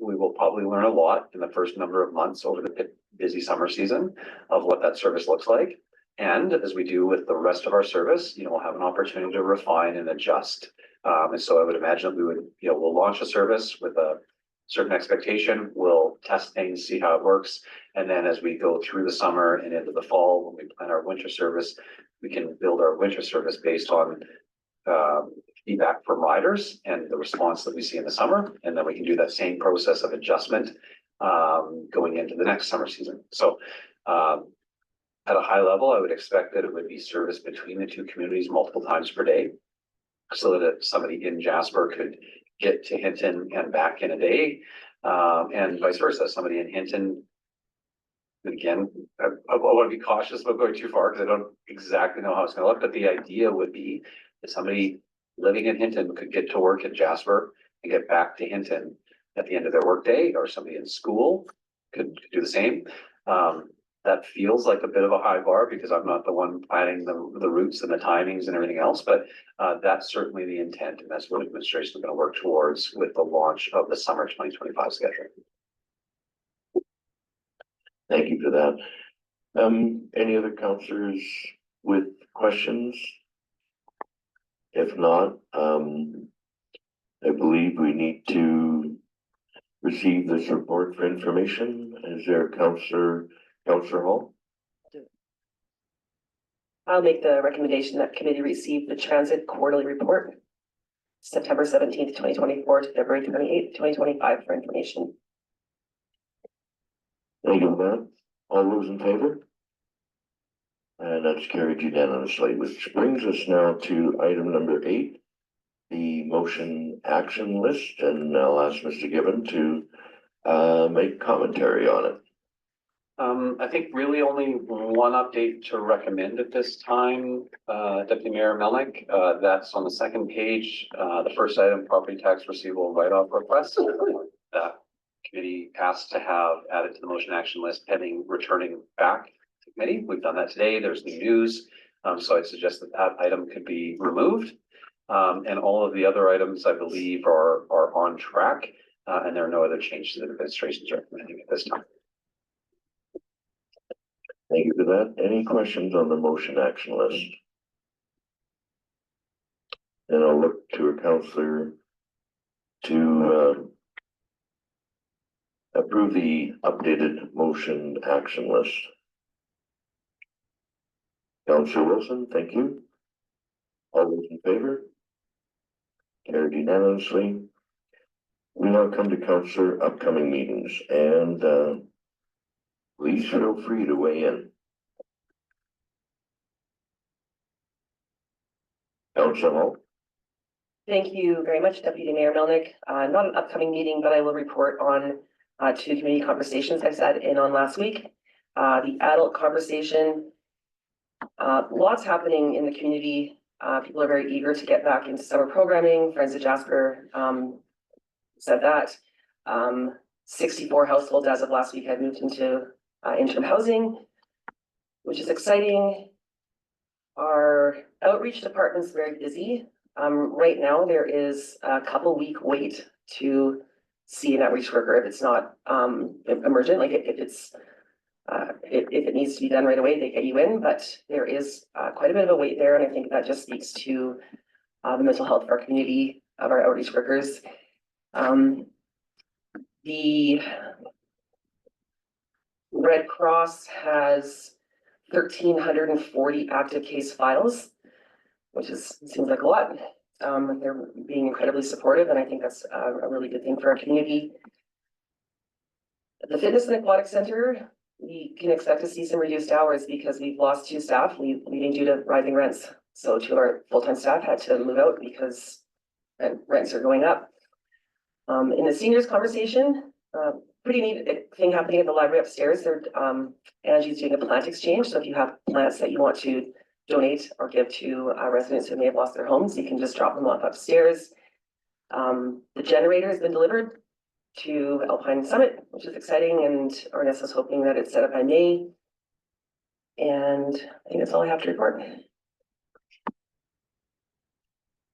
We will probably learn a lot in the first number of months over the busy summer season of what that service looks like. And as we do with the rest of our service, we'll have an opportunity to refine and adjust. And so I would imagine that we would, we'll launch a service with a certain expectation. We'll test things, see how it works. And then as we go through the summer and into the fall, when we plan our winter service, we can build our winter service based on feedback from riders and the response that we see in the summer. And then we can do that same process of adjustment going into the next summer season. So at a high level, I would expect that it would be service between the two communities multiple times per day. So that somebody in Jasper could get to Hinton and back in a day, and vice versa, somebody in Hinton. Again, I want to be cautious about going too far because I don't exactly know how it's gonna look, but the idea would be that somebody living in Hinton could get to work in Jasper and get back to Hinton at the end of their workday, or somebody in school could do the same. That feels like a bit of a high bar because I'm not the one planning the routes and the timings and everything else, but that's certainly the intent, and that's what administration is going to work towards with the launch of the summer 2025 schedule. Thank you for that. Any other councillors with questions? If not, I believe we need to receive this report for information. Is there Councillor Hall? I'll make the recommendation that committee receive the transit quarterly report, September 17th, 2024 to February 28th, 2025 for information. Thank you, ma'am. All those in favor? And that's carried unanimously, which brings us now to item number 8, the motion action list, and I'll ask Mr. Gibbon to make commentary on it. I think really only one update to recommend at this time, Deputy Mayor Melnick. That's on the second page. The first item, property tax receivable write-off request. That committee asked to have added to the motion action list pending returning back to committee. We've done that today. There's new news. So I'd suggest that that item could be removed. And all of the other items, I believe, are on track. And there are no other changes that administration is recommending at this time. Thank you for that. Any questions on the motion action list? And I'll look to a councillor to approve the updated motion action list. Councillor Wilson, thank you. All those in favor? Carried unanimously. We now come to councillor upcoming meetings, and please feel free to weigh in. Councillor Hall. Thank you very much, Deputy Mayor Melnick. Not an upcoming meeting, but I will report on 2 community conversations I sat in on last week. The adult conversation, lots happening in the community. People are very eager to get back into summer programming. Friends of Jasper said that. 64 households as of last week had moved into interim housing, which is exciting. Our outreach department's very busy. Right now, there is a couple-week wait to see an outreach worker if it's not emergent, like if it needs to be done right away, they get you in, but there is quite a bit of a wait there, and I think that just speaks to the mental health of our community, of our outreach workers. The Red Cross has 1,340 active case files, which seems like a lot. They're being incredibly supportive, and I think that's a really good thing for our community. The Fitness and Aquatic Center, we can expect to see some reduced hours because we've lost 2 staff, leaving due to rising rents. So 2 of our full-time staff had to move out because rents are going up. In the seniors conversation, pretty neat thing happening at the library upstairs. Angie's doing a plant exchange. So if you have plants that you want to donate or give to residents who may have lost their homes, you can just drop them off upstairs. The generator has been delivered to Alpine Summit, which is exciting, and Ernest is hoping that it's set up by May. And I think that's all I have to report.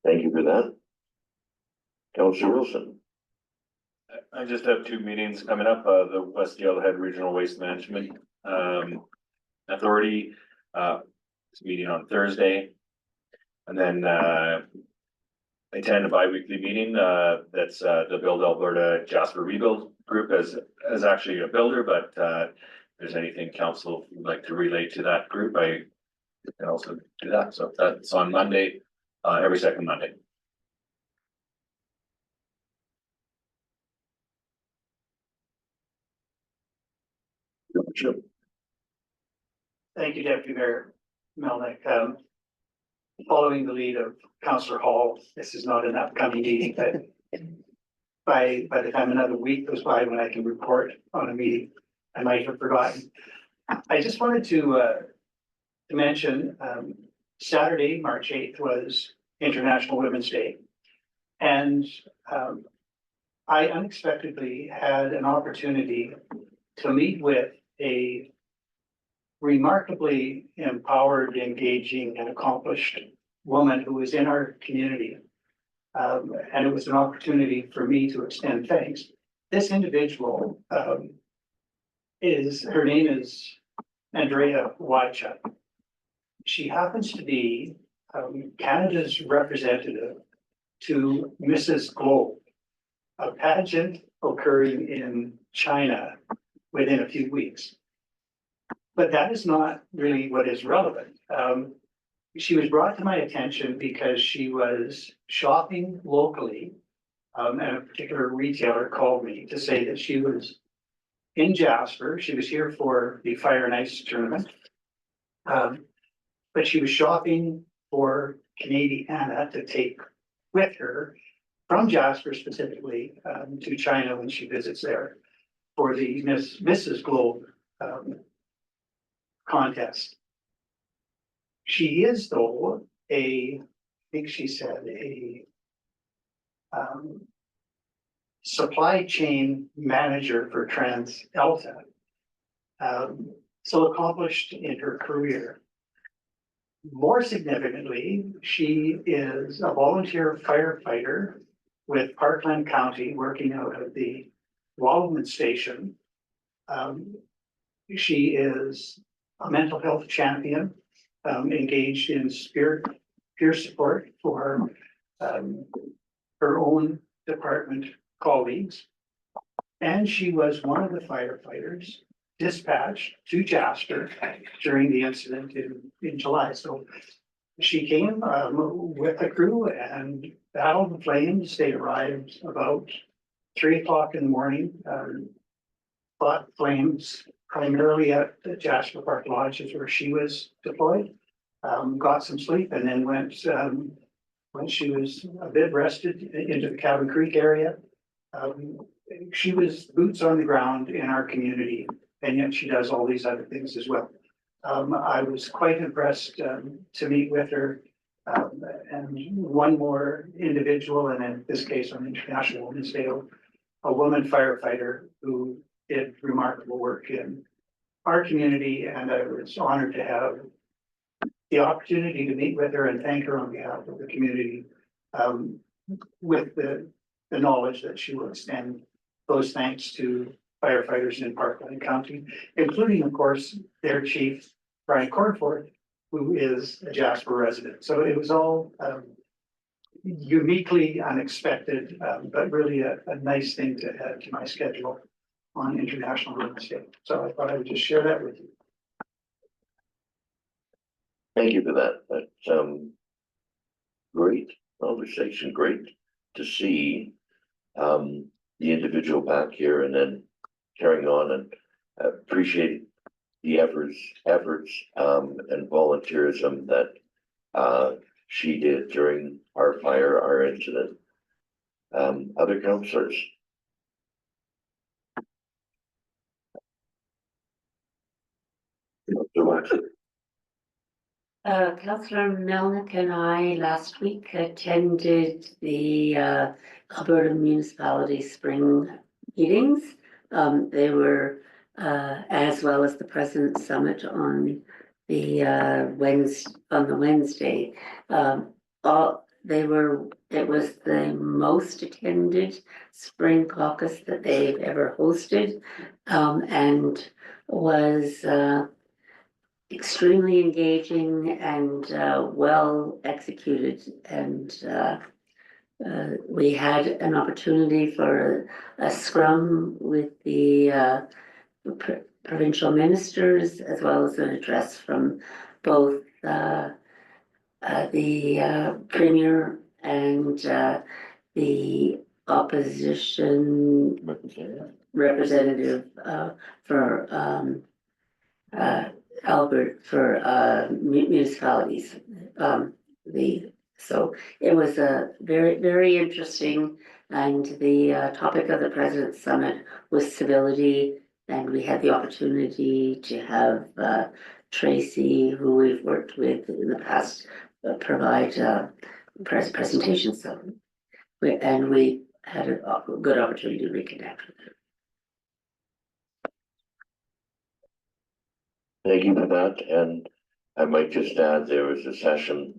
Thank you for that. Councillor Wilson. I just have 2 meetings coming up. The West Yellowhead Regional Waste Management Authority is meeting on Thursday. And then I attend a bi-weekly meeting that's the Build Alberta Jasper Rebuild Group as actually a builder, but if there's anything council would like to relate to that group, I can also do that. So that's on Monday, every second Monday. Thank you, Deputy Mayor Melnick. Following the lead of Councillor Hall, this is not an upcoming meeting, but by the time another week goes by when I can report on a meeting, I might have forgotten. I just wanted to mention, Saturday, March 8th was International Women's Day. And I unexpectedly had an opportunity to meet with a remarkably empowered, engaging, and accomplished woman who was in our community. And it was an opportunity for me to extend thanks. This individual her name is Andrea Wychuk. She happens to be Canada's representative to Mrs. Globe, a pageant occurring in China within a few weeks. But that is not really what is relevant. She was brought to my attention because she was shopping locally, and a particular retailer called me to say that she was in Jasper. She was here for the Fire and Ice tournament. But she was shopping for Canadiana to take with her from Jasper specifically to China when she visits there for the Mrs. Globe contest. She is, though, I think she said, a supply chain manager for TransAlta. So accomplished in her career. More significantly, she is a volunteer firefighter with Parkland County, working out of the Wallman Station. She is a mental health champion, engaged in peer support for her own department colleagues. And she was one of the firefighters dispatched to Jasper during the incident in July. So she came with a crew and battled the flames. They arrived about 3 o'clock in the morning. Fought flames primarily at the Jasper Park Lodge, is where she was deployed. Got some sleep and then went when she was a bit rested into the Cabin Creek area. She was boots on the ground in our community, and yet she does all these other things as well. I was quite impressed to meet with her. And one more individual, and in this case on International Women's Day, a woman firefighter who did remarkable work in our community, and I was honored to have the opportunity to meet with her and thank her on behalf of the community, with the knowledge that she will extend those thanks to firefighters in Parkland County, including, of course, their chief, Brian Cornforth, who is a Jasper resident. So it was all uniquely unexpected, but really a nice thing to add to my schedule on International Women's Day. So I thought I would just share that with you. Thank you for that. That's great conversation. Great to see the individual back here and then carrying on, and appreciate the efforts and volunteerism that she did during our incident. Other councillors? Councillor Melnick and I last week attended the Alberta Municipality Spring meetings. They were, as well as the President's Summit on the Wednesday. It was the most attended spring caucus that they've ever hosted, and was extremely engaging and well executed. And we had an opportunity for a scrum with the provincial ministers, as well as an address from both the premier and the opposition representative for Albert for municipalities. So it was a very interesting, and the topic of the President's Summit was civility. And we had the opportunity to have Tracy, who we've worked with in the past, provide presentations. So we had a good opportunity to reconnect with her. Thank you for that, and I might just add, there was a session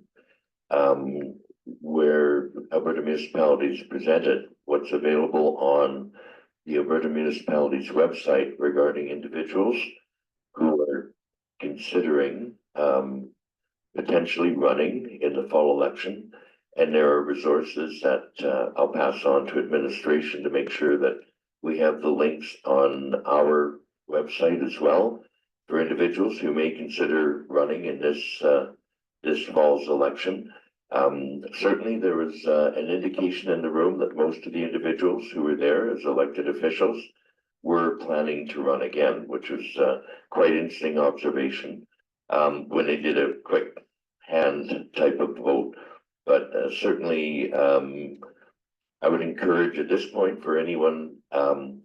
where Alberta municipalities presented what's available on the Alberta municipalities website regarding individuals who are considering potentially running in the fall election. And there are resources that I'll pass on to administration to make sure that we have the links on our website as well for individuals who may consider running in this fall's election. Certainly there was an indication in the room that most of the individuals who were there as elected officials were planning to run again, which was quite interesting observation when they did a quick hand type of vote. But certainly I would encourage at this point for anyone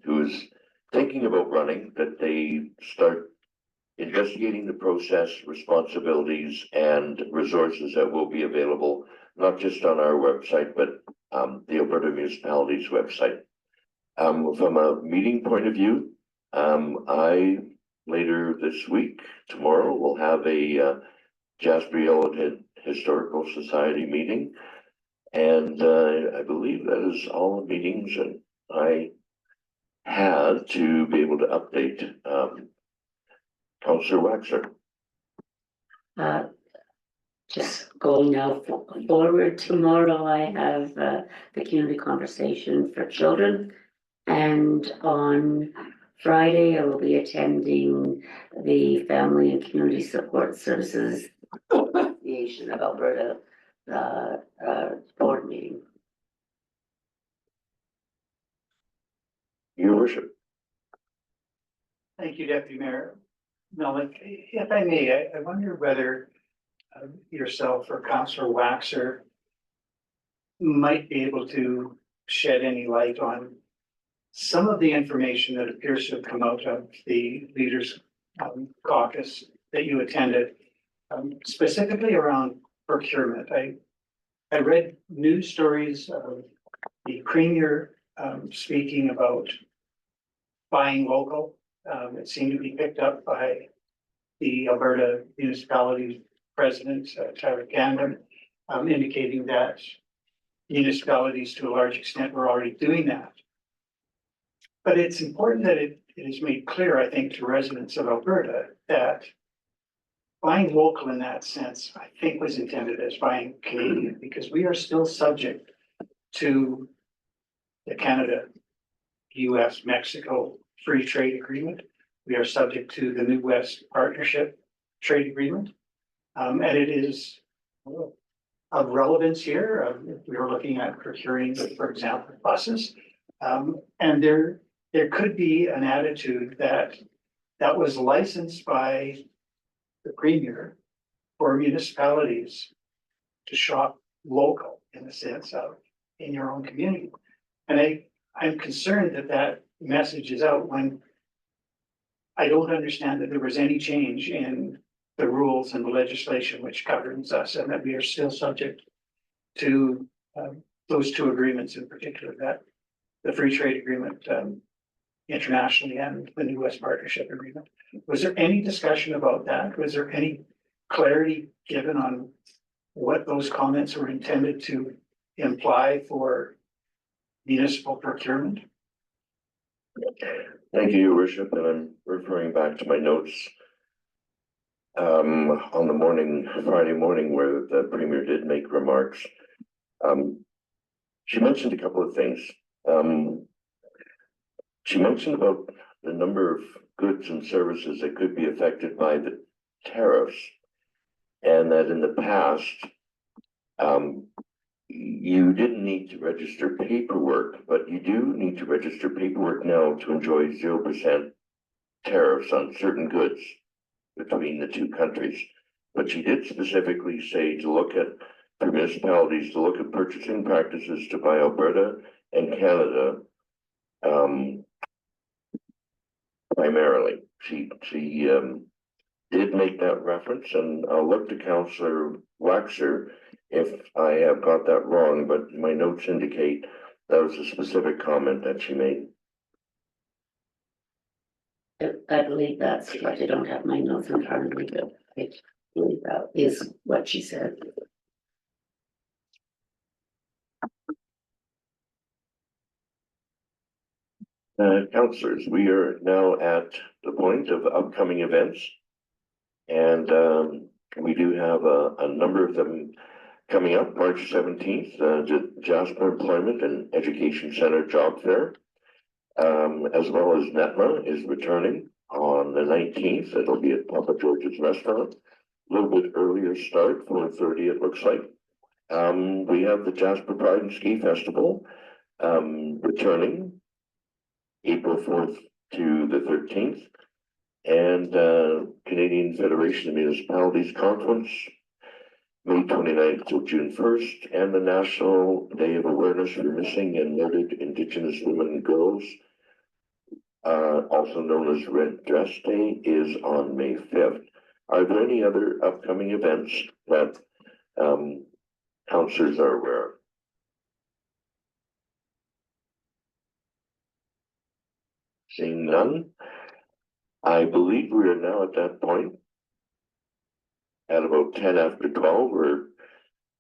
who's thinking about running that they start investigating the process, responsibilities, and resources that will be available, not just on our website, but the Alberta Municipalities website. From a meeting point of view, I later this week, tomorrow, will have a Jasper Yellowhead Historical Society meeting. And I believe that is all the meetings that I had to be able to update Councillor Waxer. Just going now forward, tomorrow I have the community conversation for children, and on Friday I will be attending the Family and Community Support Services Association of Alberta board meeting. Your Worship. Thank you, Deputy Mayor Melnick. If I may, I wonder whether yourself or Councillor Waxer might be able to shed any light on some of the information that appears to have come out of the Leaders Caucus that you attended, specifically around procurement. I read news stories of the Premier speaking about buying local. It seemed to be picked up by the Alberta Municipality President, Tyler Gandon, indicating that municipalities to a large extent were already doing that. But it's important that it is made clear, I think, to residents of Alberta that buying local in that sense, I think, was intended as buying Canadian, because we are still subject to the Canada, US, Mexico Free Trade Agreement. We are subject to the New West Partnership Trade Agreement. And it is of relevance here. We are looking at procuring, for example, buses. And there could be an attitude that was licensed by the Premier for municipalities to shop local in the sense of in your own community. And I'm concerned that message is out when I don't understand that there was any change in the rules and the legislation which governs us, and that we are still subject to those two agreements in particular, that the Free Trade Agreement internationally and the New West Partnership Agreement. Was there any discussion about that? Was there any clarity given on what those comments were intended to imply for municipal procurement? Thank you, Your Worship, and I'm referring back to my notes on the Friday morning, where the Premier did make remarks. She mentioned a couple of things. She mentioned about the number of goods and services that could be affected by the tariffs, and that in the past, you didn't need to register paperwork, but you do need to register paperwork now to enjoy 0% tariffs on certain goods. between the two countries. But she did specifically say to look at, for municipalities, to look at purchasing practices to buy Alberta and Canada, primarily. She did make that reference, and I'll look to Councillor Waxer if I have got that wrong, but my notes indicate that was a specific comment that she made. I believe that's right. I don't have my notes in front of me, but I believe that is what she said. Councillors, we are now at the point of upcoming events. And we do have a number of them coming up. March 17th, the Jasper Employment and Education Center Job Fair, as well as NETMA is returning on the 19th. It'll be at Papa George's Restaurant. A little bit earlier start, 4:30 it looks like. We have the Jasper Pride and Ski Festival returning April 4th to the 13th. And Canadian Federation of Municipalities Conference, May 29th till June 1st, and the National Day of Awareness for Missing and Murdered Indigenous Women and Girls, also known as Red Dress Day, is on May 5th. Are there any other upcoming events that councillors are aware of? Seeing none, I believe we are now at that point at about 10 after 12, where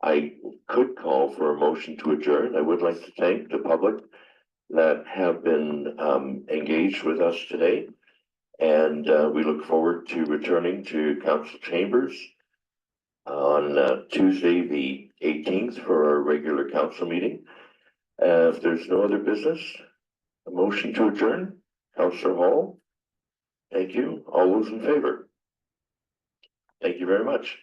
I could call for a motion to adjourn. I would like to thank the public that have been engaged with us today. And we look forward to returning to council chambers on Tuesday, the 18th, for our regular council meeting. If there's no other business, a motion to adjourn. Councillor Hall. Thank you. All those in favor? Thank you very much.